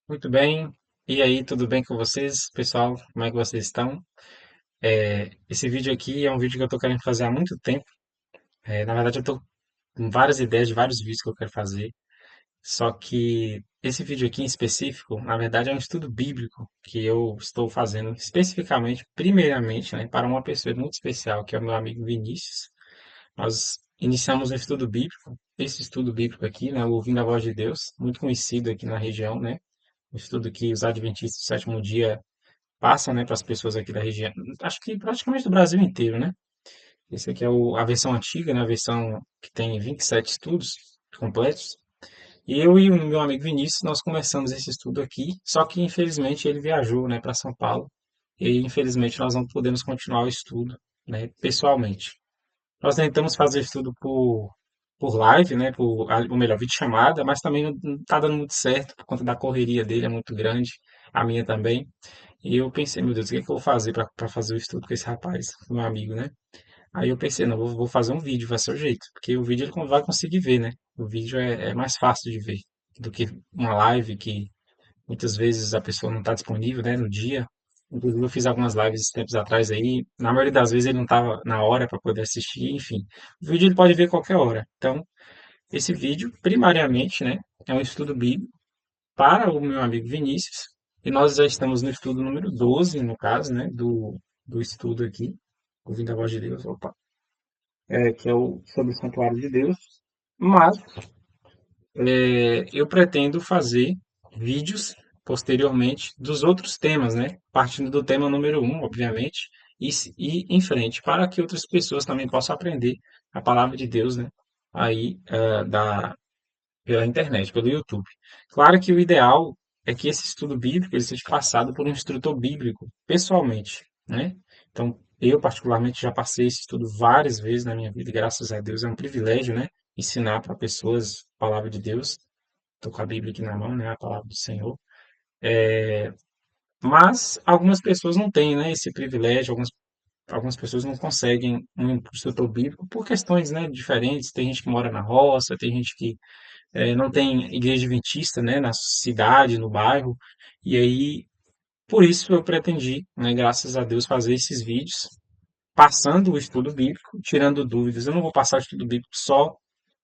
Muito bem. E aí, tudo bem com vocês, pessoal? Como é que vocês estão? Esse vídeo aqui é um vídeo que eu tô querendo fazer há muito tempo. Na verdade, eu tô com várias ideias de vários vídeos que eu quero fazer. Só que esse vídeo aqui em específico, na verdade, é um estudo bíblico que eu estou fazendo especificamente, primeiramente, né, para uma pessoa muito especial, que é o meu amigo Vinícius. Nós iniciamos um estudo bíblico. Esse estudo bíblico aqui, né, o Ouvindo a Voz de Deus, muito conhecido aqui na região, né? Um estudo que os adventistas do sétimo dia passam, né, para as pessoas aqui da região, acho que praticamente do Brasil inteiro, né? Esse aqui é a versão antiga, né, a versão que tem 27 estudos completos. E eu e o meu amigo Vinícius, nós começamos esse estudo aqui, só que infelizmente ele viajou, né, para São Paulo, e infelizmente nós não podemos continuar o estudo, né, pessoalmente. Nós tentamos fazer estudo por live, né, ou melhor, videochamada, mas também não está dando muito certo por conta da correria dele, é muito grande, a minha também. E eu pensei, meu Deus, o que é que eu vou fazer para fazer o estudo com esse rapaz, com meu amigo, né? Aí eu pensei, não, vou fazer um vídeo, vai ser o jeito, porque o vídeo ele vai conseguir ver, né? O vídeo é mais fácil de ver do que uma live que muitas vezes a pessoa não está disponível, né, no dia. Inclusive eu fiz algumas lives esses tempos atrás aí, na maioria das vezes ele não estava na hora para poder assistir, enfim. O vídeo ele pode ver qualquer hora. Então, esse vídeo, primariamente, né, é um estudo bíblico para o meu amigo Vinícius, e nós já estamos no estudo número 12 no caso, né, do estudo aqui, ouvindo a voz de Deus, opa, que é o sobre o santuário de Deus, mas eu pretendo fazer vídeos posteriormente dos outros temas, né, partindo do tema número um, obviamente, e em frente, para que outras pessoas também possam aprender a palavra de Deus, né, aí pela internet, pelo YouTube. Claro que o ideal é que esse estudo bíblico ele seja passado por um instrutor bíblico, pessoalmente, né? Então, eu particularmente já passei esse estudo várias vezes na minha vida, e graças a Deus é um privilégio, né? Ensinar para pessoas a palavra de Deus. Estou com a Bíblia aqui na mão, né? A palavra do Senhor. Mas algumas pessoas não têm, né? Esse privilégio, algumas pessoas não conseguem um instrutor bíblico por questões, né, diferentes. Tem gente que mora na roça, tem gente que não tem igreja adventista, né, na cidade, no bairro, e aí por isso eu pretendi, né, graças a Deus, fazer esses vídeos, passando o estudo bíblico, tirando dúvidas. Eu não vou passar o estudo bíblico só,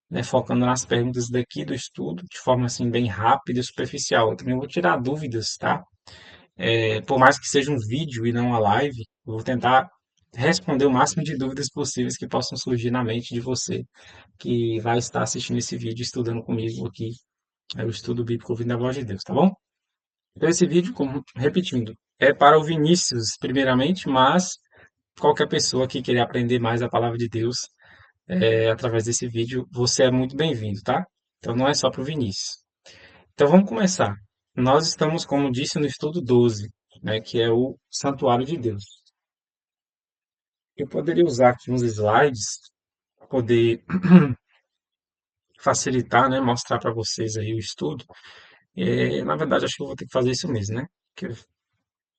né, focando nas perguntas daqui do estudo, de forma assim bem rápida e superficial. Eu também vou tirar dúvidas, tá? Por mais que seja um vídeo e não uma live, eu vou tentar responder o máximo de dúvidas possíveis que possam surgir na mente de você que vai estar assistindo esse vídeo, estudando comigo aqui é o estudo bíblico ouvindo a voz de Deus, tá bom? Então, esse vídeo, como, repetindo, é para o Vinícius, primeiramente, mas qualquer pessoa que querer aprender mais a palavra de Deus através desse vídeo, você é muito bem-vindo, tá? Então, não é só para o Vinícius. Então, vamos começar. Nós estamos, como disse, no estudo 12, né, que é o Santuário de Deus. Eu poderia usar aqui uns slides para poder facilitar, né, mostrar para vocês aí o estudo. Na verdade, acho que eu vou ter que fazer isso mesmo, né?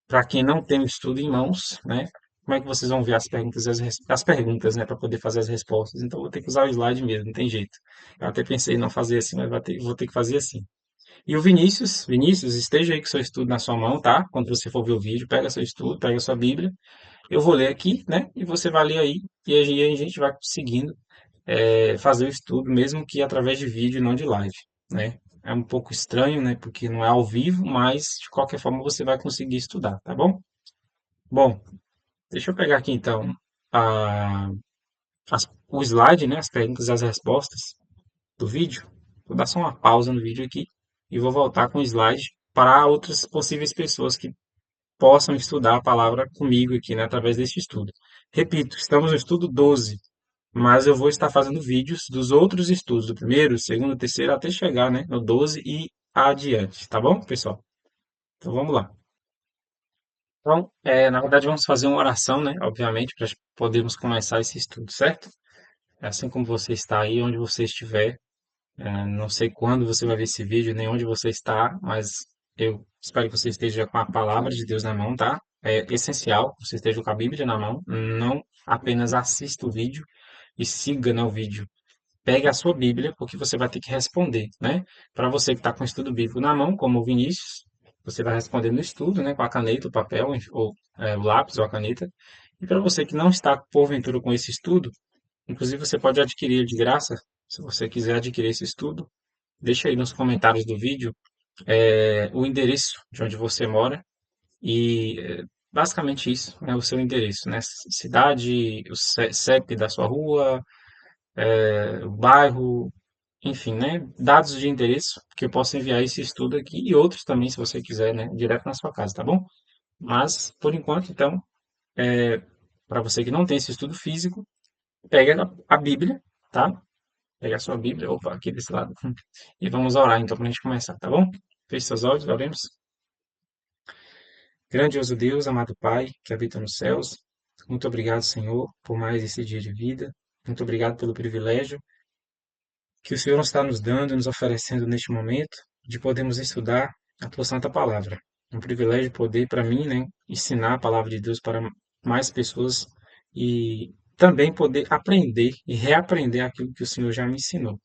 Para quem não tem o estudo em mãos, né? Como é que vocês vão ver as perguntas, as perguntas, né, para poder fazer as respostas? Então, vou ter que usar o slide mesmo, não tem jeito. Eu até pensei em não fazer assim, mas vou ter que fazer assim. E o Vinícius, esteja aí com o seu estudo na sua mão, tá? Quando você for ver o vídeo, pega seu estudo, pega sua Bíblia. Eu vou ler aqui, né? E você vai ler aí, e aí a gente vai conseguindo fazer o estudo, mesmo que através de vídeo e não de live, né? É um pouco estranho, né? Porque não é ao vivo, mas de qualquer forma você vai conseguir estudar, tá bom? Bom, deixa eu pegar aqui então a, o slide, né? As perguntas e as respostas do vídeo. Vou dar só uma pausa no vídeo aqui e vou voltar com o slide para outras possíveis pessoas que possam estudar a palavra comigo aqui, né, através deste estudo. Repito, estamos no estudo 12, mas eu vou estar fazendo vídeos dos outros estudos, do primeiro, segundo, terceiro, até chegar, né, no 12 e adiante, tá bom, pessoal? Então vamos lá. Então, na verdade, vamos fazer uma oração, né, obviamente, para podermos começar esse estudo, certo? Assim como você está aí, onde você estiver, não sei quando você vai ver esse vídeo, nem onde você está, mas eu espero que você esteja com a palavra de Deus na mão, tá? É essencial que você esteja com a Bíblia na mão, não apenas assista o vídeo e siga no vídeo. Pegue a sua Bíblia, porque você vai ter que responder, né? Para você que está com o estudo bíblico na mão, como o Vinícius, você vai responder no estudo, né, com a caneta, o papel, ou o lápis ou a caneta. E para você que não está, porventura, com esse estudo, inclusive você pode adquirir de graça, se você quiser adquirir esse estudo, deixa aí nos comentários do vídeo o endereço de onde você mora e basicamente isso, é o seu endereço, né? Cidade, o CEP da sua rua, o bairro, enfim, né? Dados de endereço que eu posso enviar esse estudo aqui e outros também, se você quiser, né? Direto na sua casa, tá bom? Mas, por enquanto, então, para você que não tem esse estudo físico, pega a Bíblia, tá? Pega a sua Bíblia, opa, aqui desse lado, e vamos orar então para a gente começar, tá bom? Feche seus olhos, oremos. Grandioso Deus, amado Pai, que habita nos céus, muito obrigado, Senhor, por mais esse dia de vida. Muito obrigado pelo privilégio que o Senhor está nos dando e nos oferecendo neste momento de podermos estudar a tua santa palavra. É um privilégio poder, para mim, né, ensinar a palavra de Deus para mais pessoas e também poder aprender e reaprender aquilo que o Senhor já me ensinou.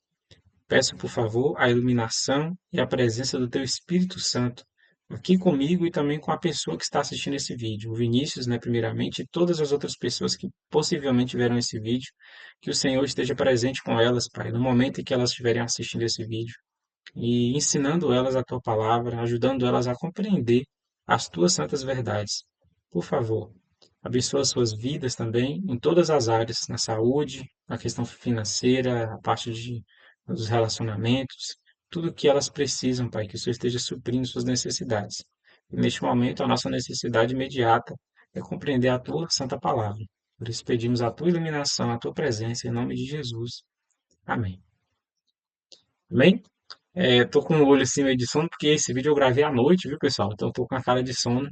Peço, por favor, a iluminação e a presença do Teu Espírito Santo aqui comigo e também com a pessoa que está assistindo esse vídeo. O Vinícius, né, primeiramente, e todas as outras pessoas que possivelmente verão esse vídeo. Que o Senhor esteja presente com elas, Pai, no momento em que elas estiverem assistindo esse vídeo e ensinando elas a Tua palavra, ajudando elas a compreender as Tuas santas verdades. Por favor, abençoa as suas vidas também em todas as áreas, na saúde, na questão financeira, a parte dos relacionamentos, tudo que elas precisam, Pai, que o Senhor esteja suprindo suas necessidades. E neste momento, a nossa necessidade imediata é compreender a Tua santa palavra. Por isso pedimos a Tua iluminação, a Tua presença, em nome de Jesus. Amém. Amém? Tô com o olho assim meio de sono, porque esse vídeo eu gravei à noite, viu, pessoal? Então tô com a cara de sono,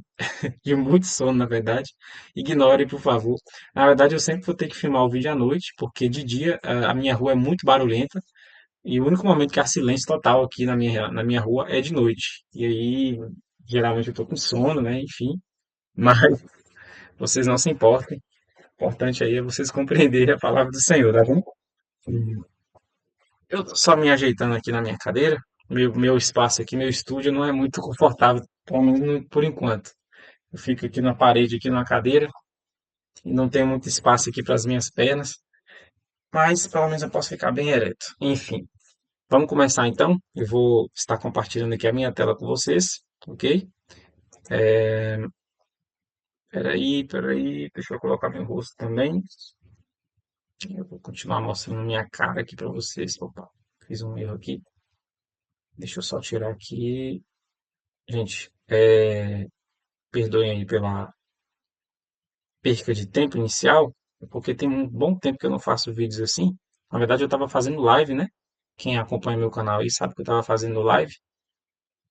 de muito sono, na verdade. Ignore, por favor. Na verdade, eu sempre vou ter que filmar o vídeo à noite, porque de dia a minha rua é muito barulhenta, e o único momento que há silêncio total aqui na minha rua é de noite. E aí, geralmente eu tô com sono, né? Enfim, mas vocês não se importem. O importante aí é vocês compreenderem a palavra do Senhor, tá bom? Eu tô só me ajeitando aqui na minha cadeira. Meu espaço aqui, meu estúdio não é muito confortável, pelo menos por enquanto. Eu fico aqui na parede, aqui numa cadeira, e não tem muito espaço aqui para as minhas pernas, mas pelo menos eu posso ficar bem ereto. Enfim, vamos começar então. Eu vou estar compartilhando aqui a minha tela com vocês, ok? Peraí, deixa eu colocar meu rosto também. Eu vou continuar mostrando minha cara aqui para vocês. Opa, fiz um erro aqui. Deixa eu só tirar aqui. Gente, perdoem aí pela perca de tempo inicial, porque tem um bom tempo que eu não faço vídeos assim. Na verdade, eu estava fazendo live, né? Quem acompanha meu canal aí sabe que eu estava fazendo live.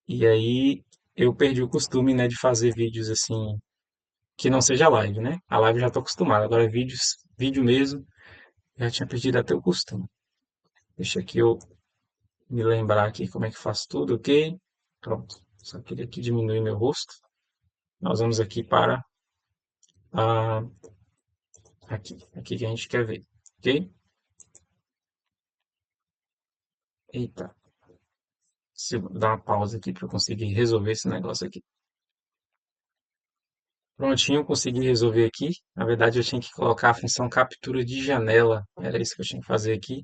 E aí eu perdi o costume, né, de fazer vídeos assim, que não seja live, né? A live eu já estou acostumado. Agora vídeo mesmo, já tinha perdido até o costume. Deixa aqui eu me lembrar aqui como é que faço tudo, ok? Pronto. Só queria aqui diminuir meu rosto. Nós vamos aqui para a aqui que a gente quer ver, ok? Eita, se eu dar uma pausa aqui para eu conseguir resolver esse negócio aqui. Prontinho, eu consegui resolver aqui. Na verdade, eu tinha que colocar a função captura de janela. Era isso que eu tinha que fazer aqui.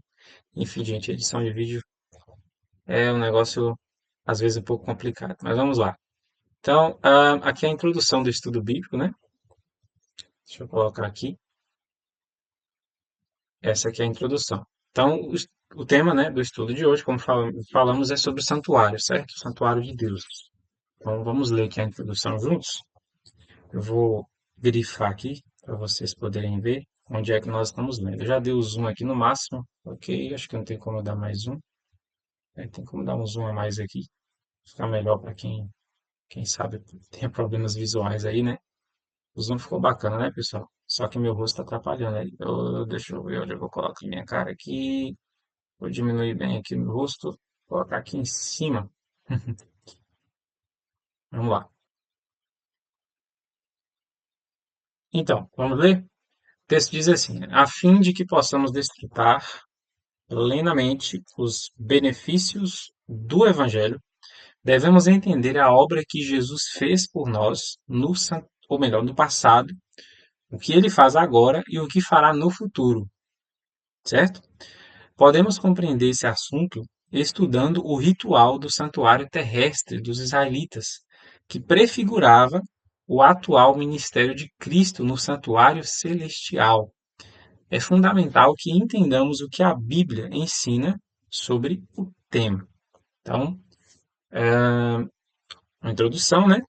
Enfim, gente, edição de vídeo é um negócio às vezes um pouco complicado, mas vamos lá. Então, aqui é a introdução do estudo bíblico, né? Deixa eu colocar aqui. Essa aqui é a introdução. Então, o tema, né, do estudo de hoje, como falamos, é sobre o santuário, certo? O santuário de Deus. Então, vamos ler aqui a introdução juntos. Eu vou grifar aqui para vocês poderem ver onde é que nós estamos lendo. Eu já dei o zoom aqui no máximo, ok? Acho que não tem como eu dar mais zoom. Tem como dar um zoom a mais aqui. Ficar melhor para quem sabe tem problemas visuais aí, né? O zoom ficou bacana, né, pessoal? Só que meu rosto está atrapalhando aí. Deixa eu ver onde eu vou colocar minha cara aqui. Vou diminuir bem aqui o meu rosto. Colocar aqui em cima. Vamos lá. Então, vamos ler? O texto diz assim: a fim de que possamos desfrutar plenamente os benefícios do Evangelho, Devemos entender a obra que Jesus fez por nós, ou melhor, no passado, o que ele faz agora e o que fará no futuro, certo? Podemos compreender esse assunto estudando o ritual do santuário terrestre dos israelitas, que prefigurava o atual ministério de Cristo no santuário celestial. É fundamental que entendamos o que a Bíblia ensina sobre o tema. Então, uma introdução, né,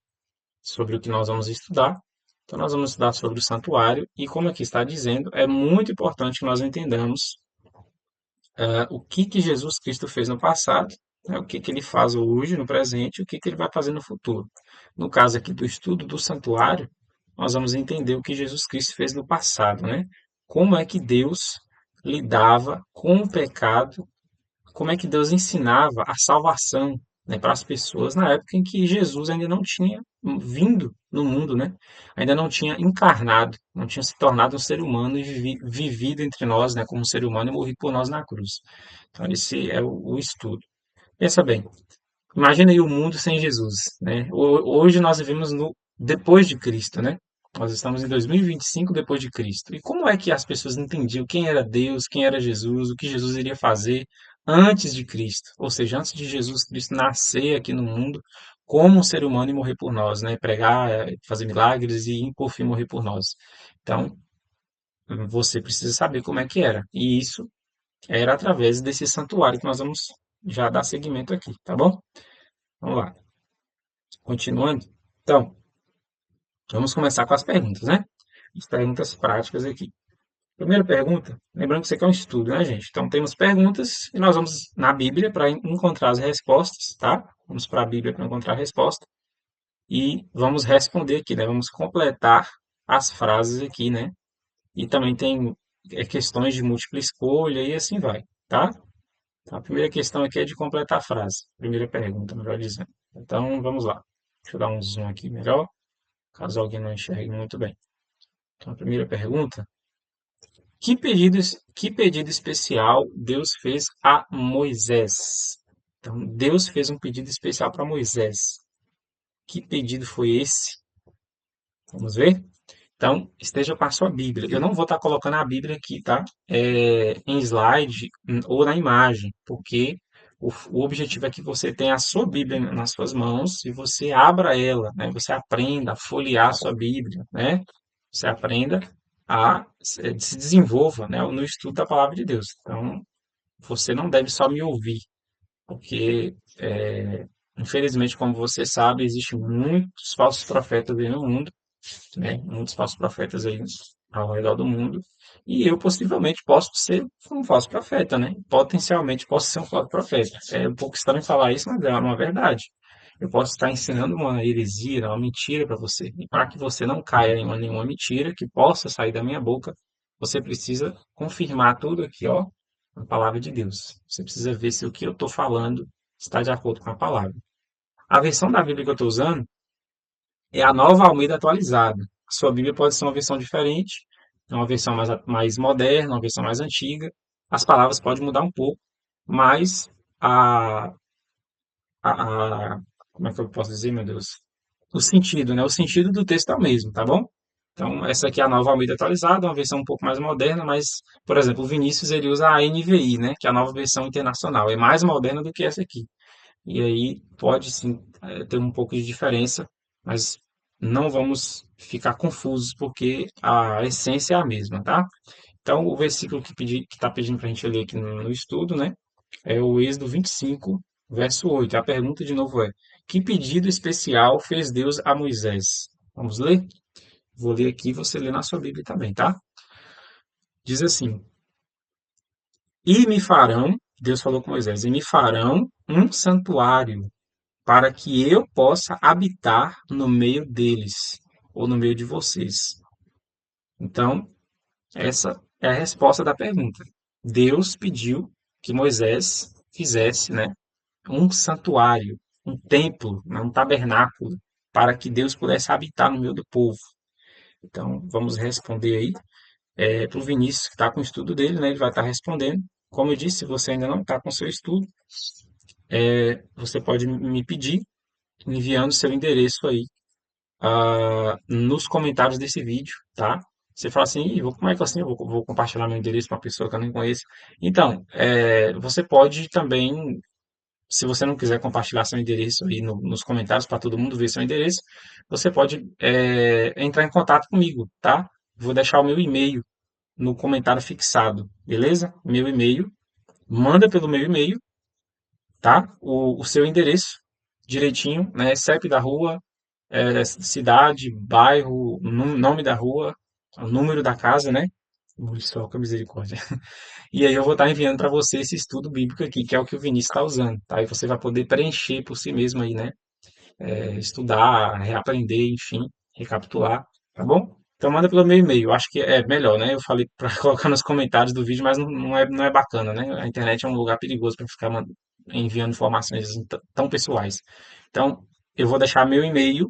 sobre o que nós vamos estudar. Então, nós vamos estudar sobre o santuário e, como aqui está dizendo, é muito importante que nós entendamos o que que Jesus Cristo fez no passado, né, o que que ele faz hoje, no presente, e o que que ele vai fazer no futuro. No caso aqui do estudo do santuário, nós vamos entender o que Jesus Cristo fez no passado, né? Como é que Deus lidava com o pecado, como é que Deus ensinava a salvação, né, para as pessoas na época em que Jesus ainda não tinha vindo no mundo, né? Ainda não tinha encarnado, não tinha se tornado um ser humano e vivido entre nós, né, como um ser humano e morrido por nós na cruz. Então, esse é o estudo. Pensa bem, imagina aí o mundo sem Jesus, né? Hoje nós vivemos no depois de Cristo, né? Nós estamos em 2025 depois de Cristo. E como é que as pessoas entendiam quem era Deus, quem era Jesus, o que Jesus iria fazer antes de Cristo? Ou seja, antes de Jesus Cristo nascer aqui no mundo como um ser humano e morrer por nós, né? Pregar, fazer milagres e, por fim, morrer por nós. Então, você precisa saber como é que era. E isso era através desse santuário que nós vamos já dar seguimento aqui, tá bom? Vamos lá. Continuando. Então, vamos começar com as perguntas, né? As perguntas práticas aqui. Primeira pergunta, lembrando que isso aqui é um estudo, né, gente? Então, temos perguntas e nós vamos na Bíblia para encontrar as respostas, tá? Vamos para a Bíblia para encontrar a resposta e vamos responder aqui, né? Vamos completar as frases aqui, né? E também tem questões de múltipla escolha e assim vai, tá? Então, a primeira questão aqui é de completar a frase. Primeira pergunta, melhor dizendo. Então, vamos lá. Deixa eu dar um zoom aqui melhor, caso alguém não enxergue muito bem. Então, a primeira pergunta: que pedido especial Deus fez a Moisés? Então, Deus fez um pedido especial para Moisés. Que pedido foi esse? Vamos ver? Então, esteja com a sua Bíblia. Eu não vou estar colocando a Bíblia aqui, tá? Em slide ou na imagem, porque o objetivo é que você tenha a sua Bíblia nas suas mãos e você abra ela, né? Você aprenda a folhear a sua Bíblia, né? Você aprenda a se desenvolva, né? No estudo da palavra de Deus. Então, você não deve só me ouvir, porque, infelizmente, como você sabe, existem muitos falsos profetas aí no mundo, né? Muitos falsos profetas aí ao redor do mundo. E eu possivelmente posso ser um falso profeta, né? Potencialmente posso ser um falso profeta. É um pouco estranho falar isso, mas é uma verdade. Eu posso estar ensinando uma heresia, uma mentira para você. E para que você não caia em nenhuma mentira que possa sair da minha boca, você precisa confirmar tudo aqui, ó, na palavra de Deus. Você precisa ver se o que eu estou falando está de acordo com a palavra. A versão da Bíblia que eu estou usando é a Nova Almeida atualizada. A sua Bíblia pode ser uma versão diferente, é uma versão mais moderna, uma versão mais antiga. As palavras podem mudar um pouco, mas a, como é que eu posso dizer, meu Deus? O sentido, né? O sentido do texto é o mesmo, tá bom? Então, essa aqui é a Nova Almeida atualizada, uma versão um pouco mais moderna, mas, por exemplo, o Vinícius ele usa a NVI, né? Que é a nova versão internacional. É mais moderna do que essa aqui. E aí pode sim ter um pouco de diferença, mas não vamos ficar confusos porque a essência é a mesma, tá? Então, o versículo que está pedindo para a gente ler aqui no estudo, né? É o Êxodo 25, verso 8. A pergunta de novo é: que pedido especial fez Deus a Moisés? Vamos ler? Vou ler aqui e você lê na sua Bíblia também, tá? Diz assim: E me farão, Deus falou com Moisés, e me farão um santuário para que eu possa habitar no meio deles, ou no meio de vocês. Então, essa é a resposta da pergunta. Deus pediu que Moisés fizesse, né, um santuário, um templo, né, um tabernáculo, para que Deus pudesse habitar no meio do povo. Então, vamos responder aí para o Vinícius, que está com o estudo dele, né, ele vai estar respondendo. Como eu disse, se você ainda não está com o seu estudo, você pode me pedir enviando seu endereço aí nos comentários desse vídeo, tá? Você fala assim: "Ih, como é que assim eu vou compartilhar meu endereço para uma pessoa que eu nem conheço?" Então, você pode também, se você não quiser compartilhar seu endereço aí nos comentários para todo mundo ver seu endereço, você pode entrar em contato comigo, tá? Vou deixar o meu e-mail no comentário fixado, beleza? Meu e-mail, manda pelo meu e-mail, tá? O seu endereço direitinho, né? CEP da rua, cidade, bairro, nome da rua, o número da casa, né? Só com misericórdia. E aí eu vou estar enviando para você esse estudo bíblico aqui, que é o que o Vinícius está usando, tá? E você vai poder preencher por si mesmo aí, né? Estudar, reaprender, enfim, recapitular, tá bom? Então manda pelo meu e-mail, eu acho que é melhor, né? Eu falei para colocar nos comentários do vídeo, mas não é bacana, né? A internet é um lugar perigoso para ficar enviando informações assim tão pessoais. Então, eu vou deixar meu e-mail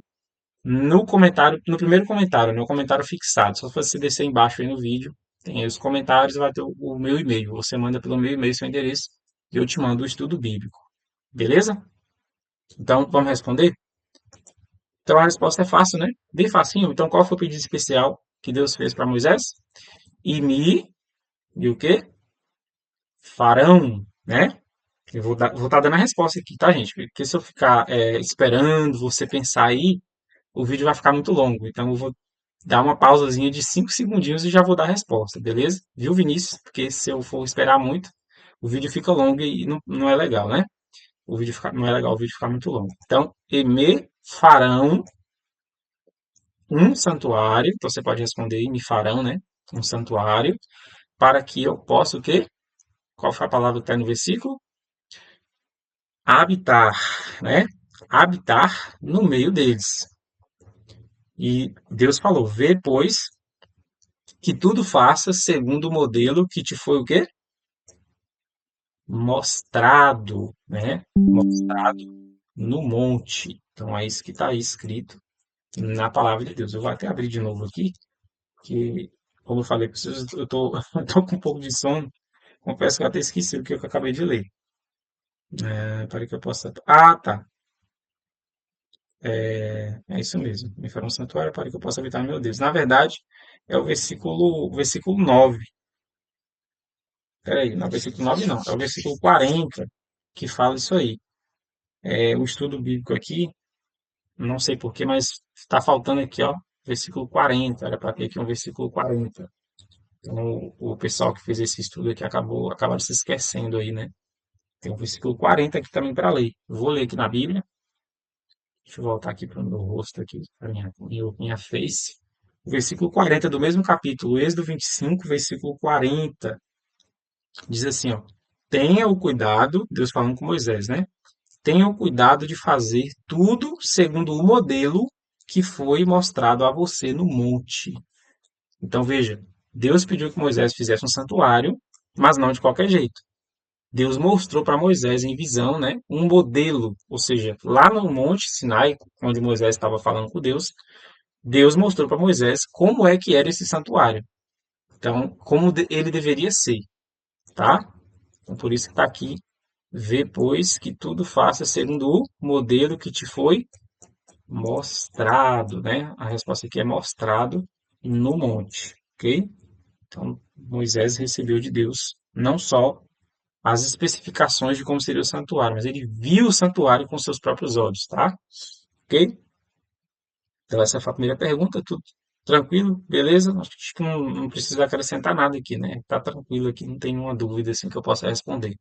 no comentário, no primeiro comentário, no comentário fixado. Só se você descer embaixo aí no vídeo, tem aí os comentários, vai ter o meu e-mail. Você manda pelo meu e-mail seu endereço e eu te mando o estudo bíblico. Beleza? Então, vamos responder? Então a resposta é fácil, né? Bem facinho. Então qual foi o pedido especial que Deus fez para Moisés? E o quê? Farão, né? Eu vou estar dando a resposta aqui, tá, gente? Porque se eu ficar esperando você pensar aí, o vídeo vai ficar muito longo. Então eu vou dar uma pausazinha de 5 segundinhos e já vou dar a resposta, beleza? Viu, Vinícius? Porque se eu for esperar muito, o vídeo fica longo e não é legal, né? Não é legal o vídeo ficar muito longo. Então, e me farão um santuário, então você pode responder e me farão, né? Um santuário, para que eu possa o quê? Qual foi a palavra que está no versículo? Habitar, né? Habitar no meio deles. E Deus falou: vê, pois, que tudo faça segundo o modelo que te foi o quê? Mostrado, né? Mostrado no monte. Então é isso que está aí escrito na palavra de Deus. Eu vou até abrir de novo aqui, que, como eu falei, eu tô, eu tô com um pouco de sono. Confesso que eu até esqueci o que eu acabei de ler. Para que eu possa. Ah, tá. É isso mesmo. Me fará um santuário para que eu possa habitar, meu Deus. Na verdade, é o versículo 9. Peraí, não é o versículo 9 não. É o versículo 40 que fala isso aí. O estudo bíblico aqui, não sei porquê, mas está faltando aqui, ó. Versículo 40. Era para ter aqui um versículo 40. Então, o pessoal que fez esse estudo aqui acabaram se esquecendo aí, né? Tem o versículo 40 aqui também para ler. Vou ler aqui na Bíblia. Deixa eu voltar aqui para o meu rosto, aqui, para minha face. O versículo 40 do mesmo capítulo, Êxodo 25, versículo 40, diz assim, ó: tenha o cuidado, Deus falando com Moisés, né? Tenha o cuidado de fazer tudo segundo o modelo que foi mostrado a você no monte. Então veja, Deus pediu que Moisés fizesse um santuário, mas não de qualquer jeito. Deus mostrou para Moisés em visão, né, um modelo, ou seja, lá no Monte Sinai, onde Moisés estava falando com Deus, Deus mostrou para Moisés como é que era esse santuário. Então, como ele deveria ser, tá? Então, por isso que está aqui, vê, pois, que tudo faça segundo o modelo que te foi mostrado, né? A resposta aqui é mostrado no monte, ok? Então, Moisés recebeu de Deus não só as especificações de como seria o santuário, mas ele viu o santuário com seus próprios olhos, tá? Ok? Então, essa foi a primeira pergunta, tudo tranquilo, beleza? Acho que não precisa acrescentar nada aqui, né? Tá tranquilo aqui, não tem nenhuma dúvida assim que eu possa responder.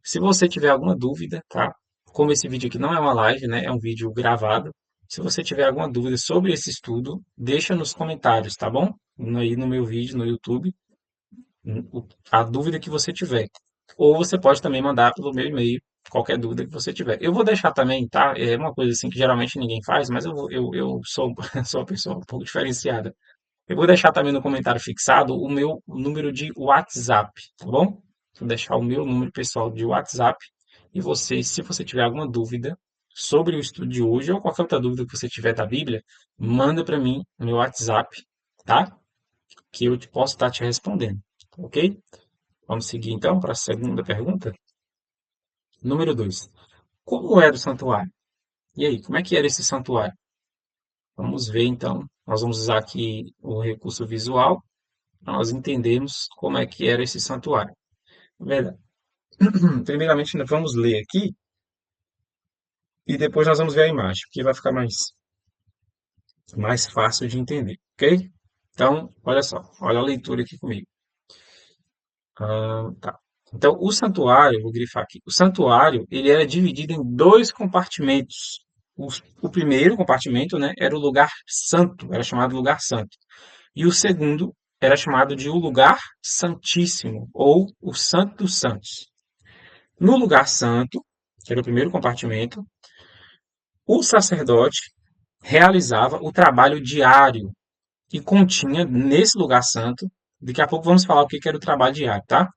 Se você tiver alguma dúvida, tá? Como esse vídeo aqui não é uma live, né? É um vídeo gravado. Se você tiver alguma dúvida sobre esse estudo, deixa nos comentários, tá bom? Aí no meu vídeo no YouTube, a dúvida que você tiver. Ou você pode também mandar pelo meu e-mail qualquer dúvida que você tiver. Eu vou deixar também, tá? É uma coisa assim que geralmente ninguém faz, mas eu sou, sou uma pessoa um pouco diferenciada. Eu vou deixar também no comentário fixado o meu número de WhatsApp, tá bom? Vou deixar o meu número pessoal de WhatsApp. E você, se você tiver alguma dúvida sobre o estudo de hoje ou qualquer outra dúvida que você tiver da Bíblia, manda para mim no meu WhatsApp, tá? Que eu posso estar te respondendo, ok? Vamos seguir então para a segunda pergunta. Número 2. Como era o santuário? E aí, como é que era esse santuário? Vamos ver então. Nós vamos usar aqui o recurso visual para nós entendermos como é que era esse santuário. Verdade. Primeiramente, nós vamos ler aqui e depois nós vamos ver a imagem, porque vai ficar mais fácil de entender, ok? Então, olha só, olha a leitura aqui comigo. Tá. Então, o santuário, vou grifar aqui. O santuário, ele era dividido em dois compartimentos. O, o primeiro compartimento, né, era o lugar santo, era chamado lugar santo. E o segundo era chamado de o lugar santíssimo, ou o santo dos santos. No lugar santo, que era o primeiro compartimento, o sacerdote realizava o trabalho diário e continha nesse lugar santo. Daqui a pouco vamos falar o que era o trabalho diário, tá?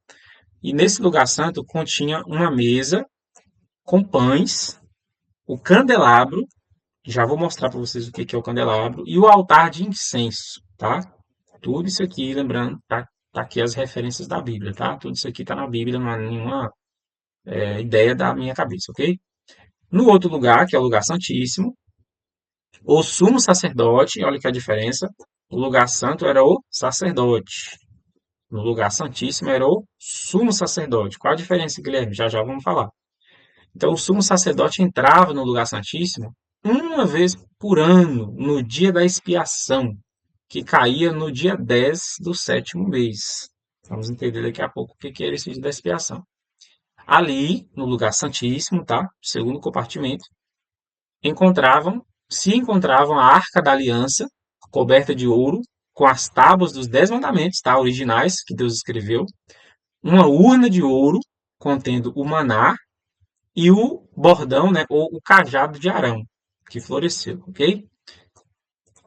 E nesse lugar santo continha uma mesa com pães, o candelabro, já vou mostrar para vocês o que é o candelabro, e o altar de incenso, tá? Tudo isso aqui, lembrando, tá aqui as referências da Bíblia, tá? Tudo isso aqui tá na Bíblia, não é nenhuma ideia da minha cabeça, ok? No outro lugar, que é o lugar santíssimo, o sumo sacerdote, olha que a diferença, o lugar santo era o sacerdote, no lugar santíssimo era o sumo sacerdote. Qual a diferença, Guilherme? Já já vamos falar. Então, o sumo sacerdote entrava no lugar santíssimo uma vez por ano, no dia da expiação, que caía no dia 10 do sétimo mês. Vamos entender daqui a pouco o que era esse dia da expiação. Ali, no lugar santíssimo, tá? Segundo compartimento, se encontravam a Arca da Aliança, coberta de ouro, com as tábuas dos 10 mandamentos, tá? Originais, que Deus escreveu, uma urna de ouro contendo o maná e o bordão, né, ou o cajado de Arão, que floresceu, ok?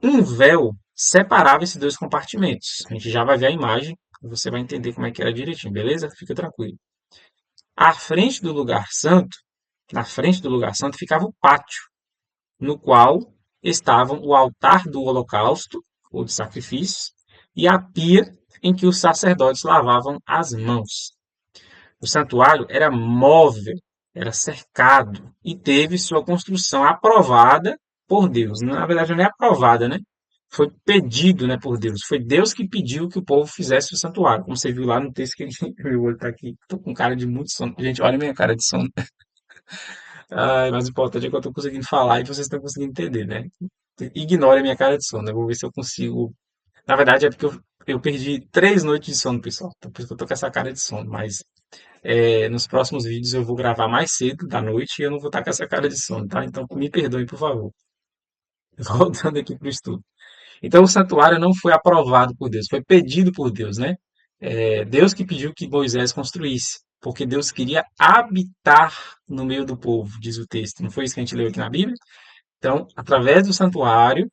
Um véu separava esses dois compartimentos. A gente já vai ver a imagem, e você vai entender como é que era direitinho, beleza? Fica tranquilo. À frente do lugar santo, na frente do lugar santo ficava o pátio, no qual estavam o altar do holocausto, ou de sacrifícios, e a pia em que os sacerdotes lavavam as mãos. O santuário era móvel, era cercado e teve sua construção aprovada por Deus. Na verdade, não é aprovada, né? Foi pedido, né, por Deus. Foi Deus que pediu que o povo fizesse o santuário. Como você viu lá no texto que meu olho está aqui. Estou com cara de muito sono. Gente, olha a minha cara de sono. Ai, mas o importante é que eu estou conseguindo falar e vocês estão conseguindo entender, né? Ignore a minha cara de sono. Eu vou ver se eu consigo. Na verdade, é porque eu perdi 3 noites de sono, pessoal. Então, por isso que eu tô com essa cara de sono. Mas nos próximos vídeos eu vou gravar mais cedo da noite e eu não vou estar com essa cara de sono, tá? Então me perdoe, por favor. Voltando aqui para o estudo. Então o santuário não foi aprovado por Deus, foi pedido por Deus, né? Deus que pediu que Moisés construísse, porque Deus queria habitar no meio do povo, diz o texto. Não foi isso que a gente leu aqui na Bíblia? Então, através do santuário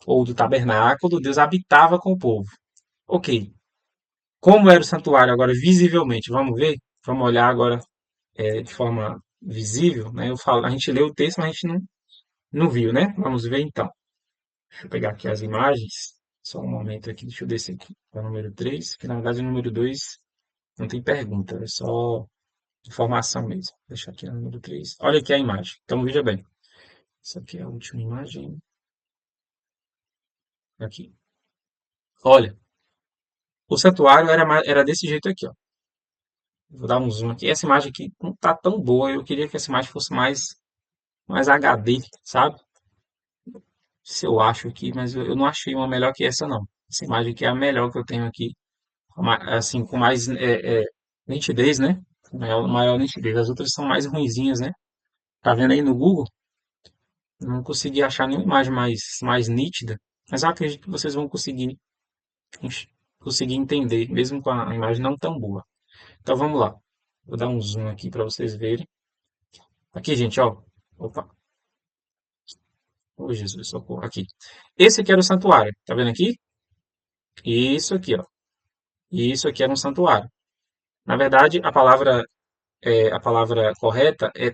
ou do tabernáculo, Deus habitava com o povo. Ok. Como era o santuário agora visivelmente? Vamos ver? Vamos olhar agora de forma visível, né? A gente leu o texto, mas a gente não viu, né? Vamos ver então. Deixa eu pegar aqui as imagens. Só um momento aqui, deixa eu descer aqui para o número 3, que na verdade o número 2 não tem pergunta, é só informação mesmo. Deixa aqui no número 3. Olha aqui a imagem. Então veja bem. Essa aqui é a última imagem. Aqui. Olha, o santuário era desse jeito aqui, ó. Vou dar um zoom aqui. Essa imagem aqui não tá tão boa. Eu queria que essa imagem fosse mais HD, sabe? Se eu acho aqui, mas eu não achei uma melhor que essa, não. Essa imagem aqui é a melhor que eu tenho aqui, assim, com mais nitidez, né? Maior nitidez. As outras são mais ruinzinhas, né? Tá vendo aí no Google? Não consegui achar nenhuma imagem mais nítida, mas eu acredito que vocês vão conseguir entender, mesmo com a imagem não tão boa. Então vamos lá. Vou dar um zoom aqui para vocês verem. Aqui, gente, ó. Opa. Oh, Jesus, socorro. Aqui. Esse aqui era o santuário. Tá vendo aqui? Isso aqui, ó. Isso aqui era um santuário. Na verdade, a palavra correta é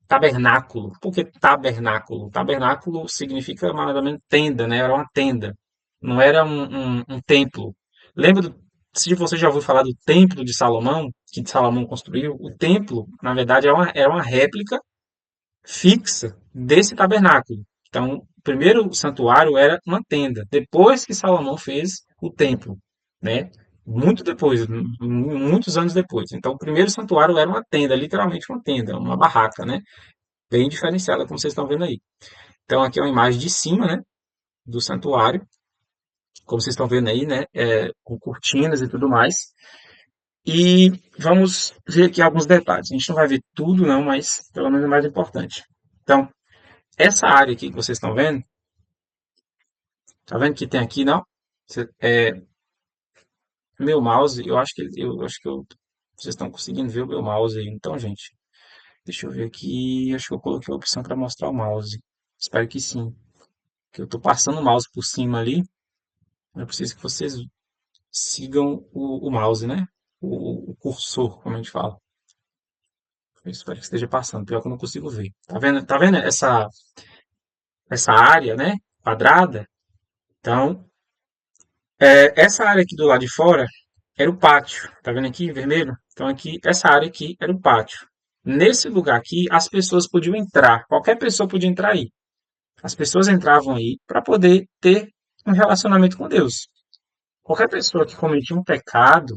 tabernáculo. Por que tabernáculo? Tabernáculo significa mais ou menos tenda, né? Era uma tenda. Não era um templo. Lembra se você já ouviu falar do templo de Salomão, que Salomão construiu? O templo, na verdade, era uma réplica fixa desse tabernáculo. Então, o primeiro santuário era uma tenda, depois que Salomão fez o templo, né? Muito depois, muitos anos depois. Então, o primeiro santuário era uma tenda, literalmente uma tenda, uma barraca, né? Bem diferenciada, como vocês estão vendo aí. Então, aqui é uma imagem de cima, né? Do santuário, como vocês estão vendo aí, né? Com cortinas e tudo mais. E vamos ver aqui alguns detalhes. A gente não vai ver tudo, não, mas pelo menos é mais importante. Então, essa área aqui que vocês estão vendo, tá vendo que tem aqui, não? Meu mouse, vocês estão conseguindo ver o meu mouse aí. Então, gente, deixa eu ver aqui. Acho que eu coloquei a opção para mostrar o mouse. Espero que sim. Que eu estou passando o mouse por cima ali. Eu preciso que vocês sigam o mouse, né? O cursor, como a gente fala. Eu espero que esteja passando. Pior que eu não consigo ver. Tá vendo essa área, né? Quadrada? Então, essa área aqui do lado de fora era o pátio. Tá vendo aqui em vermelho? Então aqui, essa área aqui era o pátio. Nesse lugar aqui, as pessoas podiam entrar. Qualquer pessoa podia entrar aí. As pessoas entravam aí para poder ter um relacionamento com Deus. Qualquer pessoa que cometia um pecado,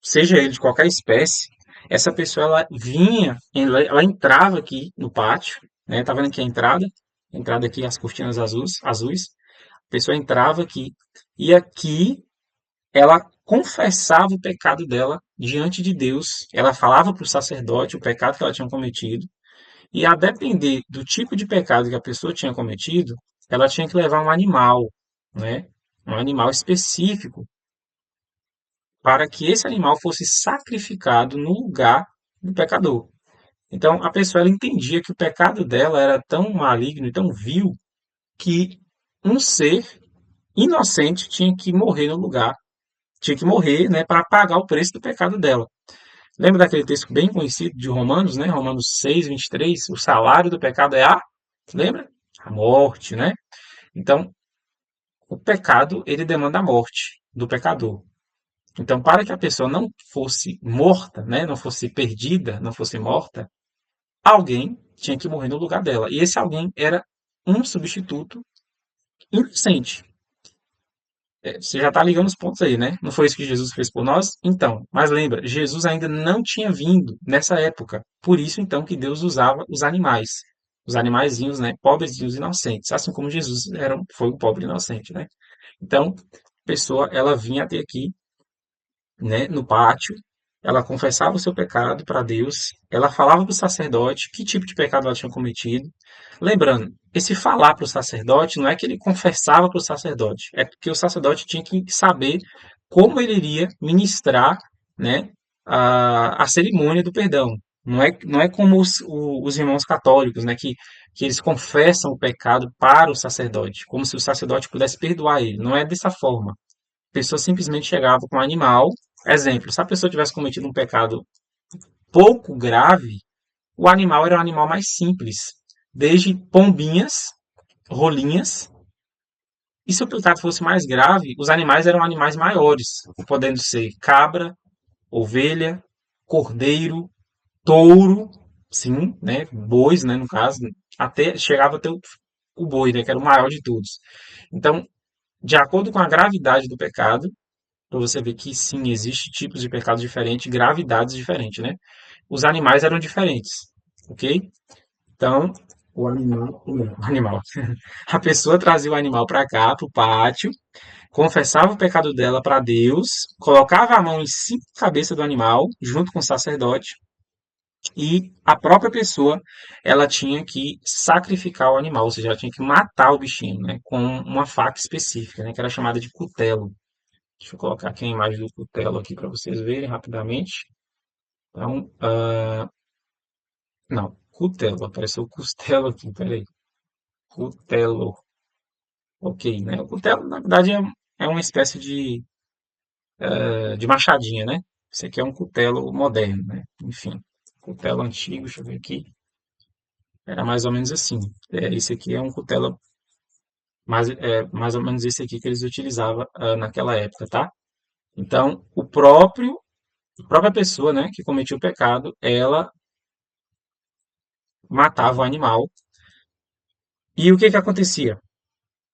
seja ele de qualquer espécie, essa pessoa ela vinha, ela entrava aqui no pátio, né? Tá vendo aqui a entrada aqui, as cortinas azuis. A pessoa entrava aqui e aqui ela confessava o pecado dela diante de Deus. Ela falava para o sacerdote o pecado que ela tinha cometido. E a depender do tipo de pecado que a pessoa tinha cometido, ela tinha que levar um animal, né? Um animal específico para que esse animal fosse sacrificado no lugar do pecador. Então, a pessoa ela entendia que o pecado dela era tão maligno e tão vil que um ser inocente tinha que morrer no lugar, tinha que morrer, né, para pagar o preço do pecado dela. Lembra daquele texto bem conhecido de Romanos, né? Romanos 6:23, o salário do pecado é a, lembra? A morte, né? Então, o pecado, ele demanda a morte do pecador. Então, para que a pessoa não fosse morta, né, não fosse perdida, não fosse morta, alguém tinha que morrer no lugar dela. E esse alguém era um substituto inocente. Você já está ligando os pontos aí, né? Não foi isso que Jesus fez por nós? Então, mas lembra, Jesus ainda não tinha vindo nessa época. Por isso, então, que Deus usava os animais. Os animaizinhos, né? Pobrezinhos inocentes. Assim como Jesus foi o pobre inocente, né? Então, a pessoa, ela vinha até aqui, né, no pátio, ela confessava o seu pecado para Deus, ela falava para o sacerdote que tipo de pecado ela tinha cometido. Lembrando, esse falar para o sacerdote não é que ele confessava para o sacerdote, é porque o sacerdote tinha que saber como ele iria ministrar, né, a cerimônia do perdão. Não é como os irmãos católicos, né, que eles confessam o pecado para o sacerdote, como se o sacerdote pudesse perdoar ele. Não é dessa forma. A pessoa simplesmente chegava com um animal. Exemplo, se a pessoa tivesse cometido um pecado pouco grave, o animal era um animal mais simples, desde pombinhas, rolinhas. E se o pecado fosse mais grave, os animais eram animais maiores, podendo ser cabra, ovelha, cordeiro, touro, sim, né, bois, né, no caso, até chegava até o boi, né, que era o maior de todos. Então, de acordo com a gravidade do pecado, para você ver que sim, existe tipos de pecados diferentes, gravidades diferentes, né? Os animais eram diferentes, ok? Então, o animal, a pessoa trazia o animal para cá, para o pátio, confessava o pecado dela para Deus, colocava a mão em cima da cabeça do animal, junto com o sacerdote, e a própria pessoa, ela tinha que sacrificar o animal, ou seja, ela tinha que matar o bichinho, né? Com uma faca específica, né? Que era chamada de cutelo. Deixa eu colocar aqui a imagem do cutelo aqui para vocês verem rapidamente. Então, não, cutelo, apareceu costelo aqui, peraí. Cutelo, ok, né? O cutelo, na verdade, é uma espécie de machadinha, né? Esse aqui é um cutelo moderno, né? Enfim, cutelo antigo, deixa eu ver aqui, era mais ou menos assim. Esse aqui é um cutelo, mais ou menos esse aqui que eles utilizavam naquela época, tá? Então, a própria pessoa, né, que cometia o pecado, ela matava o animal. E o que que acontecia?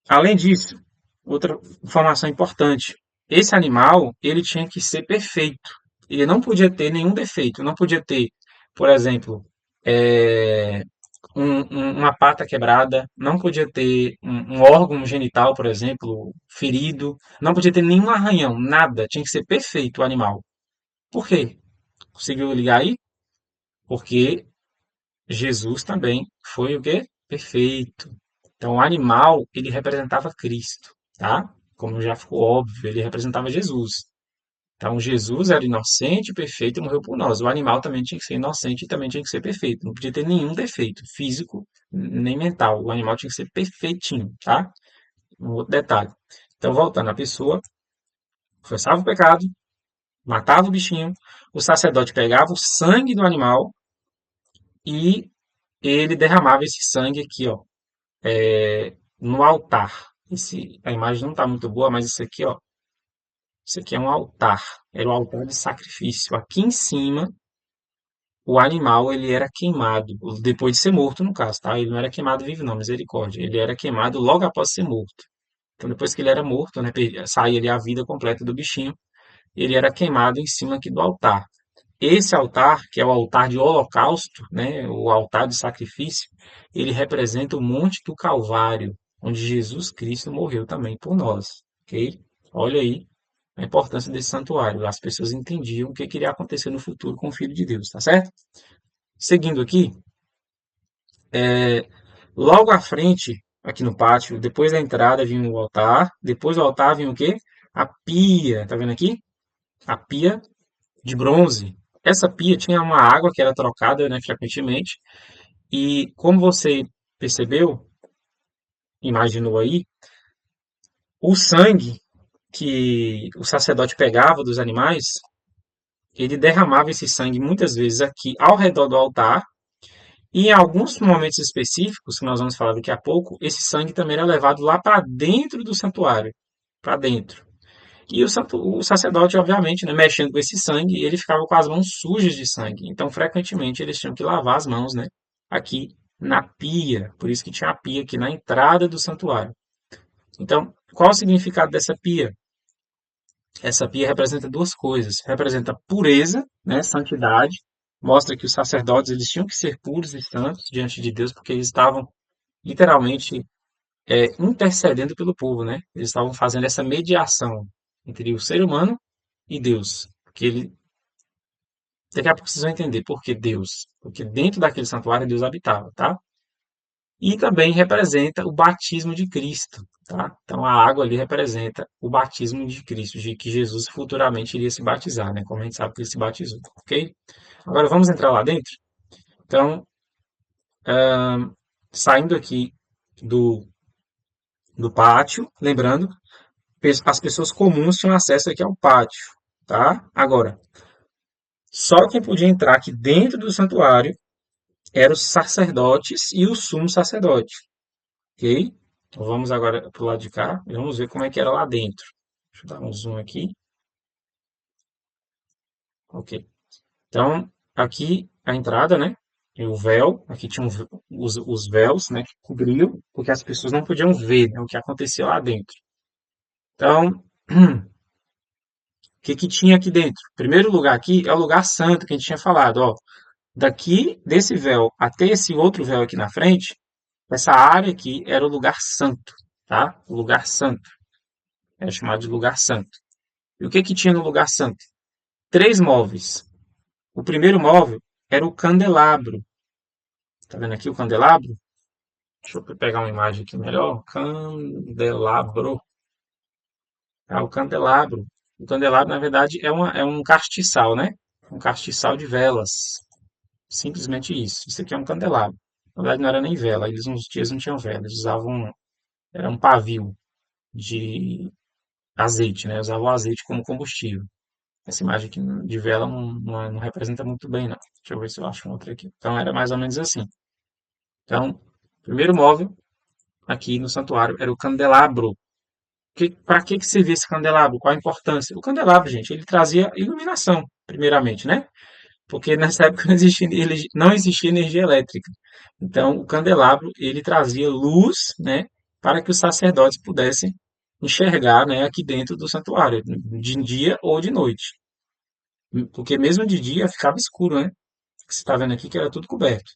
Além disso, outra informação importante, esse animal, ele tinha que ser perfeito. Ele não podia ter nenhum defeito, não podia ter, por exemplo, é, uma pata quebrada, não podia ter um órgão genital, por exemplo, ferido, não podia ter nenhum arranhão, nada, tinha que ser perfeito o animal. Por quê? Conseguiu ligar aí? Porque Jesus também foi o quê? Perfeito. Então, o animal, ele representava Cristo, tá? Como já ficou óbvio, ele representava Jesus. Então, Jesus era inocente, perfeito e morreu por nós. O animal também tinha que ser inocente e também tinha que ser perfeito. Não podia ter nenhum defeito físico nem mental. O animal tinha que ser perfeitinho, tá? Um outro detalhe. Então, voltando, a pessoa confessava o pecado, matava o bichinho, o sacerdote pegava o sangue do animal e ele derramava esse sangue aqui, ó, no altar. A imagem não está muito boa, mas isso aqui, ó, isso aqui é um altar. Era o altar de sacrifício. Aqui em cima, o animal ele era queimado, depois de ser morto, no caso, tá? Ele não era queimado vivo, não, misericórdia. Ele era queimado logo após ser morto. Então, depois que ele era morto, né, saía ali a vida completa do bichinho, ele era queimado em cima aqui do altar. Esse altar, que é o altar de holocausto, né, o altar de sacrifício, ele representa o Monte do Calvário, onde Jesus Cristo morreu também por nós, ok? Olha aí a importância desse santuário. As pessoas entendiam o que iria acontecer no futuro com o Filho de Deus, tá certo? Seguindo aqui, logo à frente, aqui no pátio, depois da entrada vinha o altar, depois do altar vinha o quê? A pia, tá vendo aqui? A pia de bronze. Essa pia tinha uma água que era trocada, né, frequentemente, e como você percebeu, imaginou aí, o sangue que o sacerdote pegava dos animais, ele derramava esse sangue muitas vezes aqui ao redor do altar, e em alguns momentos específicos, que nós vamos falar daqui a pouco, esse sangue também era levado lá para dentro do santuário, para dentro. E o sacerdote, obviamente, né, mexendo com esse sangue, ele ficava com as mãos sujas de sangue. Então, frequentemente, eles tinham que lavar as mãos, né, aqui na pia. Por isso que tinha a pia aqui na entrada do santuário. Então, qual o significado dessa pia? Essa pia representa duas coisas. Representa pureza, né, santidade. Mostra que os sacerdotes eles tinham que ser puros e santos diante de Deus, porque eles estavam literalmente intercedendo pelo povo, né? Eles estavam fazendo essa mediação entre o ser humano e Deus. Porque ele, daqui a pouco vocês vão entender por que Deus. Porque dentro daquele santuário Deus habitava, tá? E também representa o batismo de Cristo, tá? Então a água ali representa o batismo de Cristo, de que Jesus futuramente iria se batizar, né? Como a gente sabe que ele se batizou, ok? Agora vamos entrar lá dentro? Então, saindo aqui do, do pátio, lembrando, as pessoas comuns tinham acesso aqui ao pátio, tá? Agora, só quem podia entrar aqui dentro do santuário eram os sacerdotes e o sumo sacerdote, ok? Então vamos agora para o lado de cá e vamos ver como é que era lá dentro. Deixa eu dar um zoom aqui, ok? Então, aqui a entrada, né? E o véu, aqui tinham os véus, né, que cobriam, porque as pessoas não podiam ver, né, o que acontecia lá dentro. Então, o que que tinha aqui dentro? O primeiro lugar aqui é o lugar santo que a gente tinha falado, ó. Daqui desse véu até esse outro véu aqui na frente, essa área aqui era o lugar santo, tá? O lugar santo. É chamado de lugar santo. E o que que tinha no lugar santo? Três móveis. O primeiro móvel era o candelabro. Tá vendo aqui o candelabro? Deixa eu pegar uma imagem aqui melhor. Candelabro. Ah, o candelabro. O candelabro, na verdade, é um castiçal, né? Um castiçal de velas. Simplesmente isso. Isso aqui é um candelabro. Na verdade, não era nem vela. Eles uns dias não tinham vela. Eles usavam. Era um pavio de azeite, né? Usavam o azeite como combustível. Essa imagem aqui de vela não representa muito bem, não. Deixa eu ver se eu acho um outro aqui. Então, era mais ou menos assim. Então, o primeiro móvel aqui no santuário era o candelabro. Para que servia esse candelabro? Qual a importância? O candelabro, gente, ele trazia iluminação, primeiramente, né? porque nessa época não existia energia elétrica. Então, o candelabro, ele trazia luz, né, para que os sacerdotes pudessem enxergar, né, aqui dentro do santuário, de dia ou de noite. Porque mesmo de dia ficava escuro, né? Você está vendo aqui que era tudo coberto,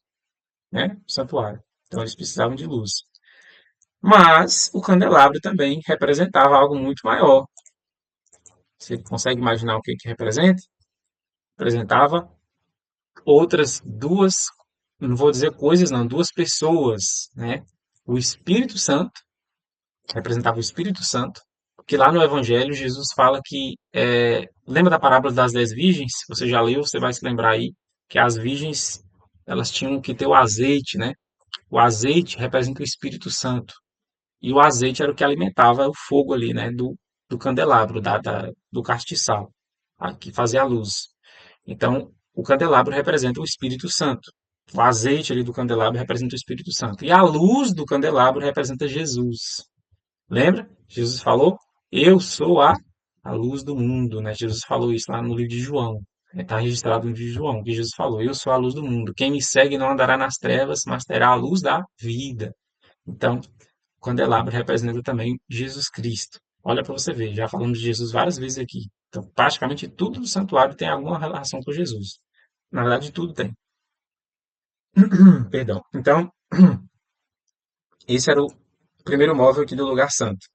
né? O santuário. Então, eles precisavam de luz. Mas o candelabro também representava algo muito maior. Você consegue imaginar o que que representa? Representava outras duas, não vou dizer coisas, não, duas pessoas, né? O Espírito Santo, representava o Espírito Santo, porque lá no Evangelho Jesus fala que, lembra da parábola das 10 virgens? Você já leu, você vai se lembrar aí, que as virgens, elas tinham que ter o azeite, né? O azeite representa o Espírito Santo. E o azeite era o que alimentava o fogo ali, né? Do candelabro, do castiçal, que fazia a luz. Então, o candelabro representa o Espírito Santo. O azeite ali do candelabro representa o Espírito Santo. E a luz do candelabro representa Jesus. Lembra? Jesus falou: Eu sou a luz do mundo, né? Jesus falou isso lá no livro de João. Está registrado no livro de João, que Jesus falou: Eu sou a luz do mundo. Quem me segue não andará nas trevas, mas terá a luz da vida. Então, o candelabro representa também Jesus Cristo. Olha para você ver, já falamos de Jesus várias vezes aqui. Então, praticamente tudo do santuário tem alguma relação com Jesus. Na verdade, tudo tem. Perdão. Então, esse era o primeiro móvel aqui do lugar santo.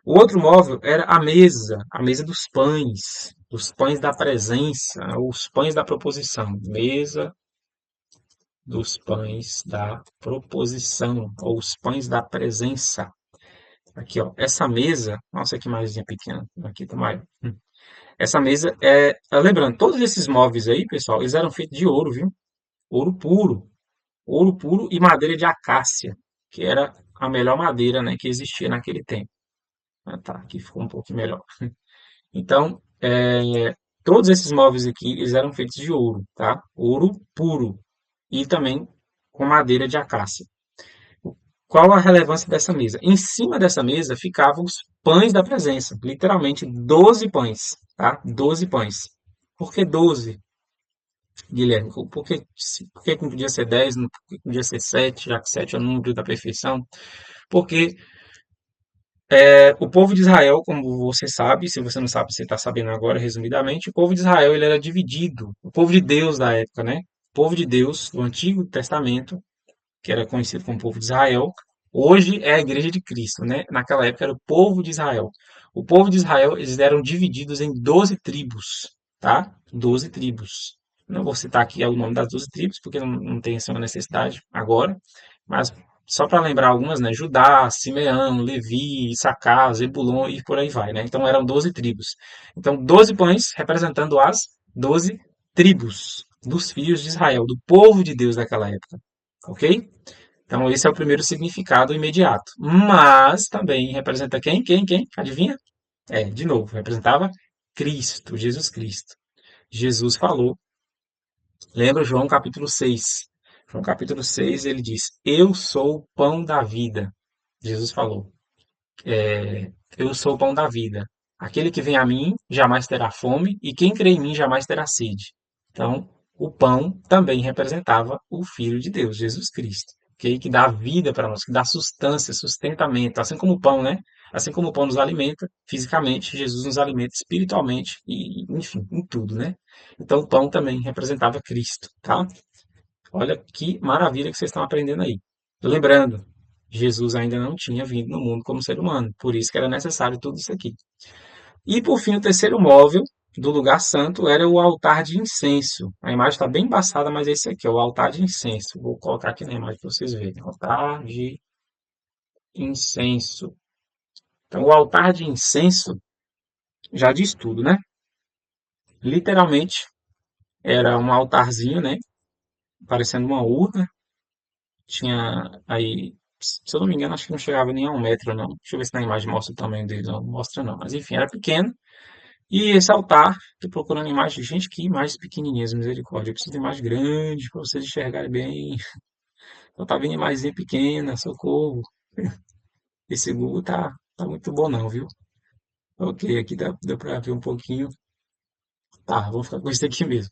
O outro móvel era a mesa dos pães da presença, os pães da proposição. Mesa dos pães da proposição, ou os pães da presença. Aqui, ó, essa mesa, nossa, que imagenzinha pequena, aqui tá maior. Essa mesa lembrando, todos esses móveis aí, pessoal, eles eram feitos de ouro, viu? Ouro ouro puro e madeira de acácia, que era a melhor madeira, né, que existia naquele tempo. Ah, tá, aqui ficou um pouco melhor. Então, todos esses móveis aqui, eles eram feitos de ouro, tá? Ouro puro e também com madeira de acácia. Qual a relevância dessa mesa? Em cima dessa mesa ficavam os pães da presença, literalmente 12 pães, tá? 12 pães. Por que 12, Guilherme? Por que não podia ser 10? Por que não podia ser 7, já que 7 é o número da perfeição? Porque o povo de Israel, como você sabe, se você não sabe, você está sabendo agora, resumidamente, o povo de Israel ele era dividido. O povo de Deus da época, né? O povo de Deus do Antigo Testamento, que era conhecido como povo de Israel, hoje é a Igreja de Cristo, né? Naquela época era o povo de Israel. O povo de Israel, eles eram divididos em 12 tribos, tá? 12 tribos. Não vou citar aqui o nome das 12 tribos, porque não tem essa necessidade agora, mas só para lembrar algumas, né? Judá, Simeão, Levi, Issacar, Zebulon e por aí vai, né? Então eram 12 tribos. Então 12 pães representando as 12 tribos dos filhos de Israel, do povo de Deus daquela época. Ok? Então, esse é o primeiro significado imediato. Mas também representa quem? Quem? Adivinha? De novo, representava Cristo, Jesus Cristo. Jesus falou, lembra João capítulo 6? João capítulo 6 ele diz: Eu sou o pão da vida. Jesus falou: Eu sou o pão da vida. Aquele que vem a mim jamais terá fome, e quem crê em mim jamais terá sede. Então, o pão também representava o Filho de Deus, Jesus Cristo, que dá vida para nós, que dá sustância, sustentamento, assim como o pão, né? Assim como o pão nos alimenta fisicamente, Jesus nos alimenta espiritualmente e, enfim, em tudo, né? Então, o pão também representava Cristo, tá? Olha que maravilha que vocês estão aprendendo aí. Lembrando, Jesus ainda não tinha vindo no mundo como ser humano, por isso que era necessário tudo isso aqui. E por fim, o terceiro móvel do lugar santo era o altar de incenso. A imagem está bem embaçada, mas é esse aqui, é o altar de incenso. Vou colocar aqui na imagem para vocês verem. Altar de incenso. Então, o altar de incenso já diz tudo, né? Literalmente, era um altarzinho, né? Parecendo uma urna. Tinha aí, se eu não me engano, acho que não chegava nem a 1 metro, não. Deixa eu ver se na imagem mostra o tamanho dele. Não, não mostra não. Mas enfim, era pequeno. E esse altar, tô procurando imagens. Gente, que imagens pequenininhas, misericórdia. Eu preciso de imagem grande para vocês enxergarem bem. Então tá vendo imagenzinha pequena, socorro. Esse Google tá muito bom não, viu? Ok, aqui deu para ver um pouquinho. Tá, vou ficar com isso aqui mesmo.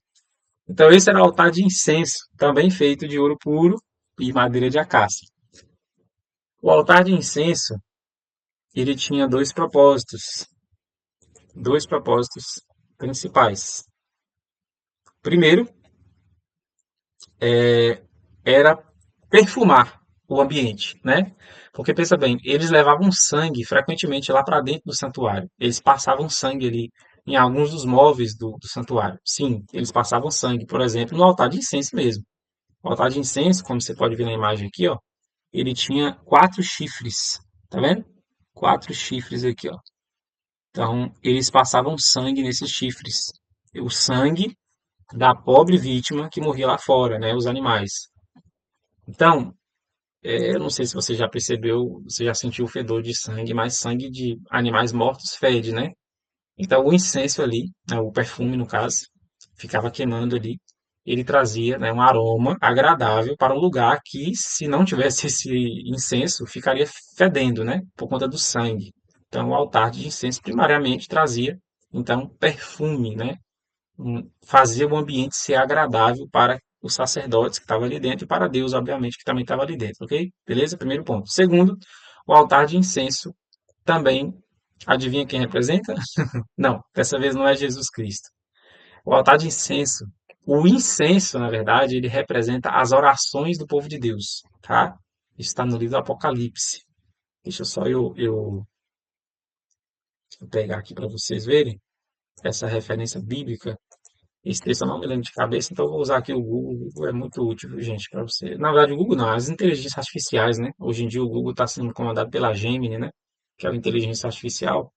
Então esse era o altar de incenso, também feito de ouro puro e madeira de acácia. O altar de incenso, ele tinha dois propósitos principais. Primeiro, era perfumar o ambiente, né? Porque pensa bem, eles levavam sangue frequentemente lá para dentro do santuário. Eles passavam sangue ali em alguns dos móveis do santuário. Sim, eles passavam sangue, por exemplo, no altar de incenso mesmo. O altar de incenso, como você pode ver na imagem aqui, ó, ele tinha quatro chifres, tá vendo? Quatro chifres aqui, ó. Então, eles passavam sangue nesses chifres. O sangue da pobre vítima que morria lá fora, né? Os animais. Então, eu não sei se você já percebeu, você já sentiu o fedor de sangue, mas sangue de animais mortos fede, né? Então, o incenso ali, né, o perfume no caso, ficava queimando ali. Ele trazia, né, um aroma agradável para um lugar que, se não tivesse esse incenso, ficaria fedendo, né? Por conta do sangue. Então, o altar de incenso primariamente trazia, então, perfume, né? Fazia o ambiente ser agradável para os sacerdotes que estavam ali dentro e para Deus, obviamente, que também estava ali dentro, ok? Beleza? Primeiro ponto. Segundo, o altar de incenso também, adivinha quem representa? Não, dessa vez não é Jesus Cristo. O altar de incenso, o incenso, na verdade, ele representa as orações do povo de Deus, tá? Isso está no livro do Apocalipse. Deixa só eu pegar aqui para vocês verem essa referência bíblica. Esse texto eu não me lembro de cabeça, então eu vou usar aqui o Google. O Google é muito útil, viu, gente, para você. Na verdade, o Google não, as inteligências artificiais, né? Hoje em dia o Google está sendo comandado pela Gemini, né? Que é a inteligência artificial.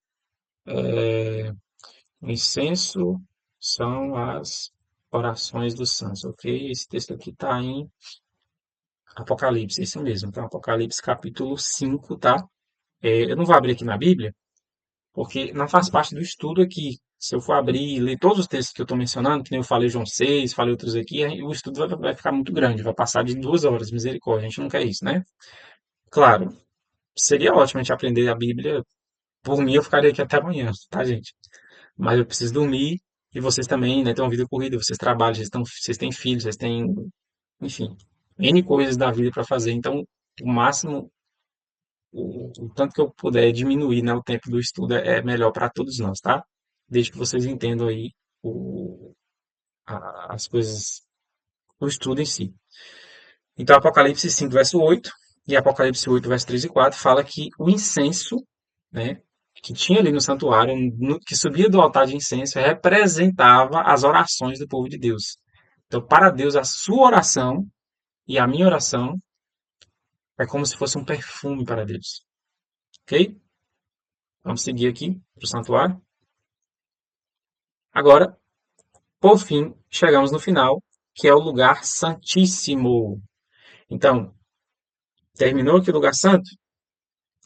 O incenso são as orações dos santos, ok? Esse texto aqui está em Apocalipse, isso mesmo, tá? Apocalipse capítulo 5, tá? Eu não vou abrir aqui na Bíblia, porque não faz parte do estudo aqui. Se eu for abrir e ler todos os textos que eu estou mencionando, que nem eu falei João 6, falei outros aqui, aí o estudo vai ficar muito grande, vai passar de 2 horas, misericórdia, a gente não quer isso, né? Claro, seria ótimo a gente aprender a Bíblia, por mim eu ficaria aqui até amanhã, tá, gente? Mas eu preciso dormir, e vocês também, né, têm uma vida corrida, vocês trabalham, vocês têm filhos, vocês têm, enfim, N coisas da vida para fazer, então o máximo, o tanto que eu puder diminuir, né, o tempo do estudo é melhor para todos nós, tá? Desde que vocês entendam aí as coisas, o estudo em si. Então, Apocalipse 5, verso 8 e Apocalipse 8, verso 3 e 4 fala que o incenso, né, que tinha ali no santuário, que subia do altar de incenso, representava as orações do povo de Deus. Então, para Deus, a sua oração e a minha oração é como se fosse um perfume para Deus. Ok? Vamos seguir aqui para o santuário. Agora, por fim, chegamos no final, que é o lugar santíssimo. Então, terminou aqui o lugar santo?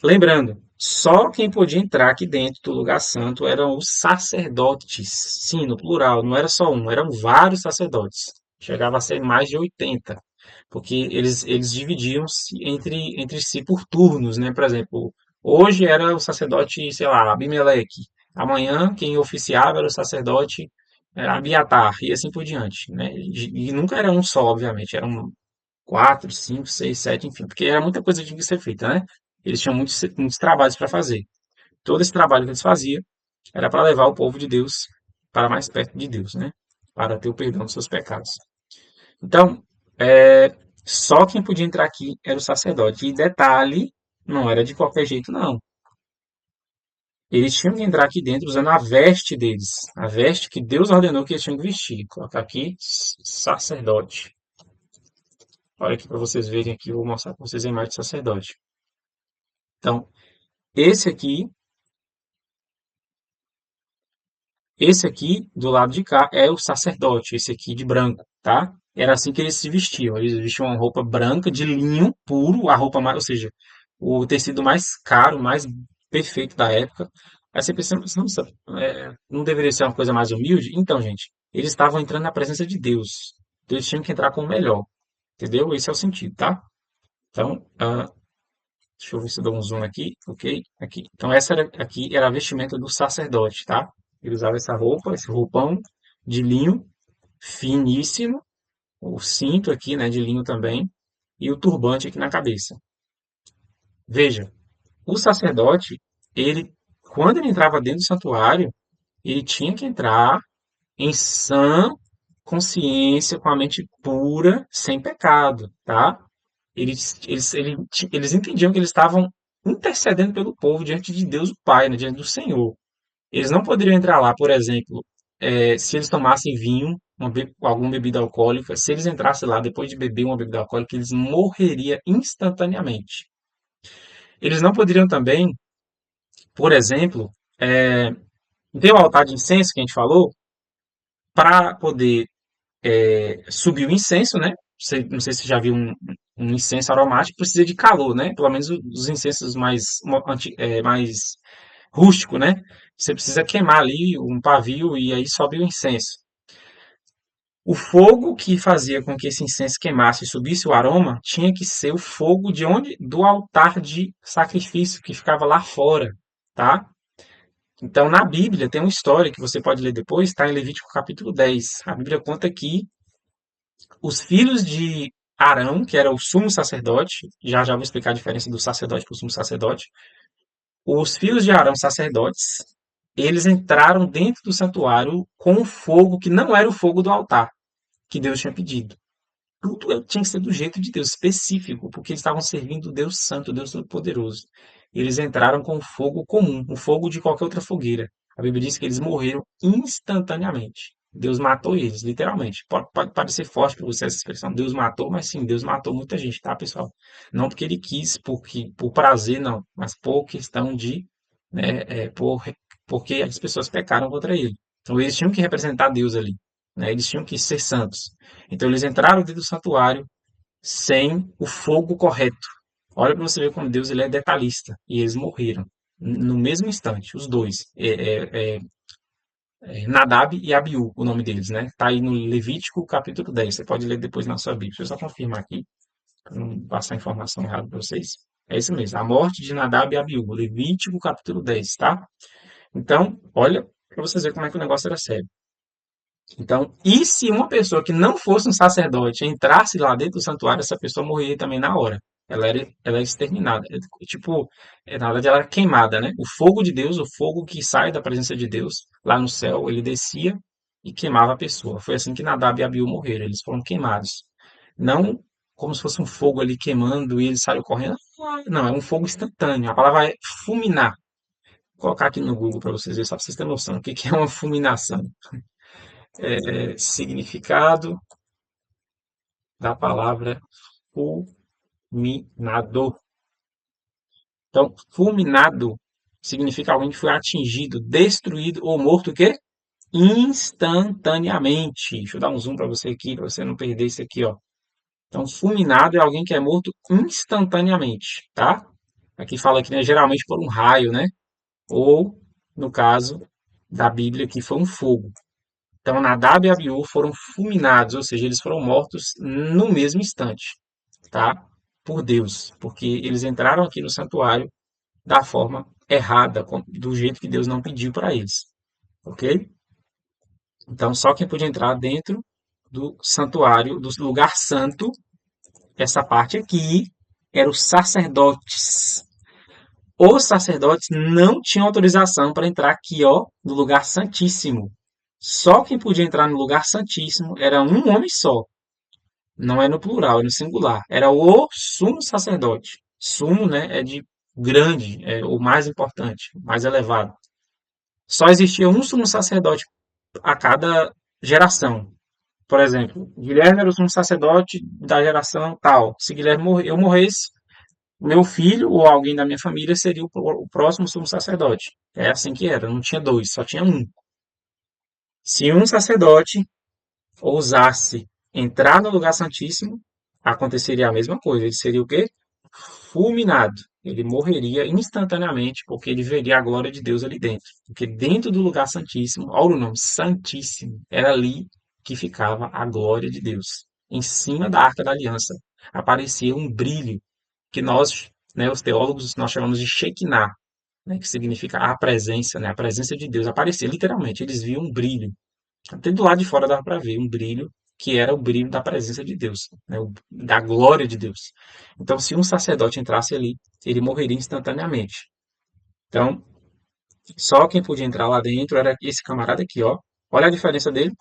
Lembrando, só quem podia entrar aqui dentro do lugar santo eram os sacerdotes. Sim, no plural, não era só um, eram vários sacerdotes. Chegava a ser mais de 80, porque eles dividiam-se entre si por turnos, né? Por exemplo, hoje era o sacerdote, sei lá, Abimeleque. Amanhã quem oficiava era o sacerdote Abiatar, e assim por diante, né? E nunca era um só, obviamente, eram quatro, cinco, seis, sete, enfim, porque era muita coisa que tinha que ser feita, né? Eles tinham muitos trabalhos para fazer. Todo esse trabalho que eles faziam era para levar o povo de Deus para mais perto de Deus, né? Para ter o perdão dos seus pecados. Então, só quem podia entrar aqui era o sacerdote. E detalhe, não era de qualquer jeito, não. Eles tinham que entrar aqui dentro usando a veste deles, a veste que Deus ordenou que eles tinham que vestir. Vou colocar aqui sacerdote. Olha aqui para vocês verem aqui, eu vou mostrar para vocês a imagem de sacerdote. Então, esse aqui, esse aqui do lado de cá é o sacerdote, esse aqui de branco, tá? Era assim que eles se vestiam. Eles vestiam uma roupa branca de linho puro, a roupa mais, ou seja, o tecido mais caro, mais perfeito da época. Aí você pensa, nossa, não deveria ser uma coisa mais humilde? Então, gente, eles estavam entrando na presença de Deus. Então, eles tinham que entrar com o melhor, entendeu? Esse é o sentido, tá? Então, deixa eu ver se eu dou um zoom aqui. Ok, aqui. Então, aqui era a vestimenta do sacerdote, tá? Ele usava essa roupa, esse roupão de linho. finíssimo, o cinto aqui, né, de linho também, e o turbante aqui na cabeça. Veja, o sacerdote, ele, quando ele entrava dentro do santuário, ele tinha que entrar em sã consciência, com a mente pura, sem pecado, tá? Eles entendiam que eles estavam intercedendo pelo povo diante de Deus o Pai, né, diante do Senhor. Eles não poderiam entrar lá, por exemplo, se eles tomassem vinho, alguma bebida alcoólica, se eles entrassem lá depois de beber uma bebida alcoólica, eles morreriam instantaneamente. Eles não poderiam também, por exemplo, ter o altar de incenso que a gente falou, para poder subir o incenso, né? Não sei se você já viu um incenso aromático, precisa de calor, né? Pelo menos os incensos mais rústico, né? Você precisa queimar ali um pavio e aí sobe o incenso. O fogo que fazia com que esse incenso queimasse e subisse o aroma tinha que ser o fogo de onde? Do altar de sacrifício que ficava lá fora, tá? Então, na Bíblia tem uma história que você pode ler depois, está em Levítico capítulo 10. A Bíblia conta que os filhos de Arão, que era o sumo sacerdote, já já vou explicar a diferença do sacerdote para o sumo sacerdote. Os filhos de Arão, sacerdotes, eles entraram dentro do santuário com um fogo que não era o fogo do altar que Deus tinha pedido. Tudo tinha que ser do jeito de Deus, específico, porque eles estavam servindo o Deus Santo, o Deus Todo-Poderoso. Eles entraram com o fogo comum, o fogo de qualquer outra fogueira. A Bíblia diz que eles morreram instantaneamente. Deus matou eles, literalmente. Pode parecer forte para você essa expressão, Deus matou, mas sim, Deus matou muita gente, tá, pessoal? Não porque ele quis, por prazer, não, mas por questão de, né, porque as pessoas pecaram contra ele. Então eles tinham que representar Deus ali, né? Eles tinham que ser santos. Então eles entraram dentro do santuário sem o fogo correto. Olha para você ver como Deus ele é detalhista. E eles morreram no mesmo instante, os dois. Nadab e Abiú, o nome deles, né? Está aí no Levítico capítulo 10. Você pode ler depois na sua Bíblia. Deixa eu só confirmar aqui, para não passar informação errada para vocês. É isso mesmo, a morte de Nadab e Abiú, Levítico capítulo 10, tá? Então, olha para vocês verem como é que o negócio era sério. Então, e se uma pessoa que não fosse um sacerdote entrasse lá dentro do santuário, essa pessoa morreria também na hora. Ela era exterminada. Tipo, na verdade, ela era queimada, né? O fogo de Deus, o fogo que sai da presença de Deus, lá no céu, ele descia e queimava a pessoa. Foi assim que Nadab e Abiú morreram. Eles foram queimados. Não como se fosse um fogo ali queimando e eles saíram correndo. Não, é um fogo instantâneo. A palavra é fulminar. Vou colocar aqui no Google para vocês verem, só para vocês terem noção do que é uma fulminação. Significado da palavra fulminado. Então, fulminado significa alguém que foi atingido, destruído ou morto o quê? Instantaneamente. Deixa eu dar um zoom para você aqui, para você não perder isso aqui, ó. Então, fulminado é alguém que é morto instantaneamente, tá? Aqui fala que, né, geralmente por um raio, né? Ou, no caso da Bíblia, que foi um fogo. Então, Nadab e Abiú foram fulminados, ou seja, eles foram mortos no mesmo instante, tá? Por Deus, porque eles entraram aqui no santuário da forma errada, do jeito que Deus não pediu para eles, ok? Então, só quem podia entrar dentro do santuário, do lugar santo, essa parte aqui, eram os sacerdotes. Os sacerdotes não tinham autorização para entrar aqui, ó, no lugar santíssimo. Só quem podia entrar no lugar santíssimo era um homem só. Não é no plural, é no singular. Era o sumo sacerdote. Sumo, né, é de grande, é o mais importante, mais elevado. Só existia um sumo sacerdote a cada geração. Por exemplo, Guilherme era o sumo sacerdote da geração tal. Se Guilherme eu morresse, meu filho ou alguém da minha família seria o próximo sumo sacerdote. É assim que era, não tinha dois, só tinha um. Se um sacerdote ousasse entrar no lugar santíssimo, aconteceria a mesma coisa. Ele seria o quê? Fulminado. Ele morreria instantaneamente, porque ele veria a glória de Deus ali dentro. Porque dentro do lugar santíssimo, olha o nome, santíssimo, era ali que ficava a glória de Deus. Em cima da Arca da Aliança aparecia um brilho que nós, né, os teólogos, nós chamamos de Shekinah, né, que significa a presença, né, a presença de Deus. Aparecia literalmente, eles viam um brilho. Até do lado de fora dava para ver um brilho que era o brilho da presença de Deus, né? Da glória de Deus. Então, se um sacerdote entrasse ali, ele morreria instantaneamente. Então, só quem podia entrar lá dentro era esse camarada aqui, ó. Olha a diferença dele,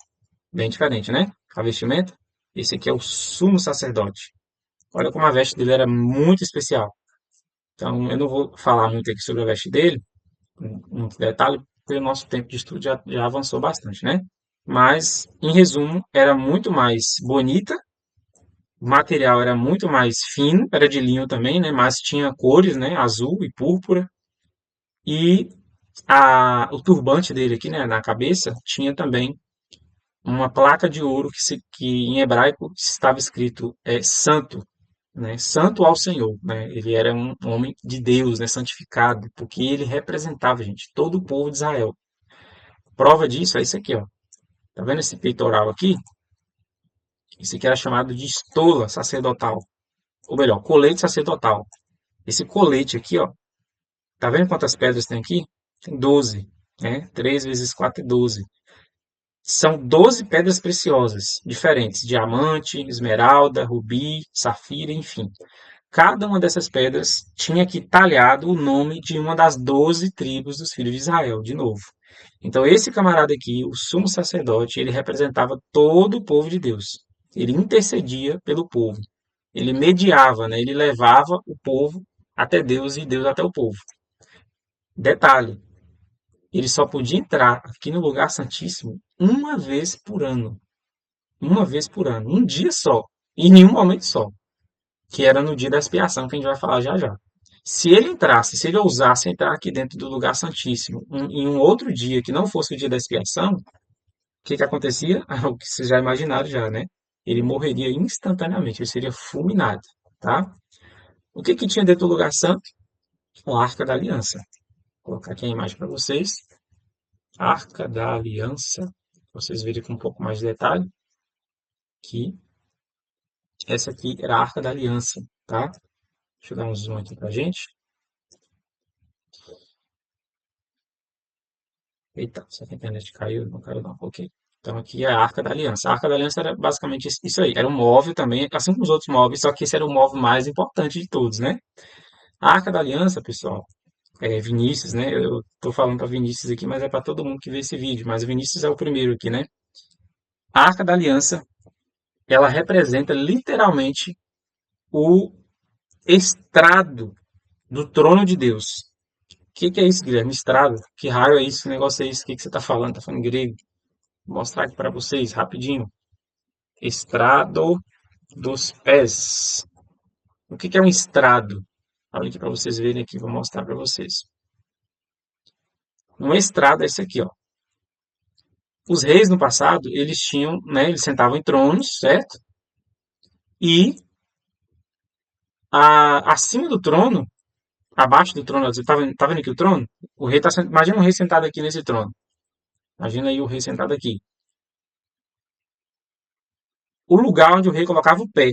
bem diferente, né? A vestimenta. Esse aqui é o sumo sacerdote. Olha como a veste dele era muito especial. Então, eu não vou falar muito aqui sobre a veste dele, muito detalhe, porque o nosso tempo de estudo já avançou bastante, né? Mas, em resumo, era muito mais bonita, o material era muito mais fino, era de linho também, né? Mas tinha cores, né? Azul e púrpura. E o turbante dele aqui, né? Na cabeça, tinha também uma placa de ouro que em hebraico estava escrito santo, né? Santo ao Senhor, né? Ele era um homem de Deus, né? Santificado, porque ele representava, gente, todo o povo de Israel. Prova disso é isso aqui, ó. Tá vendo esse peitoral aqui? Esse aqui era chamado de estola sacerdotal, ou melhor, colete sacerdotal. Esse colete aqui, ó, tá vendo quantas pedras tem aqui? Tem 12, né? 3 vezes 4 é 12. São 12 pedras preciosas, diferentes, diamante, esmeralda, rubi, safira, enfim. Cada uma dessas pedras tinha aqui talhado o nome de uma das 12 tribos dos filhos de Israel, de novo. Então, esse camarada aqui, o sumo sacerdote, ele representava todo o povo de Deus. Ele intercedia pelo povo. Ele mediava, né? Ele levava o povo até Deus e Deus até o povo. Detalhe, ele só podia entrar aqui no lugar santíssimo uma vez por ano. Uma vez por ano. Um dia só. Em nenhum momento só. Que era no dia da expiação, que a gente vai falar já já. Se ele entrasse, se ele ousasse entrar aqui dentro do lugar santíssimo em um outro dia que não fosse o dia da expiação, o que que acontecia? O que vocês já imaginaram já, né? Ele morreria instantaneamente, ele seria fulminado, tá? O que que tinha dentro do lugar santo? A Arca da Aliança. Vou colocar aqui a imagem para vocês. Arca da Aliança. Vocês verem com um pouco mais de detalhe. Que essa aqui era a Arca da Aliança, tá? Deixa eu dar um zoom aqui pra gente. Eita, só que a internet caiu, não caiu não, ok. Então aqui é a Arca da Aliança. A Arca da Aliança era basicamente isso aí. Era um móvel também, assim como os outros móveis, só que esse era o móvel mais importante de todos, né? A Arca da Aliança, pessoal, Vinícius, né? Eu tô falando para Vinícius aqui, mas é para todo mundo que vê esse vídeo. Mas o Vinícius é o primeiro aqui, né? A Arca da Aliança, ela representa literalmente o estrado do trono de Deus. O que que é isso, Guilherme? Estrado? Que raio é isso? Que negócio é isso? O que que você está falando? Tá falando grego? Vou mostrar aqui para vocês rapidinho. Estrado dos pés. O que que é um estrado? Olha aqui para vocês verem aqui, vou mostrar para vocês. Um estrado é esse aqui, ó. Os reis no passado, eles tinham, né, eles sentavam em tronos, certo? E acima do trono, abaixo do trono, você tá vendo aqui o trono? O rei tá, imagina um rei sentado aqui nesse trono. Imagina aí o rei sentado aqui. O lugar onde o rei colocava o pé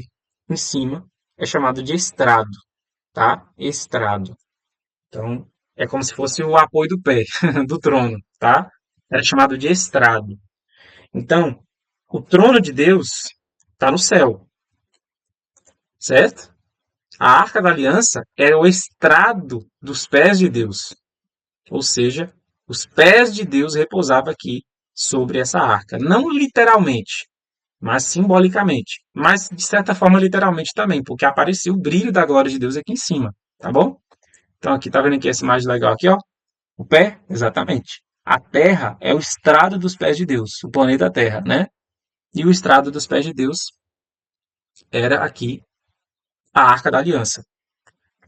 em cima é chamado de estrado, tá? Estrado. Então, é como se fosse o apoio do pé do trono, tá? Era chamado de estrado. Então, o trono de Deus está no céu, certo? A Arca da Aliança é o estrado dos pés de Deus, ou seja, os pés de Deus repousavam aqui sobre essa arca, não literalmente, mas simbolicamente, mas de certa forma literalmente também, porque apareceu o brilho da glória de Deus aqui em cima, tá bom? Então aqui tá vendo aqui essa imagem legal aqui, ó, o pé, exatamente. A Terra é o estrado dos pés de Deus, o planeta Terra, né? E o estrado dos pés de Deus era aqui a Arca da Aliança.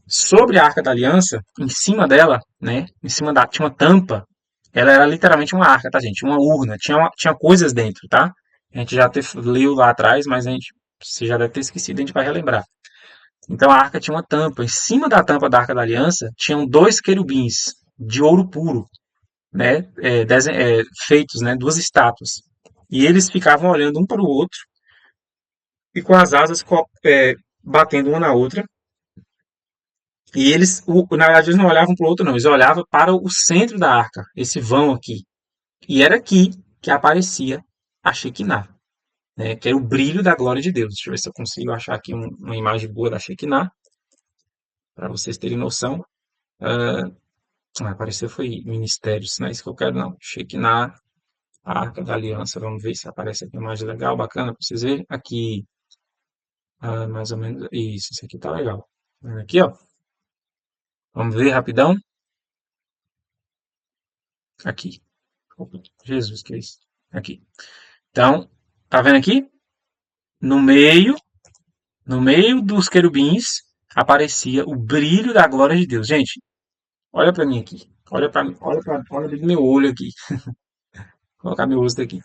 Sobre a Arca da Aliança, em cima dela, né, em cima da tinha uma tampa. Ela era literalmente uma arca, tá, gente? Uma urna, tinha coisas dentro, tá? A gente já leu lá atrás, mas você já deve ter esquecido, a gente vai relembrar. Então a arca tinha uma tampa. Em cima da tampa da Arca da Aliança tinham dois querubins de ouro puro, né, feitos, né, duas estátuas. E eles ficavam olhando um para o outro e com as asas batendo uma na outra. E eles, na verdade, eles não olhavam para o outro, não. Eles olhavam para o centro da arca, esse vão aqui. E era aqui que aparecia a Shekinah, né? Que era o brilho da glória de Deus. Deixa eu ver se eu consigo achar aqui uma imagem boa da Shekinah, para vocês terem noção. Apareceu foi ministérios, não é isso que eu quero, não. Shekinah, a Arca da Aliança. Vamos ver se aparece aqui uma imagem legal, bacana, para vocês verem. Aqui, mais ou menos, isso aqui tá legal. Aqui, ó. Vamos ver rapidão. Aqui. Opa, Jesus, que é isso? Aqui. Então, tá vendo aqui? No meio, no meio dos querubins, aparecia o brilho da glória de Deus. Gente, olha para mim aqui. Olha para mim, olha do meu olho aqui. Vou colocar meu rosto aqui.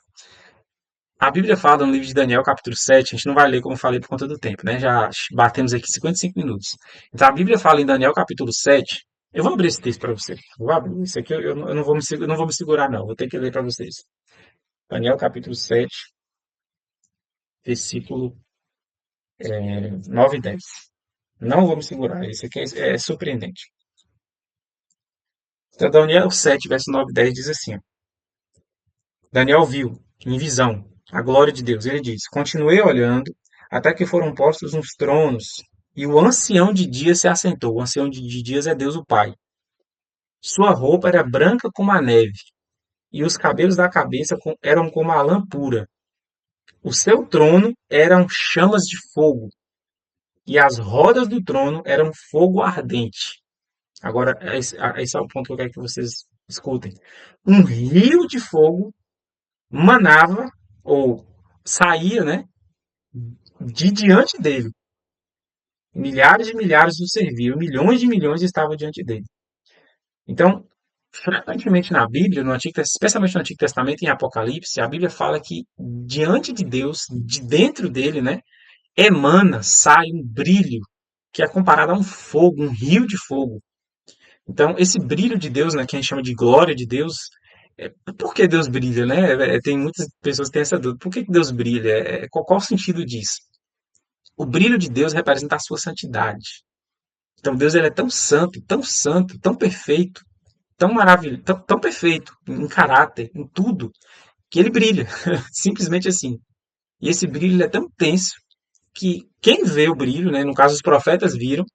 A Bíblia fala no livro de Daniel, capítulo 7. A gente não vai ler como eu falei por conta do tempo, né? Já batemos aqui 55 minutos. Então a Bíblia fala em Daniel, capítulo 7. Eu vou abrir esse texto para você. Vou abrir. Isso aqui eu não vou eu não vou me segurar, não. Vou ter que ler para vocês. Daniel, capítulo 7, versículo 9 e 10. Não vou me segurar. Isso aqui é surpreendente. Então, Daniel 7, verso 9 e 10 diz assim: Daniel viu, em visão, a glória de Deus. Ele diz: Continuei olhando, até que foram postos uns tronos, e o ancião de dias se assentou. O ancião de dias é Deus o Pai. Sua roupa era branca como a neve, e os cabelos da cabeça eram como a lã pura. O seu trono eram chamas de fogo, e as rodas do trono eram fogo ardente. Agora, esse é o ponto que eu quero que vocês escutem. Um rio de fogo manava, ou saía, né, de diante dele. Milhares e milhares o serviam, milhões de milhões estavam diante dele. Então, frequentemente na Bíblia, especialmente no Antigo Testamento e em Apocalipse, a Bíblia fala que diante de Deus, de dentro dele, né, emana, sai um brilho que é comparado a um fogo, um rio de fogo. Então, esse brilho de Deus, né, que a gente chama de glória de Deus, por que Deus brilha, né? Tem muitas pessoas que têm essa dúvida. Por que Deus brilha? Qual o sentido disso? O brilho de Deus representa a sua santidade. Então, Deus ele é santo, tão perfeito, tão maravilhoso, tão perfeito em caráter, em tudo, que ele brilha. Simplesmente assim. E esse brilho é tão intenso que quem vê o brilho, né, no caso os profetas viram,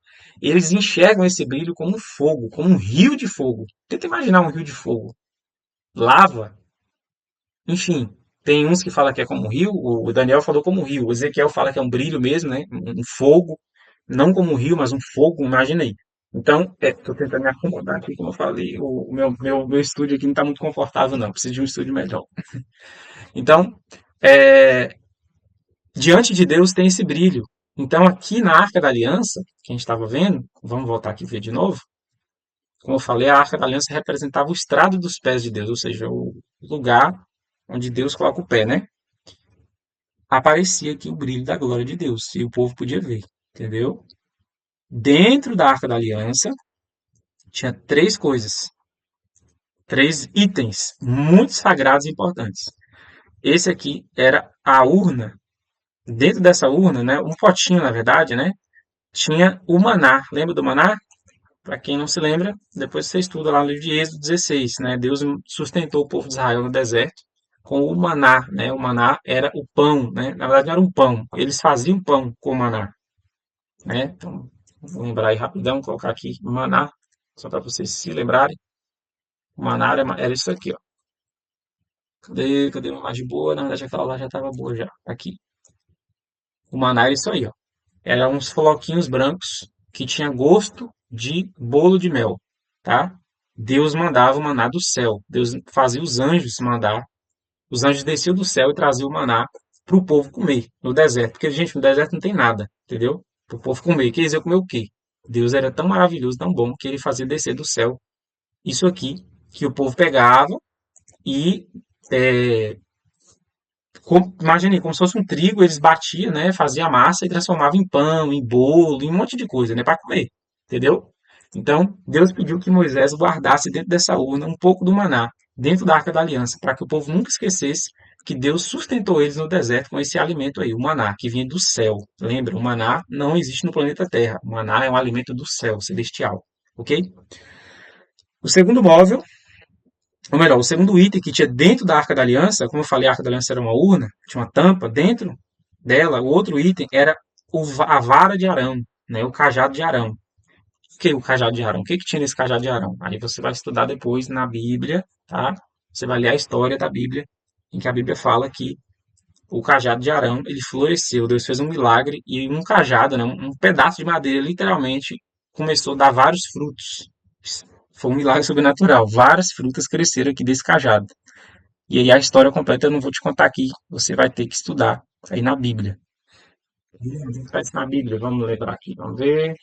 eles enxergam esse brilho como um fogo, como um rio de fogo. Tenta imaginar um rio de fogo. Lava, enfim. Tem uns que falam que é como um rio, o Daniel falou como um rio, o Ezequiel fala que é um brilho mesmo, né? Um fogo, não como um rio, mas um fogo, imagina aí. Então, estou tentando me acomodar aqui, como eu falei, o meu estúdio aqui não está muito confortável, não, preciso de um estúdio melhor. Então, é, diante de Deus tem esse brilho. Então, aqui na Arca da Aliança, que a gente estava vendo, vamos voltar aqui e ver de novo. Como eu falei, a Arca da Aliança representava o estrado dos pés de Deus, ou seja, o lugar onde Deus coloca o pé, né? Aparecia aqui o brilho da glória de Deus, e o povo podia ver, entendeu? Dentro da Arca da Aliança, tinha três coisas, três itens muito sagrados e importantes. Esse aqui era a urna. Dentro dessa urna, né, um potinho, na verdade, né, tinha o maná. Lembra do maná? Para quem não se lembra, depois você estuda lá no livro de Êxodo 16, né? Deus sustentou o povo de Israel no deserto com o maná, né? O maná era o pão, né? Na verdade não era um pão, eles faziam pão com o maná, né? Então, vou lembrar aí rapidão, colocar aqui maná, só para vocês se lembrarem. O maná era isso aqui, ó. Cadê uma imagem boa? Na verdade aquela lá já estava boa já. Aqui. O maná era isso aí, ó. Eram uns floquinhos brancos que tinha gosto de bolo de mel, tá? Deus mandava o maná do céu. Deus fazia os anjos mandar. Os anjos desciam do céu e traziam o maná para o povo comer no deserto. Porque, gente, no deserto não tem nada, entendeu? Para o povo comer. Que eles iam comer o quê? Deus era tão maravilhoso, tão bom, que ele fazia descer do céu isso aqui, que o povo pegava e é, imagine, como se fosse um trigo, eles batiam, né? Fazia a massa e transformava em pão, em bolo, em um monte de coisa, né? Para comer, entendeu? Então, Deus pediu que Moisés guardasse dentro dessa urna um pouco do maná, dentro da Arca da Aliança, para que o povo nunca esquecesse que Deus sustentou eles no deserto com esse alimento aí, o maná, que vinha do céu. Lembra, o maná não existe no planeta Terra. O maná é um alimento do céu, celestial, ok? O segundo móvel ou melhor, o segundo item que tinha dentro da Arca da Aliança, como eu falei, a Arca da Aliança era uma urna, tinha uma tampa dentro dela, o outro item era a vara de Arão, né, o cajado de Arão. O que é o cajado de Arão? O que que tinha nesse cajado de Arão? Aí você vai estudar depois na Bíblia, tá? Você vai ler a história da Bíblia, em que a Bíblia fala que o cajado de Arão, ele floresceu, Deus fez um milagre e um cajado, né, um pedaço de madeira, literalmente, começou a dar vários frutos. Foi um milagre sobrenatural. Várias frutas cresceram aqui desse cajado. E aí a história completa eu não vou te contar aqui, você vai ter que estudar aí na Bíblia. Está isso na Bíblia, vamos lembrar aqui, vamos ver.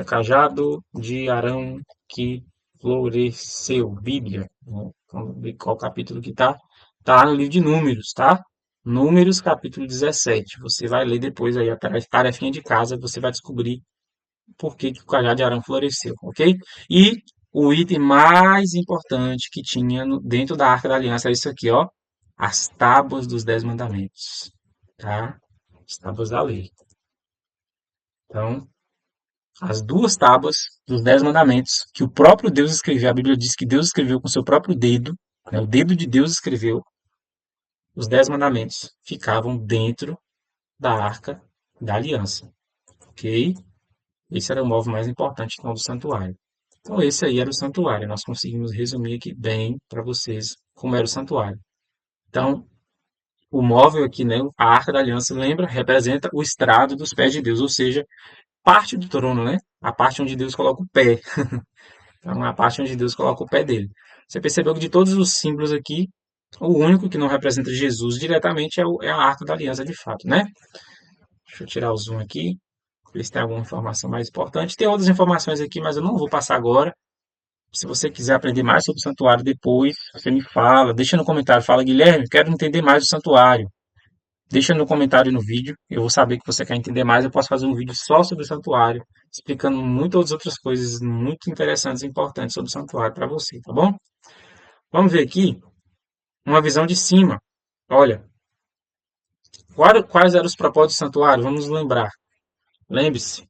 Cajado de Arão que floresceu, Bíblia, né? Vamos ver qual capítulo que tá. Tá no livro de Números, tá? Números, capítulo 17. Você vai ler depois aí a tarefinha de casa, você vai descobrir por que que o cajado de Arão floresceu, ok? E o item mais importante que tinha dentro da Arca da Aliança é isso aqui, ó. As tábuas dos 10 mandamentos, tá? As tábuas da lei. Então, as duas tábuas dos 10 mandamentos que o próprio Deus escreveu. A Bíblia diz que Deus escreveu com seu próprio dedo, né? O dedo de Deus escreveu os 10 mandamentos. Ficavam dentro da Arca da Aliança, ok? Esse era o móvel mais importante então, do santuário. Então, esse aí era o santuário. Nós conseguimos resumir aqui bem para vocês como era o santuário. Então, o móvel aqui, né, a Arca da Aliança, lembra, representa o estrado dos pés de Deus, ou seja, parte do trono, né? A parte onde Deus coloca o pé. Então, a parte onde Deus coloca o pé dele. Você percebeu que de todos os símbolos aqui, o único que não representa Jesus diretamente é a Arca da Aliança de fato, né? Deixa eu tirar o zoom aqui, ver se tem alguma informação mais importante. Tem outras informações aqui, mas eu não vou passar agora. Se você quiser aprender mais sobre o santuário depois, você me fala, deixa no comentário, fala, Guilherme, quero entender mais do santuário. Deixa no comentário no vídeo, eu vou saber que você quer entender mais, eu posso fazer um vídeo só sobre o santuário, explicando muitas outras coisas muito interessantes e importantes sobre o santuário para você, tá bom? Vamos ver aqui uma visão de cima. Olha, quais eram os propósitos do santuário? Vamos lembrar. Lembre-se,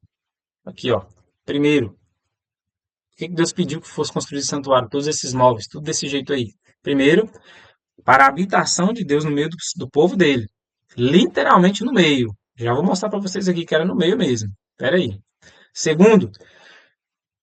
aqui ó. Primeiro, por que Deus pediu que fosse construído o santuário? Todos esses móveis, tudo desse jeito aí. Primeiro, para a habitação de Deus no meio do povo dele. Literalmente no meio. Já vou mostrar para vocês aqui que era no meio mesmo. Espera aí. Segundo,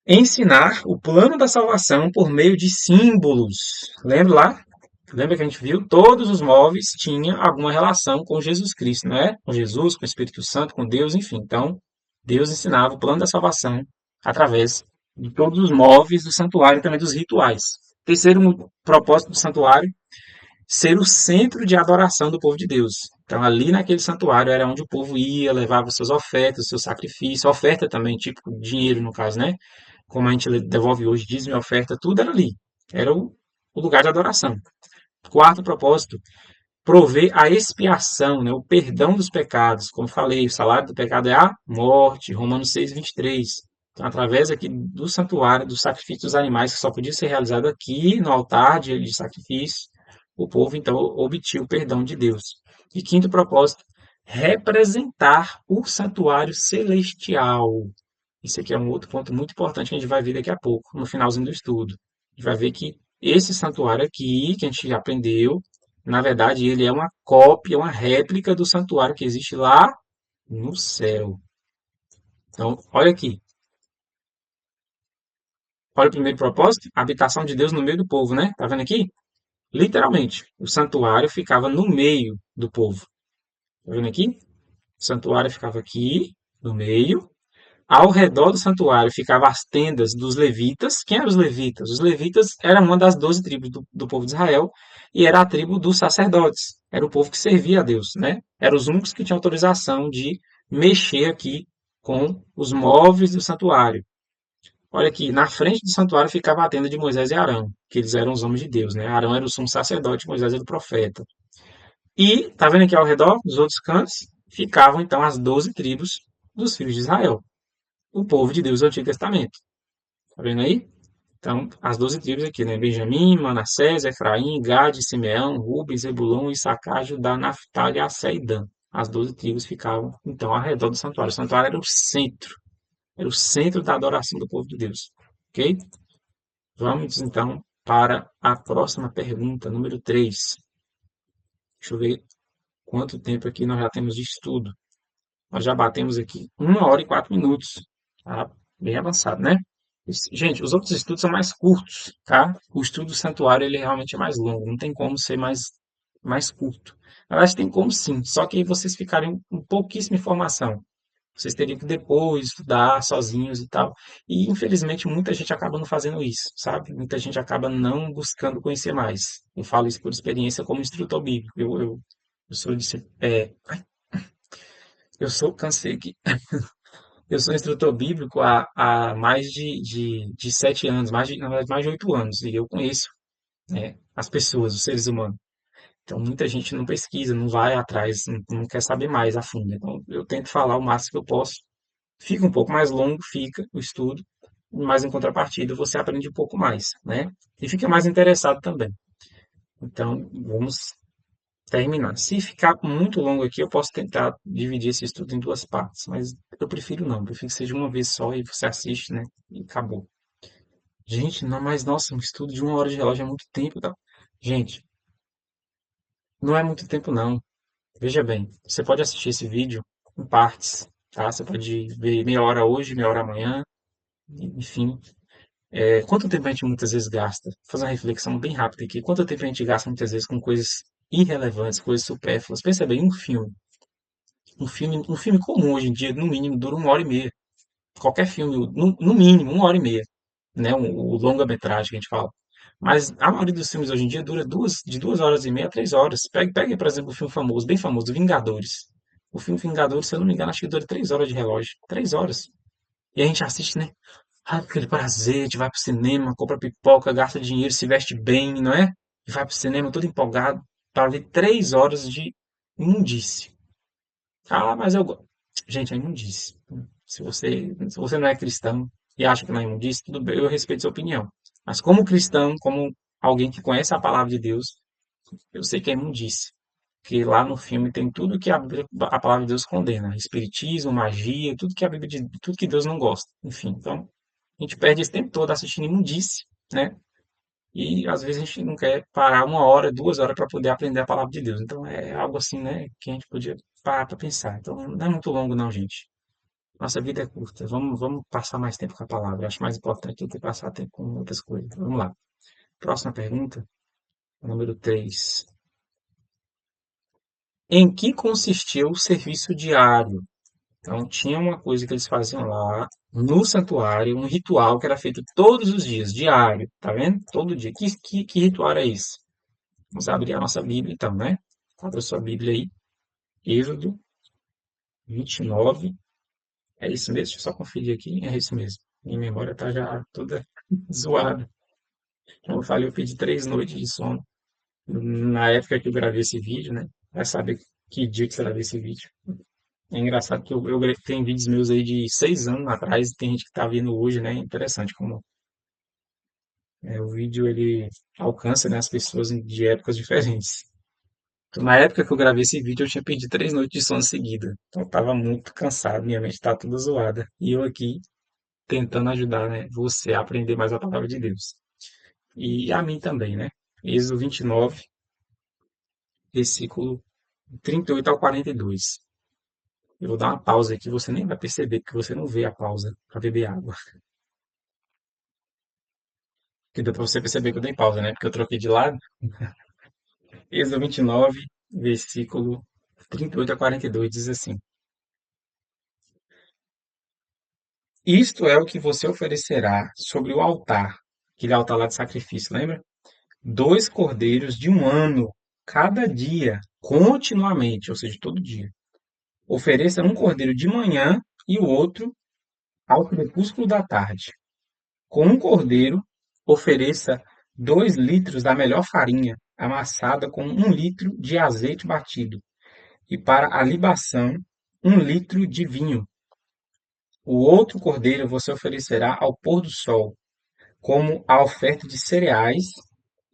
ensinar o plano da salvação por meio de símbolos. Lembra lá? Lembra que a gente viu? Todos os móveis tinham alguma relação com Jesus Cristo, não é? Com Jesus, com o Espírito Santo, com Deus, enfim. Então, Deus ensinava o plano da salvação através de todos os móveis do santuário e também dos rituais. Terceiro propósito do santuário, ser o centro de adoração do povo de Deus. Então, ali naquele santuário era onde o povo ia, levava suas ofertas, seus sacrifícios, oferta também, tipo dinheiro no caso, né? Como a gente devolve hoje, dízimo e oferta, tudo era ali. Era o lugar de adoração. Quarto propósito, prover a expiação, né? O perdão dos pecados. Como falei, o salário do pecado é a morte, Romanos 6:23. Então, através aqui do santuário, do sacrifício dos animais, que só podia ser realizado aqui no altar de sacrifício, o povo então obtinha o perdão de Deus. E quinto propósito, representar o santuário celestial. Isso aqui é um outro ponto muito importante que a gente vai ver daqui a pouco, no finalzinho do estudo. A gente vai ver que esse santuário aqui, que a gente já aprendeu, na verdade, ele é uma cópia, uma réplica do santuário que existe lá no céu. Então, olha aqui. Olha o primeiro propósito, a habitação de Deus no meio do povo, né? Tá vendo aqui? Literalmente, o santuário ficava no meio do povo. Tá vendo aqui? O santuário ficava aqui, no meio. Ao redor do santuário ficavam as tendas dos levitas. Quem eram os levitas? Os levitas eram uma das 12 tribos do povo de Israel e era a tribo dos sacerdotes. Era o povo que servia a Deus, né? Eram os únicos que tinham autorização de mexer aqui com os móveis do santuário. Olha aqui, na frente do santuário ficava a tenda de Moisés e Arão, que eles eram os homens de Deus, né? Arão era o sumo sacerdote, Moisés era o profeta. E, tá vendo aqui ao redor, nos outros cantos, ficavam então as 12 tribos dos filhos de Israel, o povo de Deus do Antigo Testamento. Tá vendo aí? Então, as 12 tribos aqui, né? Benjamim, Manassés, Efraim, Gade, Simeão, Rubens, Zebulon, Issacar, Judá, Naftali, Asser e Dan. As 12 tribos ficavam, então, ao redor do santuário. O santuário era o centro da adoração do povo de Deus. Ok? Vamos, então, para a próxima pergunta, número 3. Deixa eu ver quanto tempo aqui nós já temos de estudo. Nós já batemos aqui 1 hora e 4 minutos. Tá bem avançado, né? Gente, os outros estudos são mais curtos, tá? O estudo do santuário, ele realmente é mais longo. Não tem como ser mais curto. Na verdade, tem como sim. Só que aí vocês ficariam com pouquíssima informação. Vocês teriam que depois estudar sozinhos e tal. E, infelizmente, muita gente acaba não fazendo isso, sabe? Muita gente acaba não buscando conhecer mais. Eu falo isso por experiência como instrutor bíblico. Eu sou, cansei aqui. Eu sou instrutor bíblico há mais de 7 anos, na verdade, mais de 8 anos. E eu conheço, né, as pessoas, os seres humanos. Então, muita gente não pesquisa, não vai atrás, não quer saber mais a fundo. Então, eu tento falar o máximo que eu posso. Fica um pouco mais longo, fica o estudo, mas em contrapartida você aprende um pouco mais, né? E fica mais interessado também. Então, vamos terminar. Se ficar muito longo aqui, eu posso tentar dividir esse estudo em duas partes, mas eu prefiro não, eu prefiro que seja uma vez só e você assiste, né? E acabou. Gente, não, mas nossa, um estudo de 1 hora de relógio é muito tempo, tá? Gente, não é muito tempo não. Veja bem, você pode assistir esse vídeo em partes, tá? Você pode ver meia hora hoje, meia hora amanhã, enfim. Quanto tempo a gente muitas vezes gasta? Vou fazer uma reflexão bem rápida aqui. Quanto tempo a gente gasta muitas vezes com coisas irrelevantes, coisas supérfluas? Pensa bem, um filme. Um filme comum hoje em dia, no mínimo, dura 1 hora e meia. Qualquer filme, no mínimo, 1 hora e meia. Né? O longa-metragem que a gente fala. Mas a maioria dos filmes hoje em dia dura de 2 horas e meia a 3 horas. Pegue, por exemplo, o filme famoso, bem famoso, Vingadores. O filme Vingadores, se eu não me engano, acho que dura 3 horas de relógio. 3 horas. E a gente assiste, né? Ah, aquele prazer, a gente vai pro cinema, compra pipoca, gasta dinheiro, se veste bem, não é? E vai pro cinema todo empolgado para ver 3 horas de imundície. Ah, mas eu gosto. Gente, é imundície. Se você não é cristão e acha que não é imundície, tudo bem, eu respeito sua opinião. Mas como cristão, como alguém que conhece a palavra de Deus, eu sei que é imundície. Porque lá no filme tem tudo que a palavra de Deus condena. Espiritismo, magia, tudo que Deus não gosta. Enfim, então a gente perde esse tempo todo assistindo imundície, né? E às vezes a gente não quer parar 1 hora, 2 horas para poder aprender a palavra de Deus. Então é algo assim, né, que a gente podia parar para pensar. Então não é muito longo, não, gente. Nossa vida é curta. Vamos passar mais tempo com a palavra. Eu acho mais importante do que passar tempo com outras coisas. Vamos lá. Próxima pergunta, número 3. Em que consistiu o serviço diário? Então, tinha uma coisa que eles faziam lá no santuário, um ritual que era feito todos os dias, diário, tá vendo? Todo dia. Que ritual é esse? Vamos abrir a nossa Bíblia, então, né? Abra sua Bíblia aí. Êxodo 29. É isso mesmo? Deixa eu só conferir aqui. É isso mesmo. Minha memória tá já toda zoada. Como eu falei, eu pedi 3 noites de sono. Na época que eu gravei esse vídeo, né? Vai saber que dia que você gravei esse vídeo. É engraçado que tem vídeos meus aí de 6 anos atrás e tem gente que tá vendo hoje, né? Interessante como o vídeo ele alcança, né, as pessoas de épocas diferentes. Então, na época que eu gravei esse vídeo, eu tinha perdido 3 noites de sono seguida. Então, eu tava muito cansado, minha mente tá toda zoada. E eu aqui tentando ajudar, né, você a aprender mais a palavra de Deus. E a mim também, né? Êxodo 29, versículo 38 ao 42. Eu vou dar uma pausa aqui, você nem vai perceber, porque você não vê a pausa para beber água. Que deu pra você perceber que eu dei pausa, né? Porque eu troquei de lado. Êxodo 29, versículo 38 a 42 diz assim: Isto é o que você oferecerá sobre o altar, aquele altar lá de sacrifício, lembra? 2 cordeiros de 1 ano, cada dia, continuamente, ou seja, todo dia. Ofereça um cordeiro de manhã e o outro ao crepúsculo da tarde. Com um cordeiro, ofereça 2 litros da melhor farinha, amassada com 1 litro de azeite batido, e para a libação, 1 litro de vinho. O outro cordeiro você oferecerá ao pôr do sol, como a oferta de cereais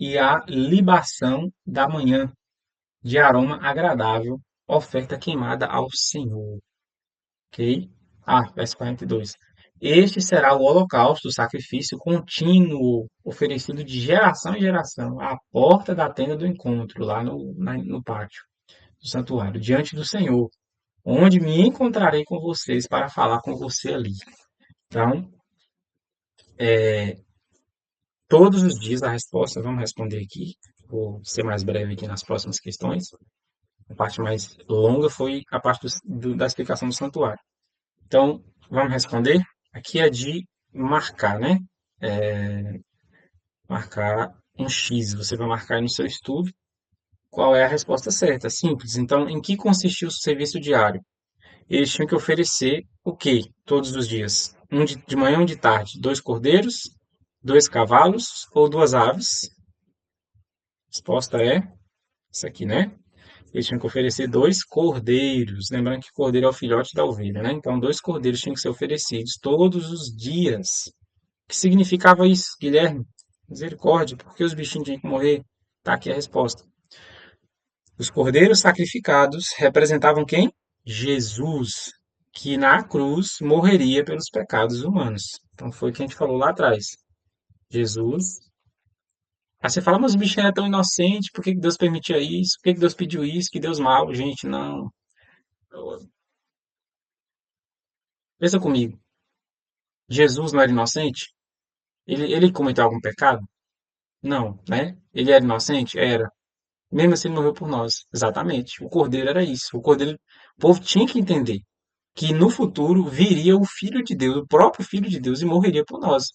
e a libação da manhã, de aroma agradável, oferta queimada ao Senhor. Ok? Verso 42. Este será o holocausto, o sacrifício contínuo, oferecido de geração em geração, à porta da tenda do encontro, lá no pátio do santuário, diante do Senhor, onde me encontrarei com vocês para falar com você ali. Então, todos os dias a resposta, vamos responder aqui, vou ser mais breve aqui nas próximas questões. A parte mais longa foi a parte da explicação do santuário. Então, vamos responder. Aqui é de marcar, né? Marcar um X. Você vai marcar aí no seu estudo qual é a resposta certa. Simples. Então, em que consistia o serviço diário? Eles tinham que oferecer o quê? Todos os dias? Um de manhã e um de tarde. Dois cordeiros, dois cavalos ou duas aves? A resposta é essa aqui, né? Eles tinham que oferecer dois cordeiros. Lembrando que cordeiro é o filhote da ovelha, né? Então, dois cordeiros tinham que ser oferecidos todos os dias. O que significava isso, Guilherme? Misericórdia, por que os bichinhos tinham que morrer? Tá aqui a resposta. Os cordeiros sacrificados representavam quem? Jesus, que na cruz morreria pelos pecados humanos. Então foi o que a gente falou lá atrás. Jesus. Aí você fala, mas o bichinho era tão inocente, por que que Deus permitia isso? Por que que Deus pediu isso? Que Deus mal? Gente, não. Pensa comigo. Jesus não era inocente? Ele cometeu algum pecado? Não, né? Ele era inocente? Era. Mesmo assim, ele morreu por nós. Exatamente. O Cordeiro era isso. O povo tinha que entender que no futuro viria o Filho de Deus, o próprio Filho de Deus, e morreria por nós.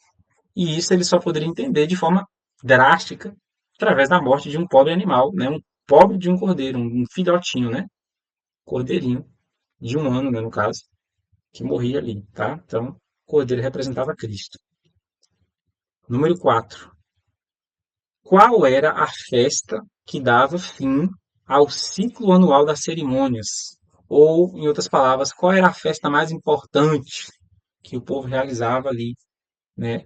E isso ele só poderia entender de forma drástica através da morte de um pobre animal, né? Um pobre de um cordeiro, um filhotinho, né? Cordeirinho, de um ano, né, no caso, que morria ali, tá? Então, o cordeiro representava Cristo. Número 4. Qual era a festa que dava fim ao ciclo anual das cerimônias? Ou, em outras palavras, qual era a festa mais importante que o povo realizava ali, né,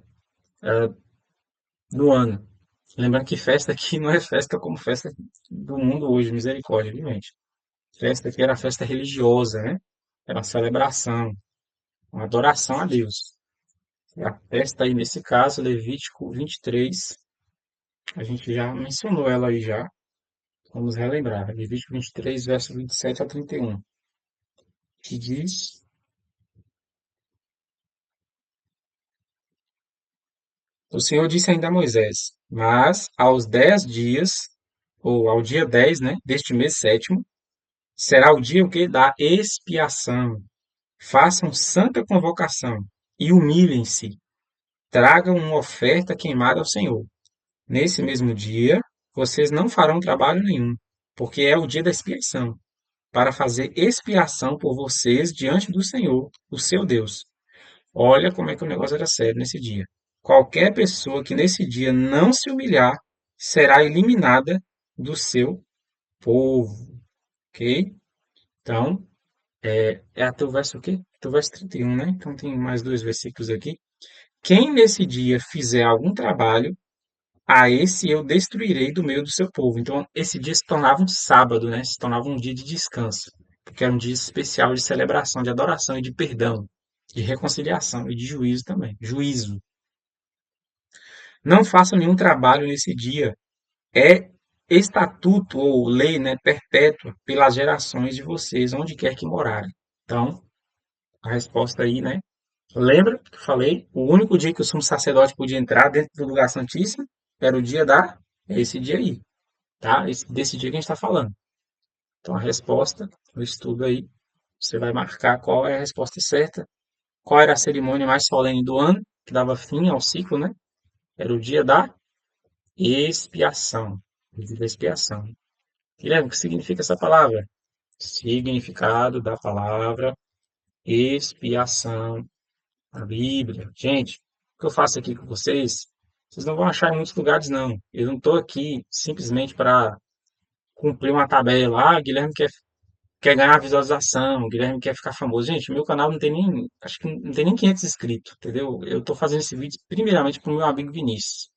no ano? Lembrando que festa aqui não é festa como festa do mundo hoje, misericórdia, viu, gente? Festa aqui era festa religiosa, né? Era uma celebração, uma adoração a Deus. E a festa aí, nesse caso, Levítico 23, a gente já mencionou ela aí já. Vamos relembrar. Levítico 23, verso 27 a 31, que diz: O Senhor disse ainda a Moisés: Mas aos 10 dias, ou ao dia 10, né, deste mês sétimo, será o dia o quê? Da expiação. Façam santa convocação e humilhem-se. Tragam uma oferta queimada ao Senhor. Nesse mesmo dia, vocês não farão trabalho nenhum, porque é o dia da expiação, para fazer expiação por vocês diante do Senhor, o seu Deus. Olha como é que o negócio era sério nesse dia. Qualquer pessoa que nesse dia não se humilhar será eliminada do seu povo, ok? Então, é até o verso o quê? Até o verso 31, né? Então tem mais dois versículos aqui. Quem nesse dia fizer algum trabalho, a esse eu destruirei do meio do seu povo. Então, esse dia se tornava um sábado, né? Se tornava um dia de descanso, porque era um dia especial de celebração, de adoração e de perdão, de reconciliação e de juízo também. Juízo. Não façam nenhum trabalho nesse dia. É estatuto ou lei, né, perpétua pelas gerações de vocês, onde quer que morarem. Então, a resposta aí, né? Lembra que eu falei? O único dia que o sumo sacerdote podia entrar dentro do lugar santíssimo era o dia da. É esse dia aí, tá? Desse dia que a gente está falando. Então, a resposta, no estudo aí, você vai marcar qual é a resposta certa, qual era a cerimônia mais solene do ano, que dava fim ao ciclo, né? Era o dia da expiação. O dia da expiação. Guilherme, o que significa essa palavra? Significado da palavra expiação na Bíblia. Gente, o que eu faço aqui com vocês, vocês não vão achar em muitos lugares, não. Eu não estou aqui simplesmente para cumprir uma tabela. Ah, Guilherme quer ganhar visualização, Guilherme quer ficar famoso. Gente, meu canal não tem nem, acho que não tem nem 500 inscritos, entendeu? Eu estou fazendo esse vídeo primeiramente para o meu amigo Vinícius,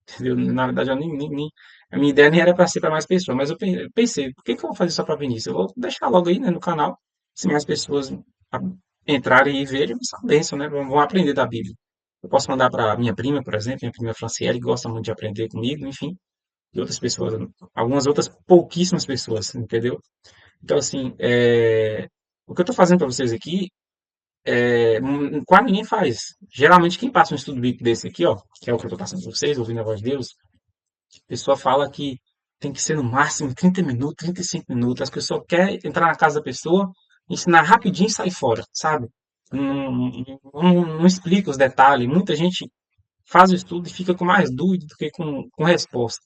entendeu? Na verdade, a minha ideia nem era para ser para mais pessoas, mas eu pensei, por que que eu vou fazer só para Vinícius? Eu vou deixar logo aí, né, no canal, se mais pessoas entrarem e verem, vai ser uma bênção, né? Vão aprender da Bíblia. Eu posso mandar para minha prima, por exemplo, minha prima Franciele, que gosta muito de aprender comigo, enfim, e outras pessoas, algumas outras pouquíssimas pessoas, entendeu? Então, assim, o que eu estou fazendo para vocês aqui, quase ninguém faz. Geralmente, quem passa um estudo bíblico desse aqui, ó, que é o que eu estou passando para vocês, ouvindo a voz de Deus, a pessoa fala que tem que ser no máximo 30 minutos, 35 minutos. As pessoas querem entrar na casa da pessoa, ensinar rapidinho e sair fora, sabe? Não explica os detalhes. Muita gente faz o estudo e fica com mais dúvida do que com resposta.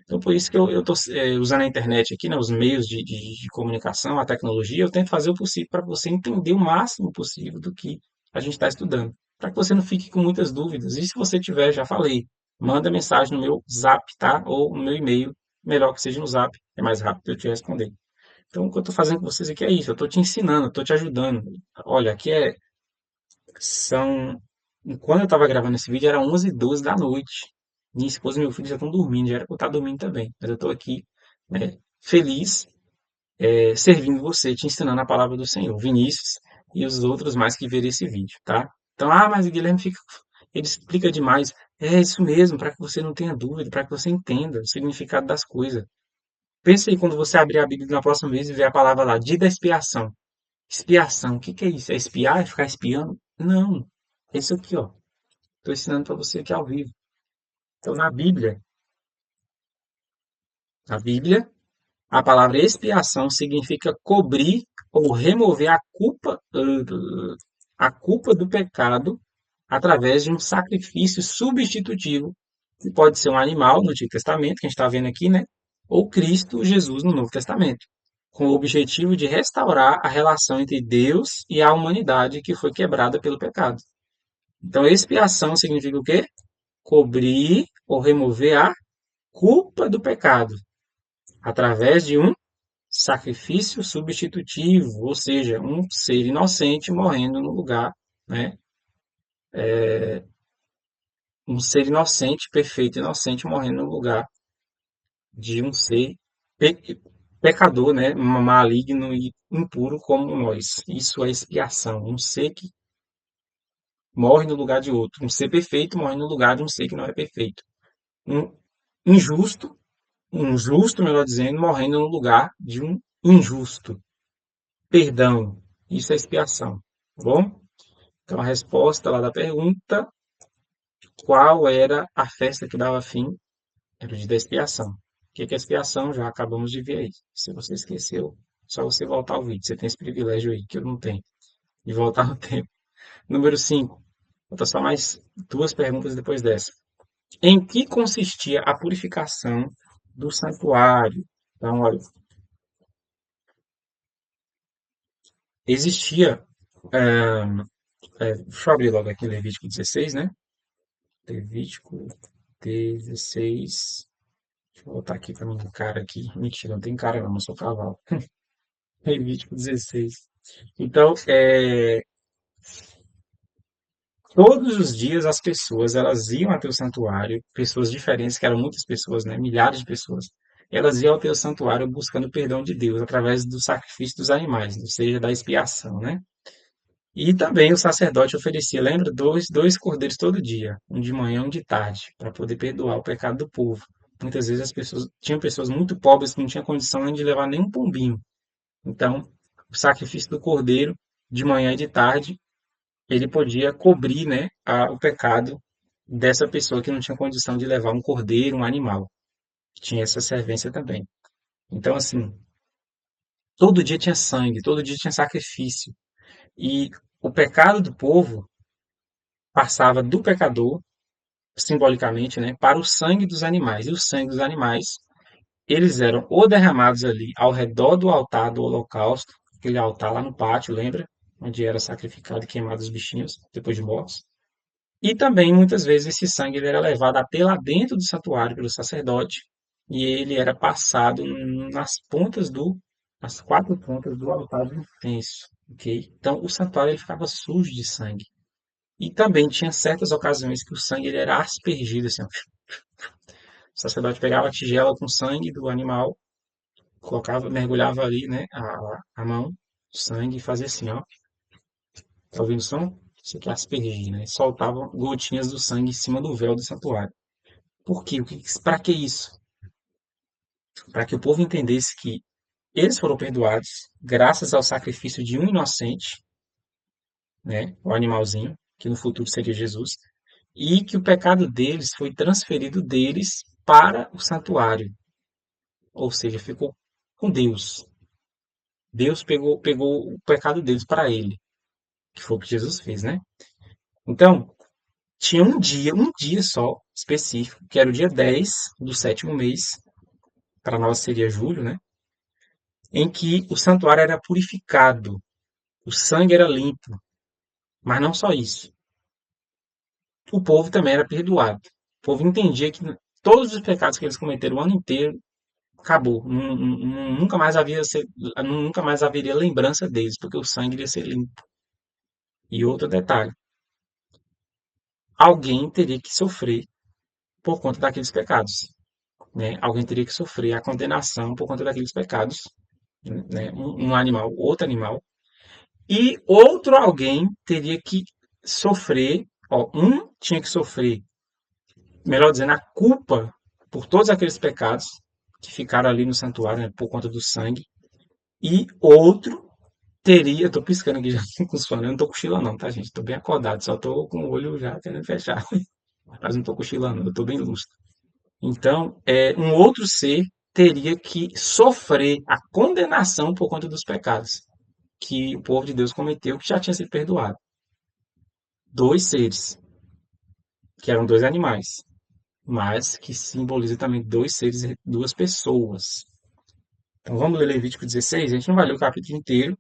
Então, por isso que eu estou usando a internet aqui, né, os meios de comunicação, a tecnologia, eu tento fazer o possível para você entender o máximo possível do que a gente está estudando, para que você não fique com muitas dúvidas. E se você tiver, já falei, manda mensagem no meu Zap, tá? Ou no meu e-mail, melhor que seja no Zap, é mais rápido eu te responder. Então, o que eu estou fazendo com vocês aqui é isso, eu estou te ensinando, estou te ajudando. Olha, aqui são quando eu estava gravando esse vídeo, era 11h12 da noite. Minha esposa e meu filho já estão dormindo, já era para eu estar dormindo também. Mas eu estou aqui, né, feliz, servindo você, te ensinando a palavra do Senhor. Vinícius e os outros mais que verem esse vídeo, tá? Então, mas o Guilherme fica, ele explica demais. É isso mesmo, para que você não tenha dúvida, para que você entenda o significado das coisas. Pensa aí quando você abrir a Bíblia na próxima vez e ver a palavra lá, dia da expiação. Expiação, o que que é isso? É espiar? É ficar espiando? Não. É isso aqui, ó. Estou ensinando para você aqui ao vivo. Então, na Bíblia, a palavra expiação significa cobrir ou remover a culpa do pecado através de um sacrifício substitutivo, que pode ser um animal no Antigo Testamento, que a gente está vendo aqui, né? Ou Cristo Jesus no Novo Testamento, com o objetivo de restaurar a relação entre Deus e a humanidade que foi quebrada pelo pecado. Então, expiação significa o quê? Cobrir ou remover a culpa do pecado através de um sacrifício substitutivo, ou seja, um ser inocente morrendo no lugar, né? Um ser inocente, perfeito, inocente morrendo no lugar de um ser pecador, né? Maligno e impuro como nós. Isso é expiação. Um ser que morre no lugar de outro. Um ser perfeito morre no lugar de um ser que não é perfeito. Um injusto, um justo, melhor dizendo, morrendo no lugar de um injusto. Perdão. Isso é expiação. Tá bom? Então, a resposta lá da pergunta, qual era a festa que dava fim? Era o dia da expiação. O que é expiação? Já acabamos de ver aí. Se você esqueceu, só você voltar ao vídeo. Você tem esse privilégio aí, que eu não tenho, de voltar no tempo. Número 5. Falta só mais duas perguntas depois dessa. Em que consistia a purificação do santuário? Então, olha, existia. Deixa eu abrir logo aqui Levítico 16, né? Levítico 16. Deixa eu botar aqui para mim um cara aqui. Mentira, não tem cara não, não sou cavalo. Levítico 16. Então, todos os dias as pessoas, elas iam até o santuário, pessoas diferentes, que eram muitas pessoas, né? Milhares de pessoas. Elas iam até o santuário buscando o perdão de Deus através do sacrifício dos animais, ou seja, da expiação, né? E também o sacerdote oferecia, lembra, dois cordeiros todo dia, um de manhã e um de tarde, para poder perdoar o pecado do povo. Muitas vezes as pessoas tinham pessoas muito pobres que não tinham condição nem de levar nem um pombinho. Então, o sacrifício do cordeiro de manhã e de tarde, ele podia cobrir, né, o pecado dessa pessoa que não tinha condição de levar um cordeiro, um animal. Tinha essa servência também. Então, assim, todo dia tinha sangue, todo dia tinha sacrifício. E o pecado do povo passava do pecador, simbolicamente, né, para o sangue dos animais. E o sangue dos animais, eles eram ou derramados ali ao redor do altar do holocausto, aquele altar lá no pátio, lembra? Onde era sacrificado e queimado os bichinhos depois de mortos. E também, muitas vezes, esse sangue ele era levado até lá dentro do santuário pelo sacerdote e ele era passado nas quatro pontas do altar do incenso, ok? Então, o santuário ele ficava sujo de sangue. E também tinha certas ocasiões que o sangue ele era aspergido, assim, ó. O sacerdote pegava a tigela com sangue do animal, colocava, mergulhava ali, né, a mão, o sangue e fazia assim, ó. Tá ouvindo o som? Isso aqui é aspergir, né? Soltavam gotinhas do sangue em cima do véu do santuário. Por quê? Para que isso? Para que o povo entendesse que eles foram perdoados graças ao sacrifício de um inocente, né? O animalzinho, que no futuro seria Jesus, e que o pecado deles foi transferido deles para o santuário, ou seja, ficou com Deus. Deus pegou o pecado deles para ele, que foi o que Jesus fez, né? Então, tinha um dia só específico, que era o dia 10 do sétimo mês, para nós seria julho, né? Em que o santuário era purificado, o sangue era limpo, mas não só isso. O povo também era perdoado. O povo entendia que todos os pecados que eles cometeram o ano inteiro acabou. Nunca mais haveria lembrança deles, porque o sangue iria ser limpo. E outro detalhe, alguém teria que sofrer por conta daqueles pecados, né? Alguém teria que sofrer a condenação por conta daqueles pecados, né? Um animal, outro animal, e outro alguém teria que sofrer, ó, um tinha que sofrer, melhor dizendo, a culpa por todos aqueles pecados que ficaram ali no santuário, né, por conta do sangue, e outro teria, eu tô piscando aqui já com os fones, eu não tô cochilando não, tá gente? Tô bem acordado, só tô com o olho já querendo fechar, mas não tô cochilando, eu tô bem lúcido. Então, um outro ser teria que sofrer a condenação por conta dos pecados que o povo de Deus cometeu, que já tinha sido perdoado. Dois seres, que eram dois animais, mas que simboliza também dois seres, duas pessoas. Então vamos ler Levítico 16, a gente não vai ler o capítulo inteiro,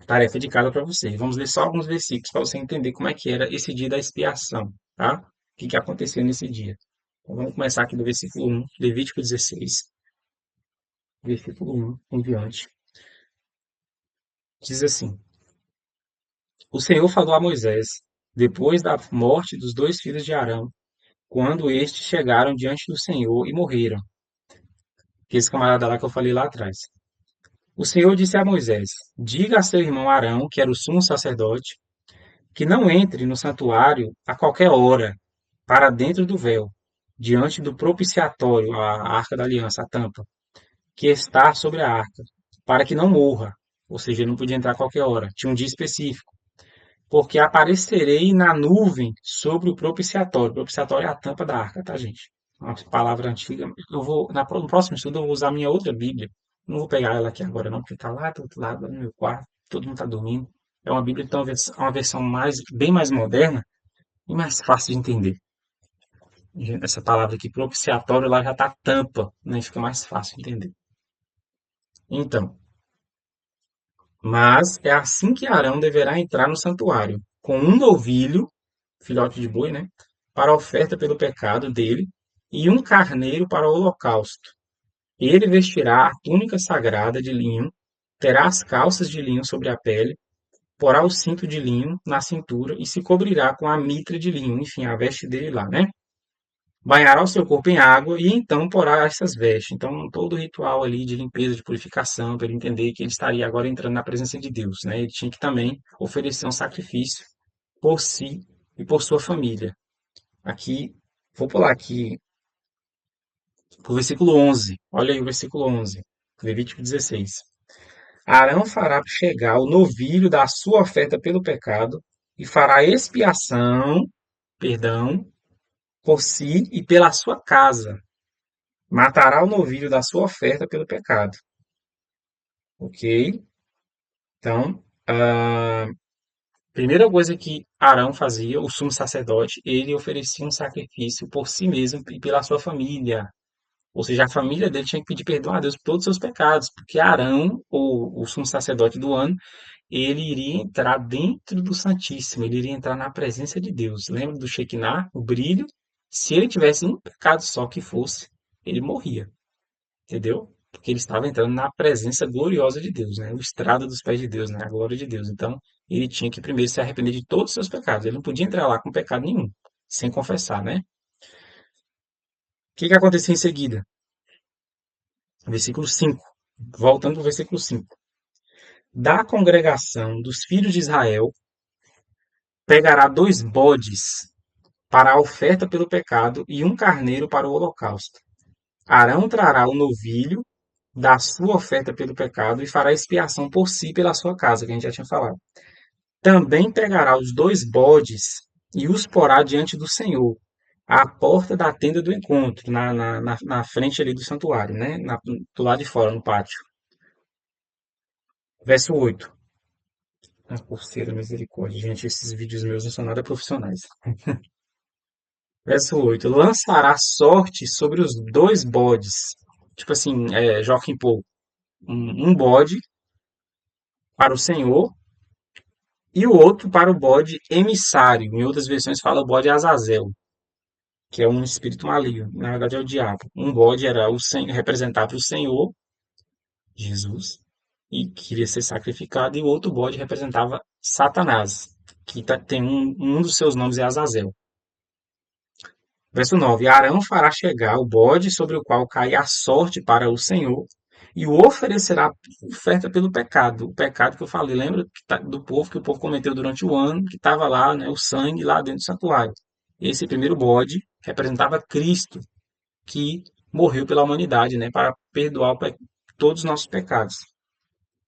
tarefa de casa para você. Vamos ler só alguns versículos para você entender como é que era esse dia da expiação, tá? O que aconteceu nesse dia. Então vamos começar aqui do versículo 1, Levítico 16, versículo 1 em diante. Diz assim: O Senhor falou a Moisés, depois da morte dos dois filhos de Arão, quando estes chegaram diante do Senhor e morreram. Que esse camarada lá que eu falei lá atrás. O Senhor disse a Moisés: Diga a seu irmão Arão, que era o sumo sacerdote, que não entre no santuário a qualquer hora, para dentro do véu, diante do propiciatório, a arca da aliança, a tampa, que está sobre a arca, para que não morra. Ou seja, ele não podia entrar a qualquer hora. Tinha um dia específico. Porque aparecerei na nuvem sobre o propiciatório. O propiciatório é a tampa da arca, tá, gente? Uma palavra antiga. No próximo estudo, eu vou usar a minha outra Bíblia. Não vou pegar ela aqui agora, não, porque está lá do outro lado, no meu quarto. Todo mundo está dormindo. É uma Bíblia que tem uma versão bem mais moderna e mais fácil de entender. Essa palavra aqui, propiciatório, lá já está tampa, né? Fica mais fácil de entender. Então, mas é assim que Arão deverá entrar no santuário, com um novilho, filhote de boi, né? Para a oferta pelo pecado dele, e um carneiro para o holocausto. Ele vestirá a túnica sagrada de linho, terá as calças de linho sobre a pele, porá o cinto de linho na cintura e se cobrirá com a mitra de linho, enfim, a veste dele lá, né? Banhará o seu corpo em água e então porá essas vestes. Então, todo o ritual ali de limpeza, de purificação, para ele entender que ele estaria agora entrando na presença de Deus, né? Ele tinha que também oferecer um sacrifício por si e por sua família. Aqui, vou pular aqui para o versículo 11. Olha aí o versículo 11, Levítico 16. Arão fará chegar o novilho da sua oferta pelo pecado e fará expiação, perdão, por si e pela sua casa. Matará o novilho da sua oferta pelo pecado. Ok? Então, a primeira coisa que Arão fazia, o sumo sacerdote, ele oferecia um sacrifício por si mesmo e pela sua família. Ou seja, a família dele tinha que pedir perdão a Deus por todos os seus pecados, porque Arão, o sumo sacerdote do ano, ele iria entrar dentro do Santíssimo, ele iria entrar na presença de Deus. Lembra do Shekinah, o brilho? Se ele tivesse um pecado só que fosse, ele morria. Entendeu? Porque ele estava entrando na presença gloriosa de Deus, né? O estrado dos pés de Deus, né? A glória de Deus. Então, ele tinha que primeiro se arrepender de todos os seus pecados. Ele não podia entrar lá com pecado nenhum, sem confessar, né? O que que aconteceu em seguida? Versículo 5. Voltando para o versículo 5. Da congregação dos filhos de Israel, Pegará dois bodes para a oferta pelo pecado e um carneiro para o holocausto. Arão trará o novilho da sua oferta pelo pecado e fará expiação por si e pela sua casa, que a gente já tinha falado. Também pegará os dois bodes e os porá diante do Senhor, à porta da tenda do encontro, na frente ali do santuário, né? Do lado de fora, no pátio. Verso 8. Ah, por ser a misericórdia. Gente, esses vídeos meus não são nada profissionais. Verso 8. Lançará sorte sobre os dois bodes. Tipo assim, Joaquim Pô. Um bode para o Senhor e o outro para o bode emissário. Em outras versões fala o bode Azazel, que é um espírito maligno. Na verdade é o diabo. Um bode era representava o Senhor, Jesus, e queria ser sacrificado, e o outro bode representava Satanás, que tem um dos seus nomes é Azazel. Verso 9: Arão fará chegar o bode sobre o qual cai a sorte para o Senhor, e o oferecerá oferta pelo pecado. O pecado que eu falei, lembra do povo que o povo cometeu durante o ano, que estava lá, né, o sangue lá dentro do santuário. Esse primeiro bode representava Cristo, que morreu pela humanidade, né, para perdoar todos os nossos pecados.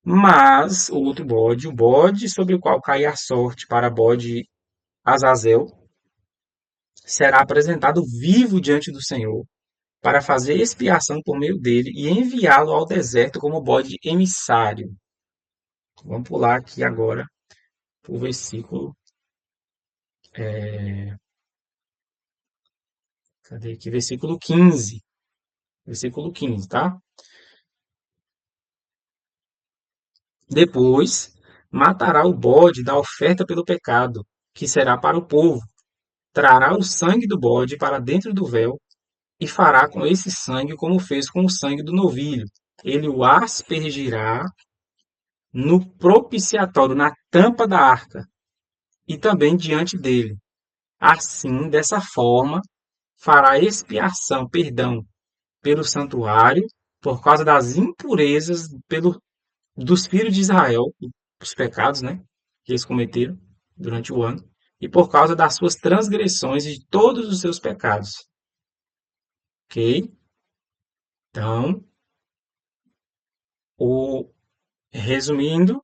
Mas o outro bode, o bode sobre o qual cai a sorte para bode Azazel, será apresentado vivo diante do Senhor, para fazer expiação por meio dele e enviá-lo ao deserto como bode emissário. Vamos pular aqui agora para o versículo. Cadê aqui? Versículo 15. Versículo 15, tá? Depois matará o bode da oferta pelo pecado, que será para o povo. Trará o sangue do bode para dentro do véu e fará com esse sangue como fez com o sangue do novilho. Ele o aspergirá no propiciatório, na tampa da arca, e também diante dele. Assim, dessa forma, fará expiação, perdão, pelo santuário, por causa das impurezas dos filhos de Israel, os pecados, né, que eles cometeram durante o ano, e por causa das suas transgressões e de todos os seus pecados. Ok? Então, resumindo,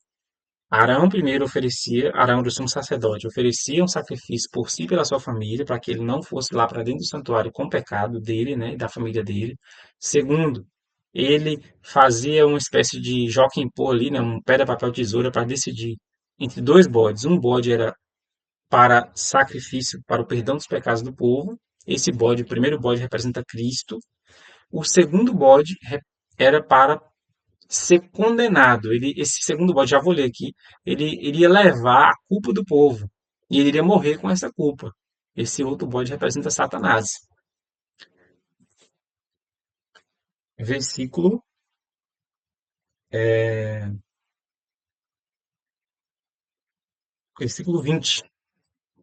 Arão do sumo sacerdote, oferecia um sacrifício por si e pela sua família, para que ele não fosse lá para dentro do santuário com pecado dele, né, e da família dele. Segundo, ele fazia uma espécie de jockey pô ali, né, um pedra, papel, tesoura, para decidir entre dois bodes. Um bode era para sacrifício, para o perdão dos pecados do povo. Esse bode, o primeiro bode, representa Cristo. O segundo bode era para ser condenado. Esse segundo bode, já vou ler aqui, ele iria levar a culpa do povo. E ele iria morrer com essa culpa. Esse outro bode representa Satanás. Versículo, versículo 20.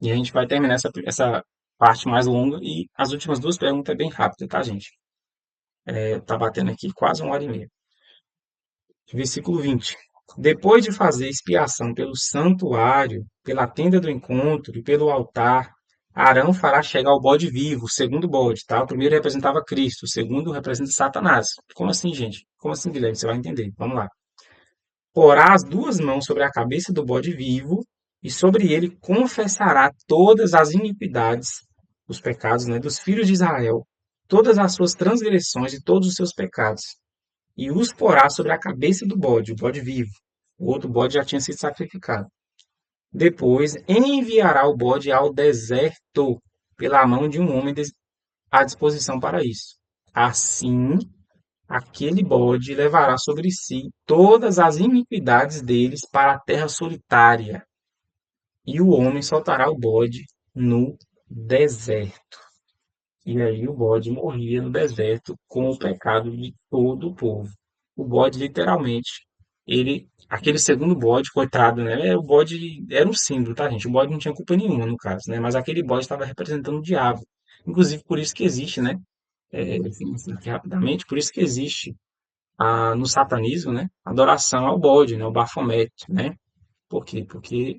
E a gente vai terminar essa parte mais longa. E as últimas duas perguntas é bem rápida, tá, gente? Tá batendo aqui quase 1 hora e meia. Versículo 20. Depois de fazer expiação pelo santuário, pela tenda do encontro e pelo altar, Arão fará chegar o bode vivo, o segundo bode, tá? O primeiro representava Cristo, o segundo representa Satanás. Como assim, gente? Como assim, Guilherme? Você vai entender. Vamos lá. Porá as duas mãos sobre a cabeça do bode vivo e sobre ele confessará todas as iniquidades, os pecados, né, dos filhos de Israel, todas as suas transgressões e todos os seus pecados e os porá sobre a cabeça do bode, o bode vivo. O outro bode já tinha sido sacrificado. Depois enviará o bode ao deserto pela mão de um homem à disposição para isso. Assim, aquele bode levará sobre si todas as iniquidades deles para a terra solitária, e o homem soltará o bode no deserto. E aí o bode morria no deserto com o pecado de todo o povo. O bode, literalmente, aquele segundo bode, coitado, né? O bode era um símbolo, tá, gente? O bode não tinha culpa nenhuma, no caso, né? Mas aquele bode estava representando o diabo. Inclusive, por isso que existe, né? Assim, aqui rapidamente, por isso que existe no satanismo, né? Adoração ao bode, né? O Baphomet, né? Por quê? Porque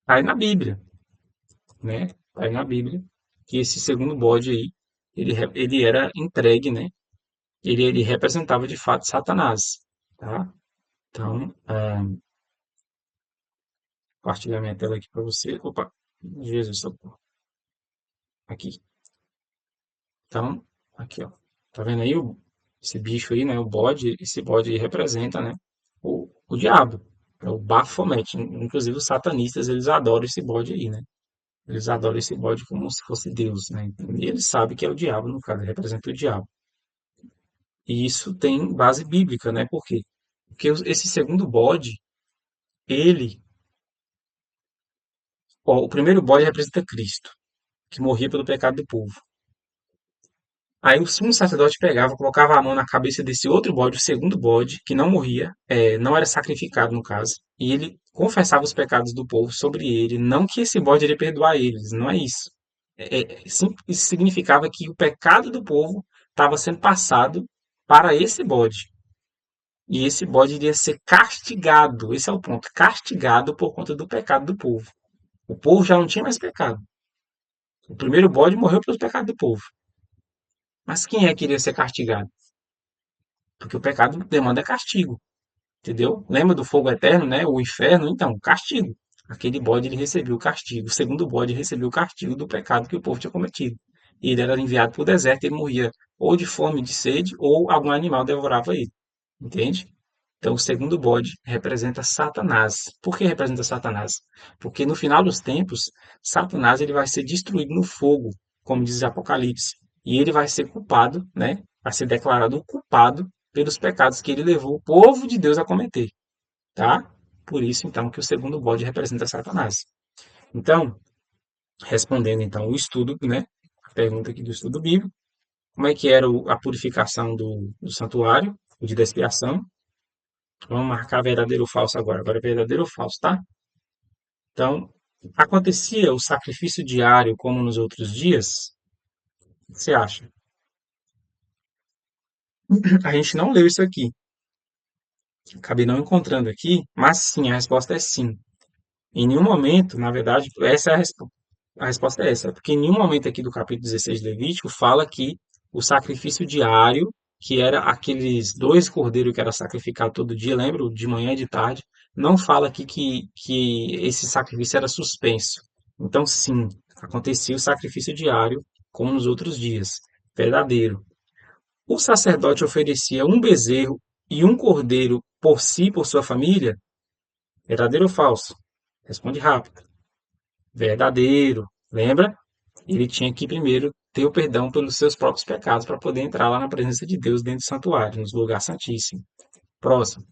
tá aí na Bíblia. né? Tá aí na Bíblia, que esse segundo bode aí, ele era entregue, né? Ele representava de fato Satanás, tá? Então, compartilhar minha tela aqui para você. Opa, Jesus, socorro. Aqui. Então, aqui, ó. Tá vendo aí esse bicho aí, né? O bode, esse bode aí representa, né? O diabo. É o Baphomet. Inclusive os satanistas, eles adoram esse bode aí, né? Eles adoram esse bode como se fosse Deus, né? E eles sabem que é o diabo, no caso, representa o diabo. E isso tem base bíblica, né? Por quê? Porque esse segundo bode, ele, ó, o primeiro bode representa Cristo, que morria pelo pecado do povo. Aí o sumo sacerdote pegava, colocava a mão na cabeça desse outro bode, o segundo bode, que não morria, não era sacrificado no caso, e ele confessava os pecados do povo sobre ele. Não que esse bode iria perdoar eles, não é isso. Isso significava que o pecado do povo estava sendo passado para esse bode. E esse bode iria ser castigado, esse é o ponto, castigado por conta do pecado do povo. O povo já não tinha mais pecado. O primeiro bode morreu pelos pecados do povo. Mas quem é que iria ser castigado? Porque o pecado demanda castigo, entendeu? Lembra do fogo eterno, né? O inferno, então, castigo. Aquele bode ele recebeu o castigo. O segundo bode recebeu o castigo do pecado que o povo tinha cometido. E ele era enviado para o deserto, ele morria ou de fome, de sede, ou algum animal devorava ele. Entende? Então, o segundo bode representa Satanás. Por que representa Satanás? Porque no final dos tempos, Satanás ele vai ser destruído no fogo, como diz Apocalipse. E ele vai ser culpado, né? Vai ser declarado o culpado pelos pecados que ele levou o povo de Deus a cometer, tá? Por isso, então, que o segundo bode representa Satanás. Então, respondendo então o estudo, né? A pergunta aqui do estudo bíblico, como é que era a purificação do santuário, o dia da expiação? Vamos marcar verdadeiro ou falso agora. Agora é verdadeiro ou falso, tá? Então, acontecia o sacrifício diário como nos outros dias? O que você acha? A gente não leu isso aqui. Acabei não encontrando aqui, mas sim, a resposta é sim. Em nenhum momento, na verdade, essa é a resposta é essa, porque em nenhum momento aqui do capítulo 16 de Levítico fala que o sacrifício diário, que era aqueles dois cordeiros que era sacrificado todo dia, lembra? De manhã e de tarde, não fala aqui que esse sacrifício era suspenso. Então, sim, acontecia o sacrifício diário, como nos outros dias, verdadeiro. O sacerdote oferecia um bezerro e um cordeiro por si e por sua família, verdadeiro ou falso? Responde rápido. Verdadeiro. Lembra? Ele tinha que primeiro ter o perdão pelos seus próprios pecados para poder entrar lá na presença de Deus dentro do santuário, no lugar santíssimo. Próximo.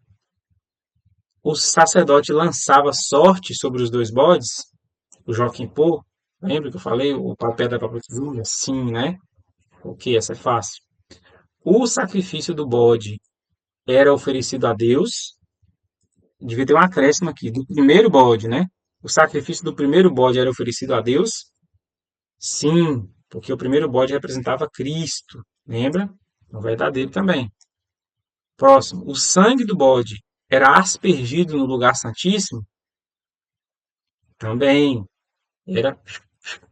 O sacerdote lançava sorte sobre os dois bodes, o Joaquim Pô. Lembra que eu falei o papel da própria tesoura? Sim, né? Ok, essa é fácil. O sacrifício do bode era oferecido a Deus. Devia ter um acréscimo aqui, do primeiro bode, né? O sacrifício do primeiro bode era oferecido a Deus. Sim, porque o primeiro bode representava Cristo, lembra? O verdadeiro também. Próximo, o sangue do bode era aspergido no lugar santíssimo? Também era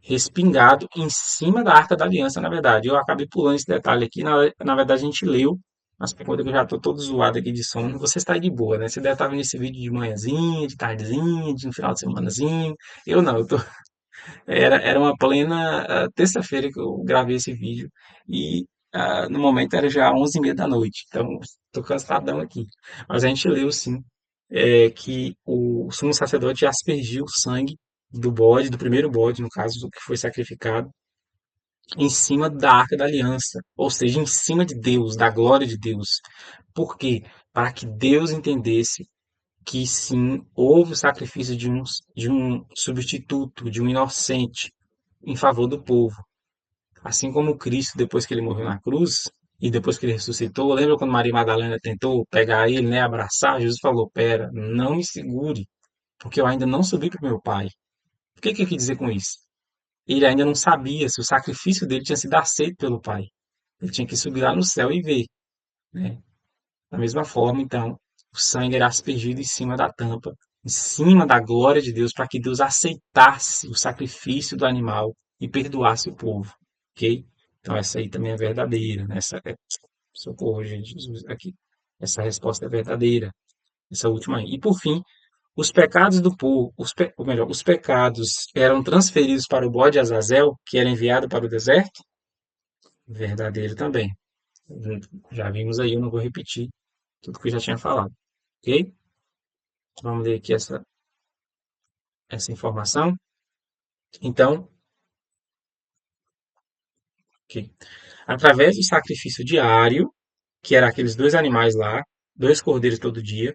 respingado em cima da Arca da Aliança, na verdade. Eu acabei pulando esse detalhe aqui, na verdade a gente leu, mas por conta que eu já estou todo zoado aqui de sono, você está de boa, né? Você deve estar vendo esse vídeo de manhãzinha, de tardezinha, de um final de semanazinho. Eu não, eu tô era uma plena terça-feira que eu gravei esse vídeo e no momento era já 11h30 da noite, então estou cansadão aqui. Mas a gente leu sim que o sumo sacerdote aspergiu o sangue do bode, do primeiro bode, no caso, do que foi sacrificado, em cima da Arca da Aliança, ou seja, em cima de Deus, da glória de Deus. Por quê? Para que Deus entendesse que sim, houve o sacrifício de um substituto, de um inocente, em favor do povo. Assim como Cristo, depois que ele morreu na cruz, e depois que ele ressuscitou, lembra quando Maria Madalena tentou pegar ele, né, abraçar? Jesus falou: Pera, não me segure, porque eu ainda não subi para o meu Pai. O que que eu quis dizer com isso? Ele ainda não sabia se o sacrifício dele tinha sido aceito pelo Pai. Ele tinha que subir lá no céu e ver, né? Da mesma forma, então, o sangue era aspergido em cima da tampa em cima da glória de Deus, para que Deus aceitasse o sacrifício do animal e perdoasse o povo, ok? Então essa aí também é verdadeira, né? Socorro, gente, Jesus, aqui. Essa resposta é verdadeira, essa última aí. E por fim, os pecados do povo, ou melhor, os pecados eram transferidos para o bode Azazel, que era enviado para o deserto? Verdadeiro também. Já vimos aí, eu não vou repetir tudo que eu já tinha falado, ok? Vamos ler aqui essa informação. Então, ok. Através do sacrifício diário, que era aqueles dois animais lá, dois cordeiros todo dia,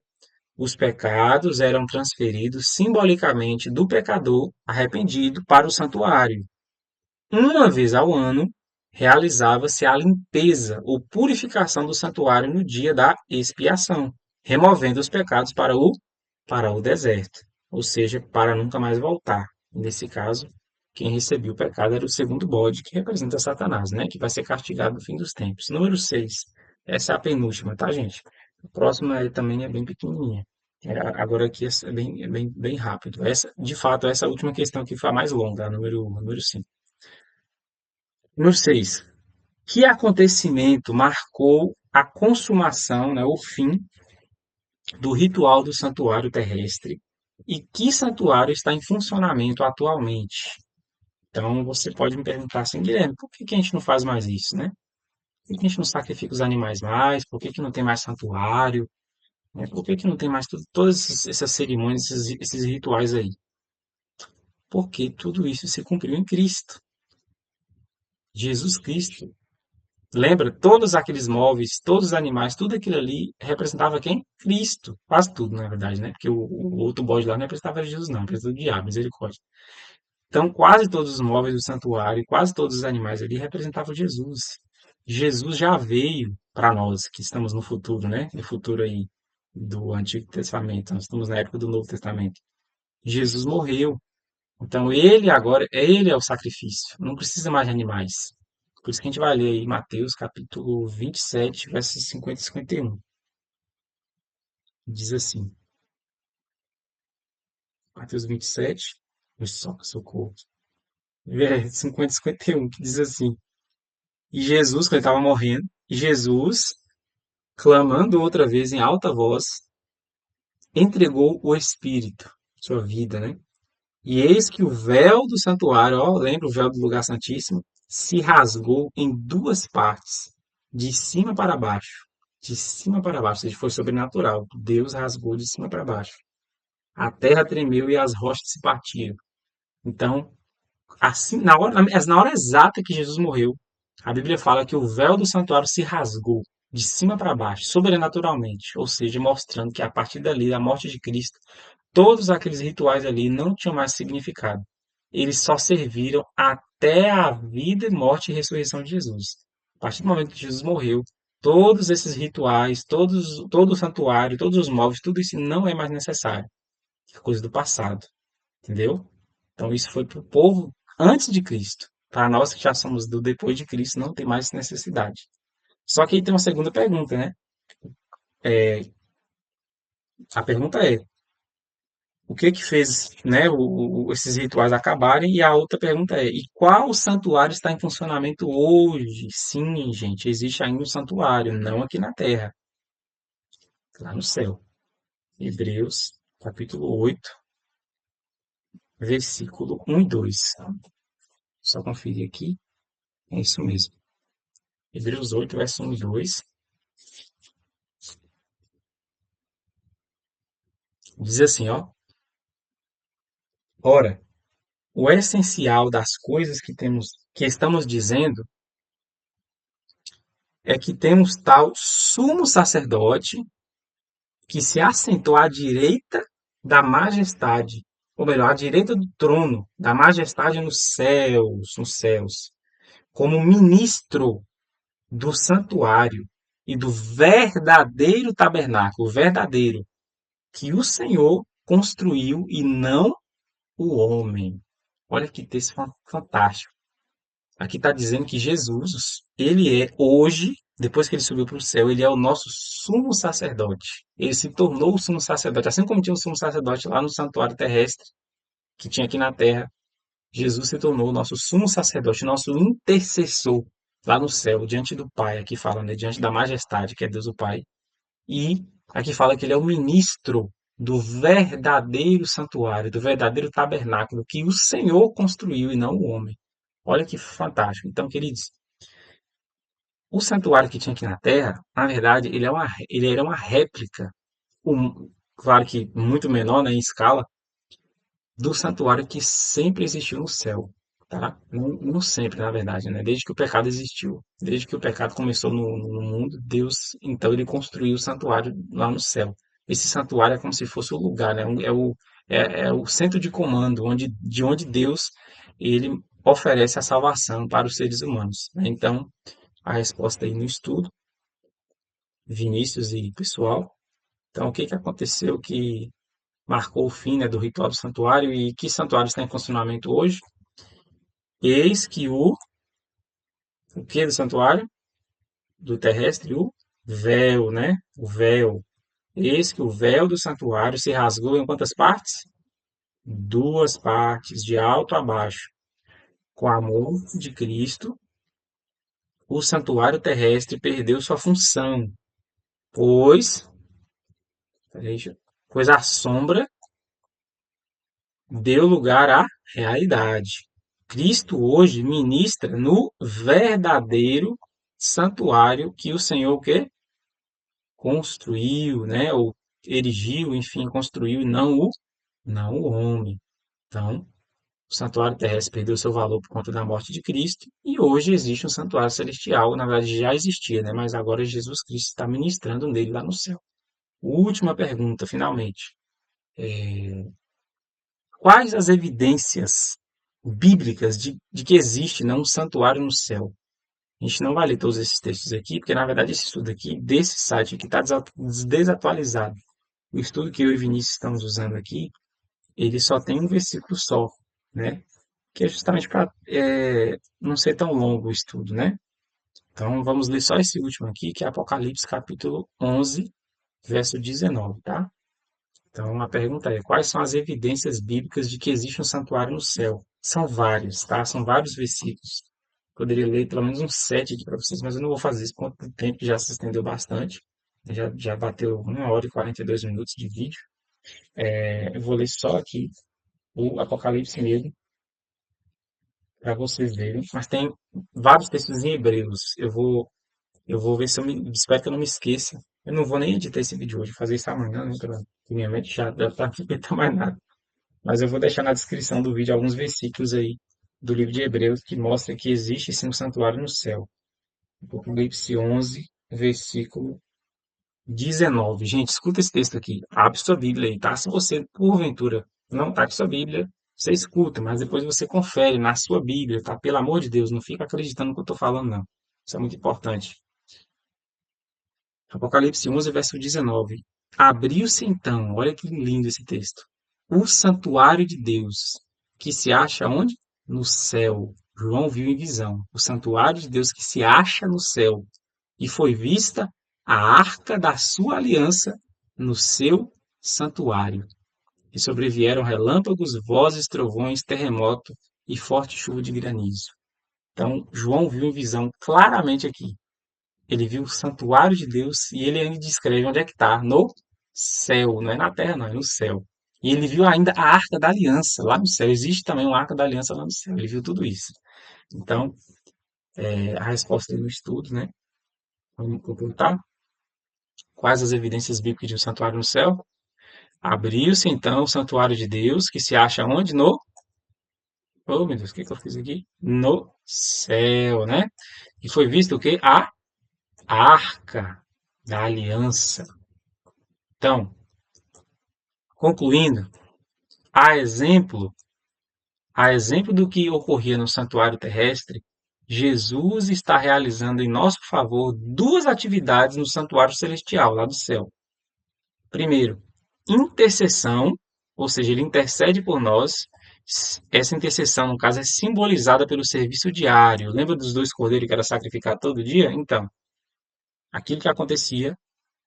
os pecados eram transferidos simbolicamente do pecador arrependido para o santuário. Uma vez ao ano, realizava-se a limpeza ou purificação do santuário no dia da expiação, removendo os pecados para o deserto, ou seja, para nunca mais voltar. Nesse caso, quem recebia o pecado era o segundo bode, que representa Satanás, né? Que vai ser castigado no fim dos tempos. Número 6. Essa é a penúltima, tá, gente? A próxima também é bem pequenininha. Agora aqui bem rápido. De fato, essa última questão aqui foi a mais longa, a número 5. Número 6. Que acontecimento marcou a consumação, né, o fim do ritual do santuário terrestre e que santuário está em funcionamento atualmente? Então você pode me perguntar assim, Guilherme, por que que a gente não faz mais isso, né? Por que que a gente não sacrifica os animais mais? Por que que não tem mais santuário? Né? Por que que não tem mais todas essas cerimônias, esses rituais aí? Porque tudo isso se cumpriu em Cristo. Jesus Cristo. Lembra? Todos aqueles móveis, todos os animais, tudo aquilo ali representava quem? Cristo. Quase tudo, na verdade, né? Porque o outro bode lá não representava Jesus, não, representava o diabo, misericórdia. Então, quase todos os móveis do santuário, quase todos os animais ali representavam Jesus. Jesus já veio para nós, que estamos no futuro, né? No futuro aí do Antigo Testamento. Nós estamos na época do Novo Testamento. Jesus morreu. Então, ele é o sacrifício. Não precisa mais de animais. Por isso que a gente vai ler aí Mateus capítulo 27, versos 50 e 51. Diz assim, Mateus 27, socorro, 50 e 51, que diz assim, e Jesus, quando ele estava morrendo, e Jesus, clamando outra vez em alta voz, entregou o Espírito, sua vida, né? E eis que o véu do santuário, ó, lembra o véu do lugar santíssimo, se rasgou em duas partes, de cima para baixo. De cima para baixo, ou seja, foi sobrenatural. Deus rasgou de cima para baixo. A terra tremeu e as rochas se partiram. Então, assim, na hora exata que Jesus morreu, a Bíblia fala que o véu do santuário se rasgou de cima para baixo, sobrenaturalmente, ou seja, mostrando que a partir dali, da morte de Cristo, todos aqueles rituais ali não tinham mais significado. Eles só serviram até a vida, morte e ressurreição de Jesus. A partir do momento que Jesus morreu, todos esses rituais, todo o santuário, todos os móveis, tudo isso não é mais necessário. É coisa do passado, entendeu? Então isso foi para o povo antes de Cristo. Para nós que já somos do depois de Cristo, não tem mais necessidade. Só que aí tem uma segunda pergunta, né? A pergunta é, o que que fez, né, esses rituais acabarem? E a outra pergunta é, e qual santuário está em funcionamento hoje? Sim, gente, existe ainda um santuário, não aqui na Terra, lá no céu. Hebreus, capítulo 8, versículo 1 e 2. Só conferir aqui, é isso mesmo. Hebreus 8, verso 1 e 2, diz assim, ó, ora, o essencial das coisas que estamos dizendo é que temos tal sumo sacerdote que se assentou à direita da majestade, ou melhor, à direita do trono da majestade nos céus, como ministro do santuário e do verdadeiro tabernáculo, verdadeiro, que o Senhor construiu e não o homem. Olha que texto fantástico. Aqui está dizendo que Jesus, ele é hoje depois que ele subiu para o céu, ele é o nosso sumo sacerdote. Ele se tornou o sumo sacerdote. Assim como tinha o sumo sacerdote lá no santuário terrestre, que tinha aqui na terra, Jesus se tornou o nosso sumo sacerdote, nosso intercessor lá no céu, diante do Pai. Aqui fala, né? Diante da majestade, que é Deus o Pai. E aqui fala que ele é o ministro do verdadeiro santuário, do verdadeiro tabernáculo que o Senhor construiu e não o homem. Olha que fantástico. Então, queridos, o santuário que tinha aqui na Terra, na verdade, ele era uma réplica, claro que muito menor, né, em escala, do santuário que sempre existiu no céu, tá? Não, não sempre, na verdade, né? Desde que o pecado existiu, desde que o pecado começou no mundo, Deus, então, ele construiu o santuário lá no céu. Esse santuário é como se fosse o lugar, né? É o centro de comando, de onde Deus, ele oferece a salvação para os seres humanos, né? Então, a resposta aí no estudo, Vinícius e pessoal. Então, o que que aconteceu que marcou o fim, né, do ritual do santuário e que santuário está em funcionamento hoje? Eis que o que do santuário? Do terrestre? O véu, né? O véu. Eis que o véu do santuário se rasgou em quantas partes? Duas partes, de alto a baixo. Com a morte de Cristo, o santuário terrestre perdeu sua função, pois, pois a sombra deu lugar à realidade. Cristo hoje ministra no verdadeiro santuário que o Senhor o quê? Construiu, né? Ou erigiu, enfim, construiu, e não o homem. Então, o santuário terrestre perdeu seu valor por conta da morte de Cristo e hoje existe um santuário celestial, na verdade já existia, né? Mas agora Jesus Cristo está ministrando nele lá no céu. Última pergunta, finalmente. Quais as evidências bíblicas de que existe, não, um santuário no céu? A gente não vai ler todos esses textos aqui, porque na verdade esse estudo aqui, desse site aqui, está desatualizado. O estudo que eu e Vinícius estamos usando aqui, ele só tem um versículo só, né? Que é justamente para não ser tão longo o estudo, né? Então vamos ler só esse último aqui, que é Apocalipse capítulo 11, verso 19, tá? Então, a pergunta é: quais são as evidências bíblicas de que existe um santuário no céu? São vários, tá? São vários versículos. Poderia ler pelo menos uns sete aqui para vocês, mas eu não vou fazer isso por conta do tempo que já se estendeu bastante. Já bateu 1 hora e 42 minutos de vídeo. Eu vou ler só aqui o Apocalipse mesmo, para vocês verem. Mas tem vários textos em Hebreus. Eu vou ver se eu me. Espero que eu não me esqueça. Eu não vou nem editar esse vídeo hoje, vou fazer isso amanhã, né? Porque minha mente já deve estar não mais nada. Mas eu vou deixar na descrição do vídeo alguns versículos aí do livro de Hebreus que mostra que existe sim um santuário no céu. Apocalipse 11, versículo 19. Gente, escuta esse texto aqui. Abre sua Bíblia aí, tá? Se você, porventura, não está com sua Bíblia, você escuta, mas depois você confere na sua Bíblia, tá? Pelo amor de Deus, não fica acreditando no que eu estou falando, não. Isso é muito importante. Apocalipse 11, verso 19. Abriu-se então, olha que lindo esse texto, o santuário de Deus, que se acha onde? No céu. João viu em visão o santuário de Deus que se acha no céu, e foi vista a arca da sua aliança no seu santuário. E sobrevieram relâmpagos, vozes, trovões, terremoto e forte chuva de granizo. Então, João viu em visão claramente aqui. Ele viu o santuário de Deus e ele ainda descreve onde é que está, no céu, não é na terra, não, é no céu. E ele viu ainda a Arca da Aliança lá no céu. Existe também uma Arca da Aliança lá no céu. Ele viu tudo isso. Então, a resposta do estudo, né? Vamos completar. Quais as evidências bíblicas de um santuário no céu? Abriu-se então o santuário de Deus, que se acha onde? No. Oh, meu Deus, o que que eu fiz aqui? No céu, né? E foi visto o quê? A Arca da Aliança. Então, concluindo, a exemplo, a exemplo do que ocorria no santuário terrestre, Jesus está realizando em nosso favor duas atividades no santuário celestial, lá do céu. Primeiro, intercessão, ou seja, ele intercede por nós. Essa intercessão, no caso, é simbolizada pelo serviço diário. Lembra dos dois cordeiros que era sacrificado todo dia? Então, aquilo que acontecia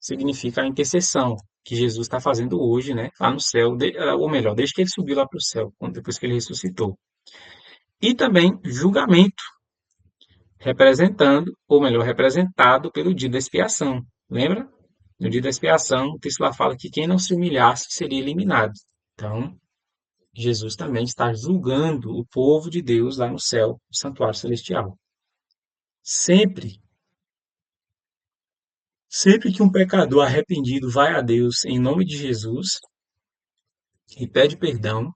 significa a intercessão que Jesus está fazendo hoje, né, lá no céu, ou melhor, desde que ele subiu lá para o céu, depois que ele ressuscitou. E também julgamento, representando, ou melhor, representado pelo dia da expiação. Lembra? No dia da expiação, o texto lá fala que quem não se humilhasse seria eliminado. Então, Jesus também está julgando o povo de Deus lá no céu, no santuário celestial. Sempre, sempre que um pecador arrependido vai a Deus em nome de Jesus e pede perdão,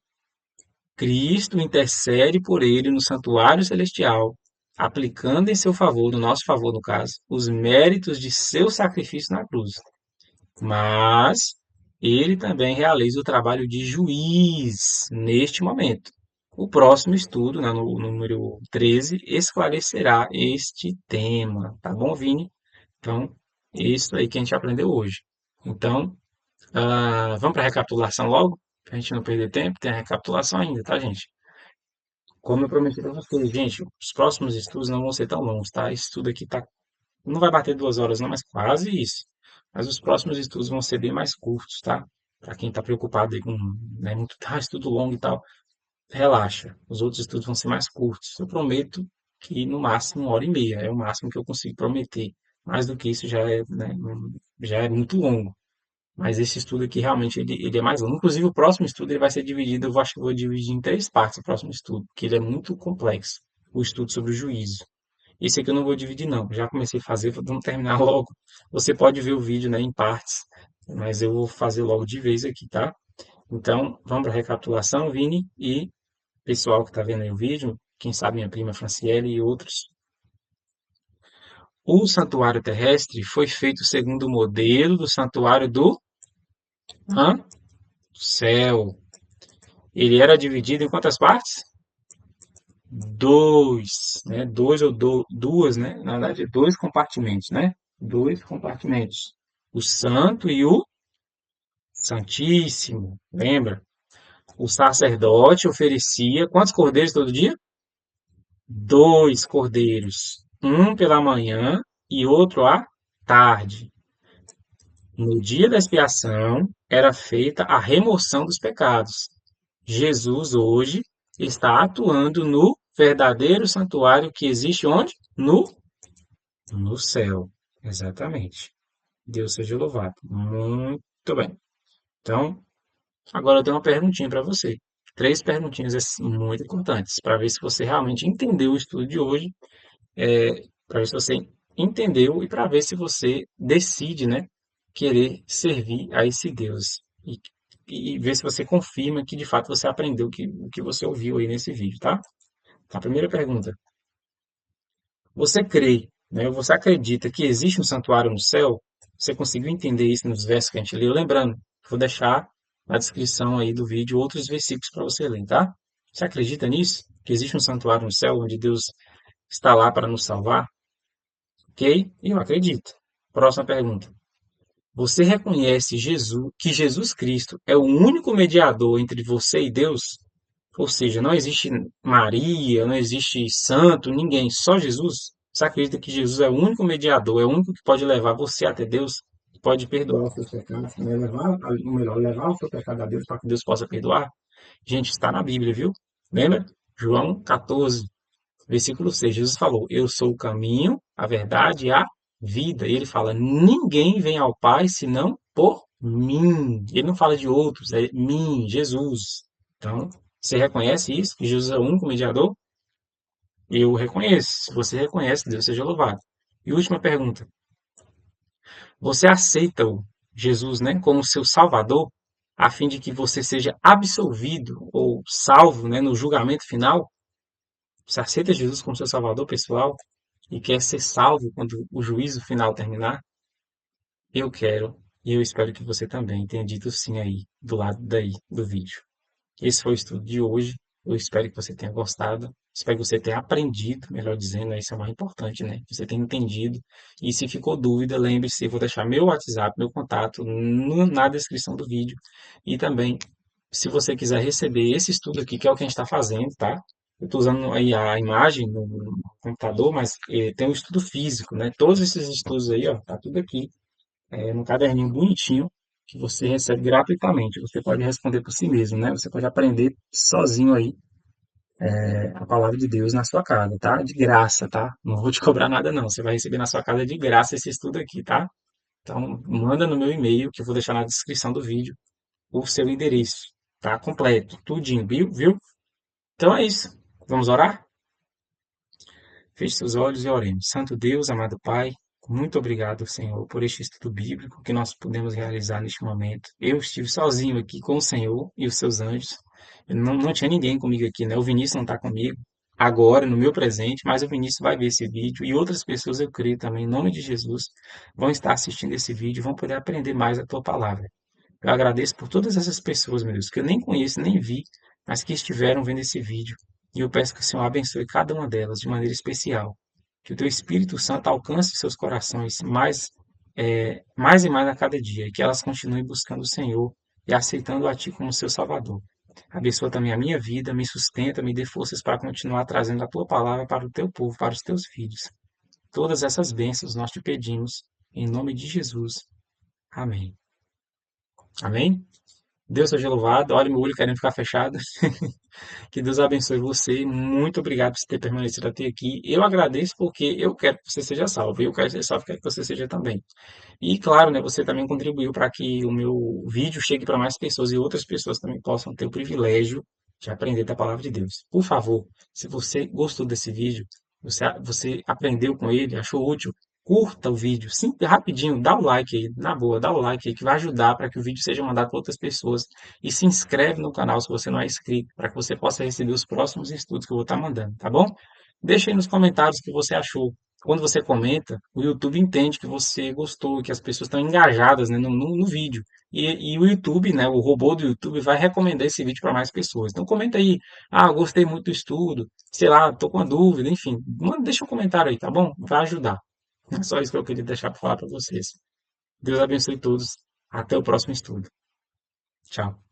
Cristo intercede por ele no santuário celestial, aplicando em seu favor, no nosso favor no caso, os méritos de seu sacrifício na cruz. Mas ele também realiza o trabalho de juiz neste momento. O próximo estudo, né, no número 13, esclarecerá este tema, tá bom, Vini? Então, é isso aí que a gente aprendeu hoje. Então, vamos para a recapitulação logo, para a gente não perder tempo. Tem a recapitulação ainda, tá, gente? Como eu prometi para vocês, gente, os próximos estudos não vão ser tão longos, tá? Esse estudo aqui tá, não vai bater 2 horas, não, mas quase isso. Mas os próximos estudos vão ser bem mais curtos, tá? Para quem está preocupado aí com, né, muito, estudo longo e tal, relaxa. Os outros estudos vão ser mais curtos. Eu prometo que no máximo 1 hora e meia é o máximo que eu consigo prometer. Mais do que isso já é, né, já é muito longo. Mas esse estudo aqui realmente ele é mais longo. Inclusive o próximo estudo ele vai ser dividido, eu acho que eu vou dividir em 3 partes o próximo estudo, porque ele é muito complexo. O estudo sobre o juízo. Esse aqui eu não vou dividir não. Já comecei a fazer, vamos terminar logo. Você pode ver o vídeo, né, em partes, mas eu vou fazer logo de vez aqui, tá? Então, vamos para a recapitulação, Vini, e pessoal que está vendo aí o vídeo, quem sabe minha prima Franciele e outros. O santuário terrestre foi feito segundo o modelo do santuário do céu. Ele era dividido em quantas partes? Dois, né? Dois ou duas, né? Na verdade, dois compartimentos, né? Dois compartimentos. O santo e o santíssimo. Lembra? O sacerdote oferecia quantos cordeiros todo dia? 2 cordeiros. Um pela manhã e outro à tarde. No dia da expiação era feita a remoção dos pecados. Jesus hoje está atuando no verdadeiro santuário que existe onde? No céu. Exatamente. Deus seja louvado. Muito bem. Então, agora eu tenho uma perguntinha para você. 3 perguntinhas assim, muito importantes para ver se você realmente entendeu o estudo de hoje, para ver se você entendeu e para ver se você decide, né, querer servir a esse Deus e ver se você confirma que de fato você aprendeu o que você ouviu aí nesse vídeo, tá? A primeira pergunta: você crê, né, ou você acredita que existe um santuário no céu? Você conseguiu entender isso nos versos que a gente leu? Lembrando, vou deixar na descrição aí do vídeo outros versículos para você ler, tá? Você acredita nisso? Que existe um santuário no céu onde Deus está lá para nos salvar? Ok? Eu acredito. Próxima pergunta. Você reconhece que Jesus Cristo é o único mediador entre você e Deus? Ou seja, não existe Maria, não existe santo, ninguém, só Jesus? Você acredita que Jesus é o único mediador, é o único que pode levar você até Deus, que pode perdoar os seus pecados, né? Ou melhor, levar o seu pecado a Deus para que Deus possa perdoar? Gente, está na Bíblia, viu? Lembra? João 14, versículo 6, Jesus falou: Eu sou o caminho, a verdade e a vida. E ele fala: Ninguém vem ao Pai senão por mim. Ele não fala de outros, é mim, Jesus. Então, você reconhece isso? Que Jesus é o único mediador? Eu reconheço. Se você reconhece, Deus seja louvado. E última pergunta: você aceita o Jesus, né, como seu Salvador, a fim de que você seja absolvido ou salvo, né, no julgamento final? Você aceita Jesus como seu Salvador pessoal e quer ser salvo quando o juízo final terminar? Eu quero e eu espero que você também tenha dito sim aí, do lado daí do vídeo. Esse foi o estudo de hoje. Eu espero que você tenha gostado. Espero que você tenha aprendido, melhor dizendo, né? Isso é o mais importante, né? Que você tenha entendido. E se ficou dúvida, lembre-se, eu vou deixar meu WhatsApp, meu contato na descrição do vídeo. E também, se você quiser receber esse estudo aqui, que é o que a gente está fazendo, tá? eu estou usando aí a imagem no computador, mas tem um estudo físico, né? Todos esses estudos aí, ó, tá tudo aqui, num caderninho bonitinho, que você recebe gratuitamente. Você pode responder por si mesmo, né? Você pode aprender sozinho aí a palavra de Deus na sua casa, tá? De graça, tá? Não vou te cobrar nada, não. Você vai receber na sua casa de graça esse estudo aqui, tá? Então, manda no meu e-mail, que eu vou deixar na descrição do vídeo, o seu endereço, tá? Completo, tudinho, viu? Então é isso. Vamos orar? Feche seus olhos e oremos. Santo Deus, amado Pai, muito obrigado, Senhor, por este estudo bíblico que nós pudemos realizar neste momento. Eu estive sozinho aqui com o Senhor e os seus anjos. Eu não tinha ninguém comigo aqui, né? O Vinícius não está comigo agora, no meu presente, mas o Vinícius vai ver esse vídeo e outras pessoas, eu creio também, em nome de Jesus, vão estar assistindo esse vídeo e vão poder aprender mais a tua palavra. Eu agradeço por todas essas pessoas, meu Deus, que eu nem conheço, nem vi, mas que estiveram vendo esse vídeo. E eu peço que o Senhor abençoe cada uma delas de maneira especial. Que o teu Espírito Santo alcance seus corações mais e mais a cada dia. E que elas continuem buscando o Senhor e aceitando a Ti como seu Salvador. Abençoa também a minha vida, me sustenta, me dê forças para continuar trazendo a Tua palavra para o Teu povo, para os Teus filhos. Todas essas bênçãos nós te pedimos, em nome de Jesus. Amém. Amém? Deus seja louvado. Olha meu olho querendo ficar fechado. Que Deus abençoe você. Muito obrigado por ter permanecido até aqui. Eu agradeço porque eu quero que você seja salvo. Eu quero ser salvo, quero que você seja também. E claro, né, você também contribuiu para que o meu vídeo chegue para mais pessoas e outras pessoas também possam ter o privilégio de aprender da palavra de Deus. Por favor, se você gostou desse vídeo, você aprendeu com ele, achou útil, curta o vídeo, sim, rapidinho, dá o like aí, na boa, dá o like aí que vai ajudar para que o vídeo seja mandado para outras pessoas e se inscreve no canal se você não é inscrito, para que você possa receber os próximos estudos que eu vou estar mandando, tá bom? Deixa aí nos comentários o que você achou. Quando você comenta, o YouTube entende que você gostou, que as pessoas estão engajadas, né, no vídeo. E o YouTube, né, o robô do YouTube vai recomendar esse vídeo para mais pessoas. Então comenta aí, ah, gostei muito do estudo, sei lá, tô com uma dúvida, enfim. Deixa um comentário aí, tá bom? Vai ajudar. É só isso que eu queria deixar para falar para vocês. Deus abençoe todos. Até o próximo estudo. Tchau.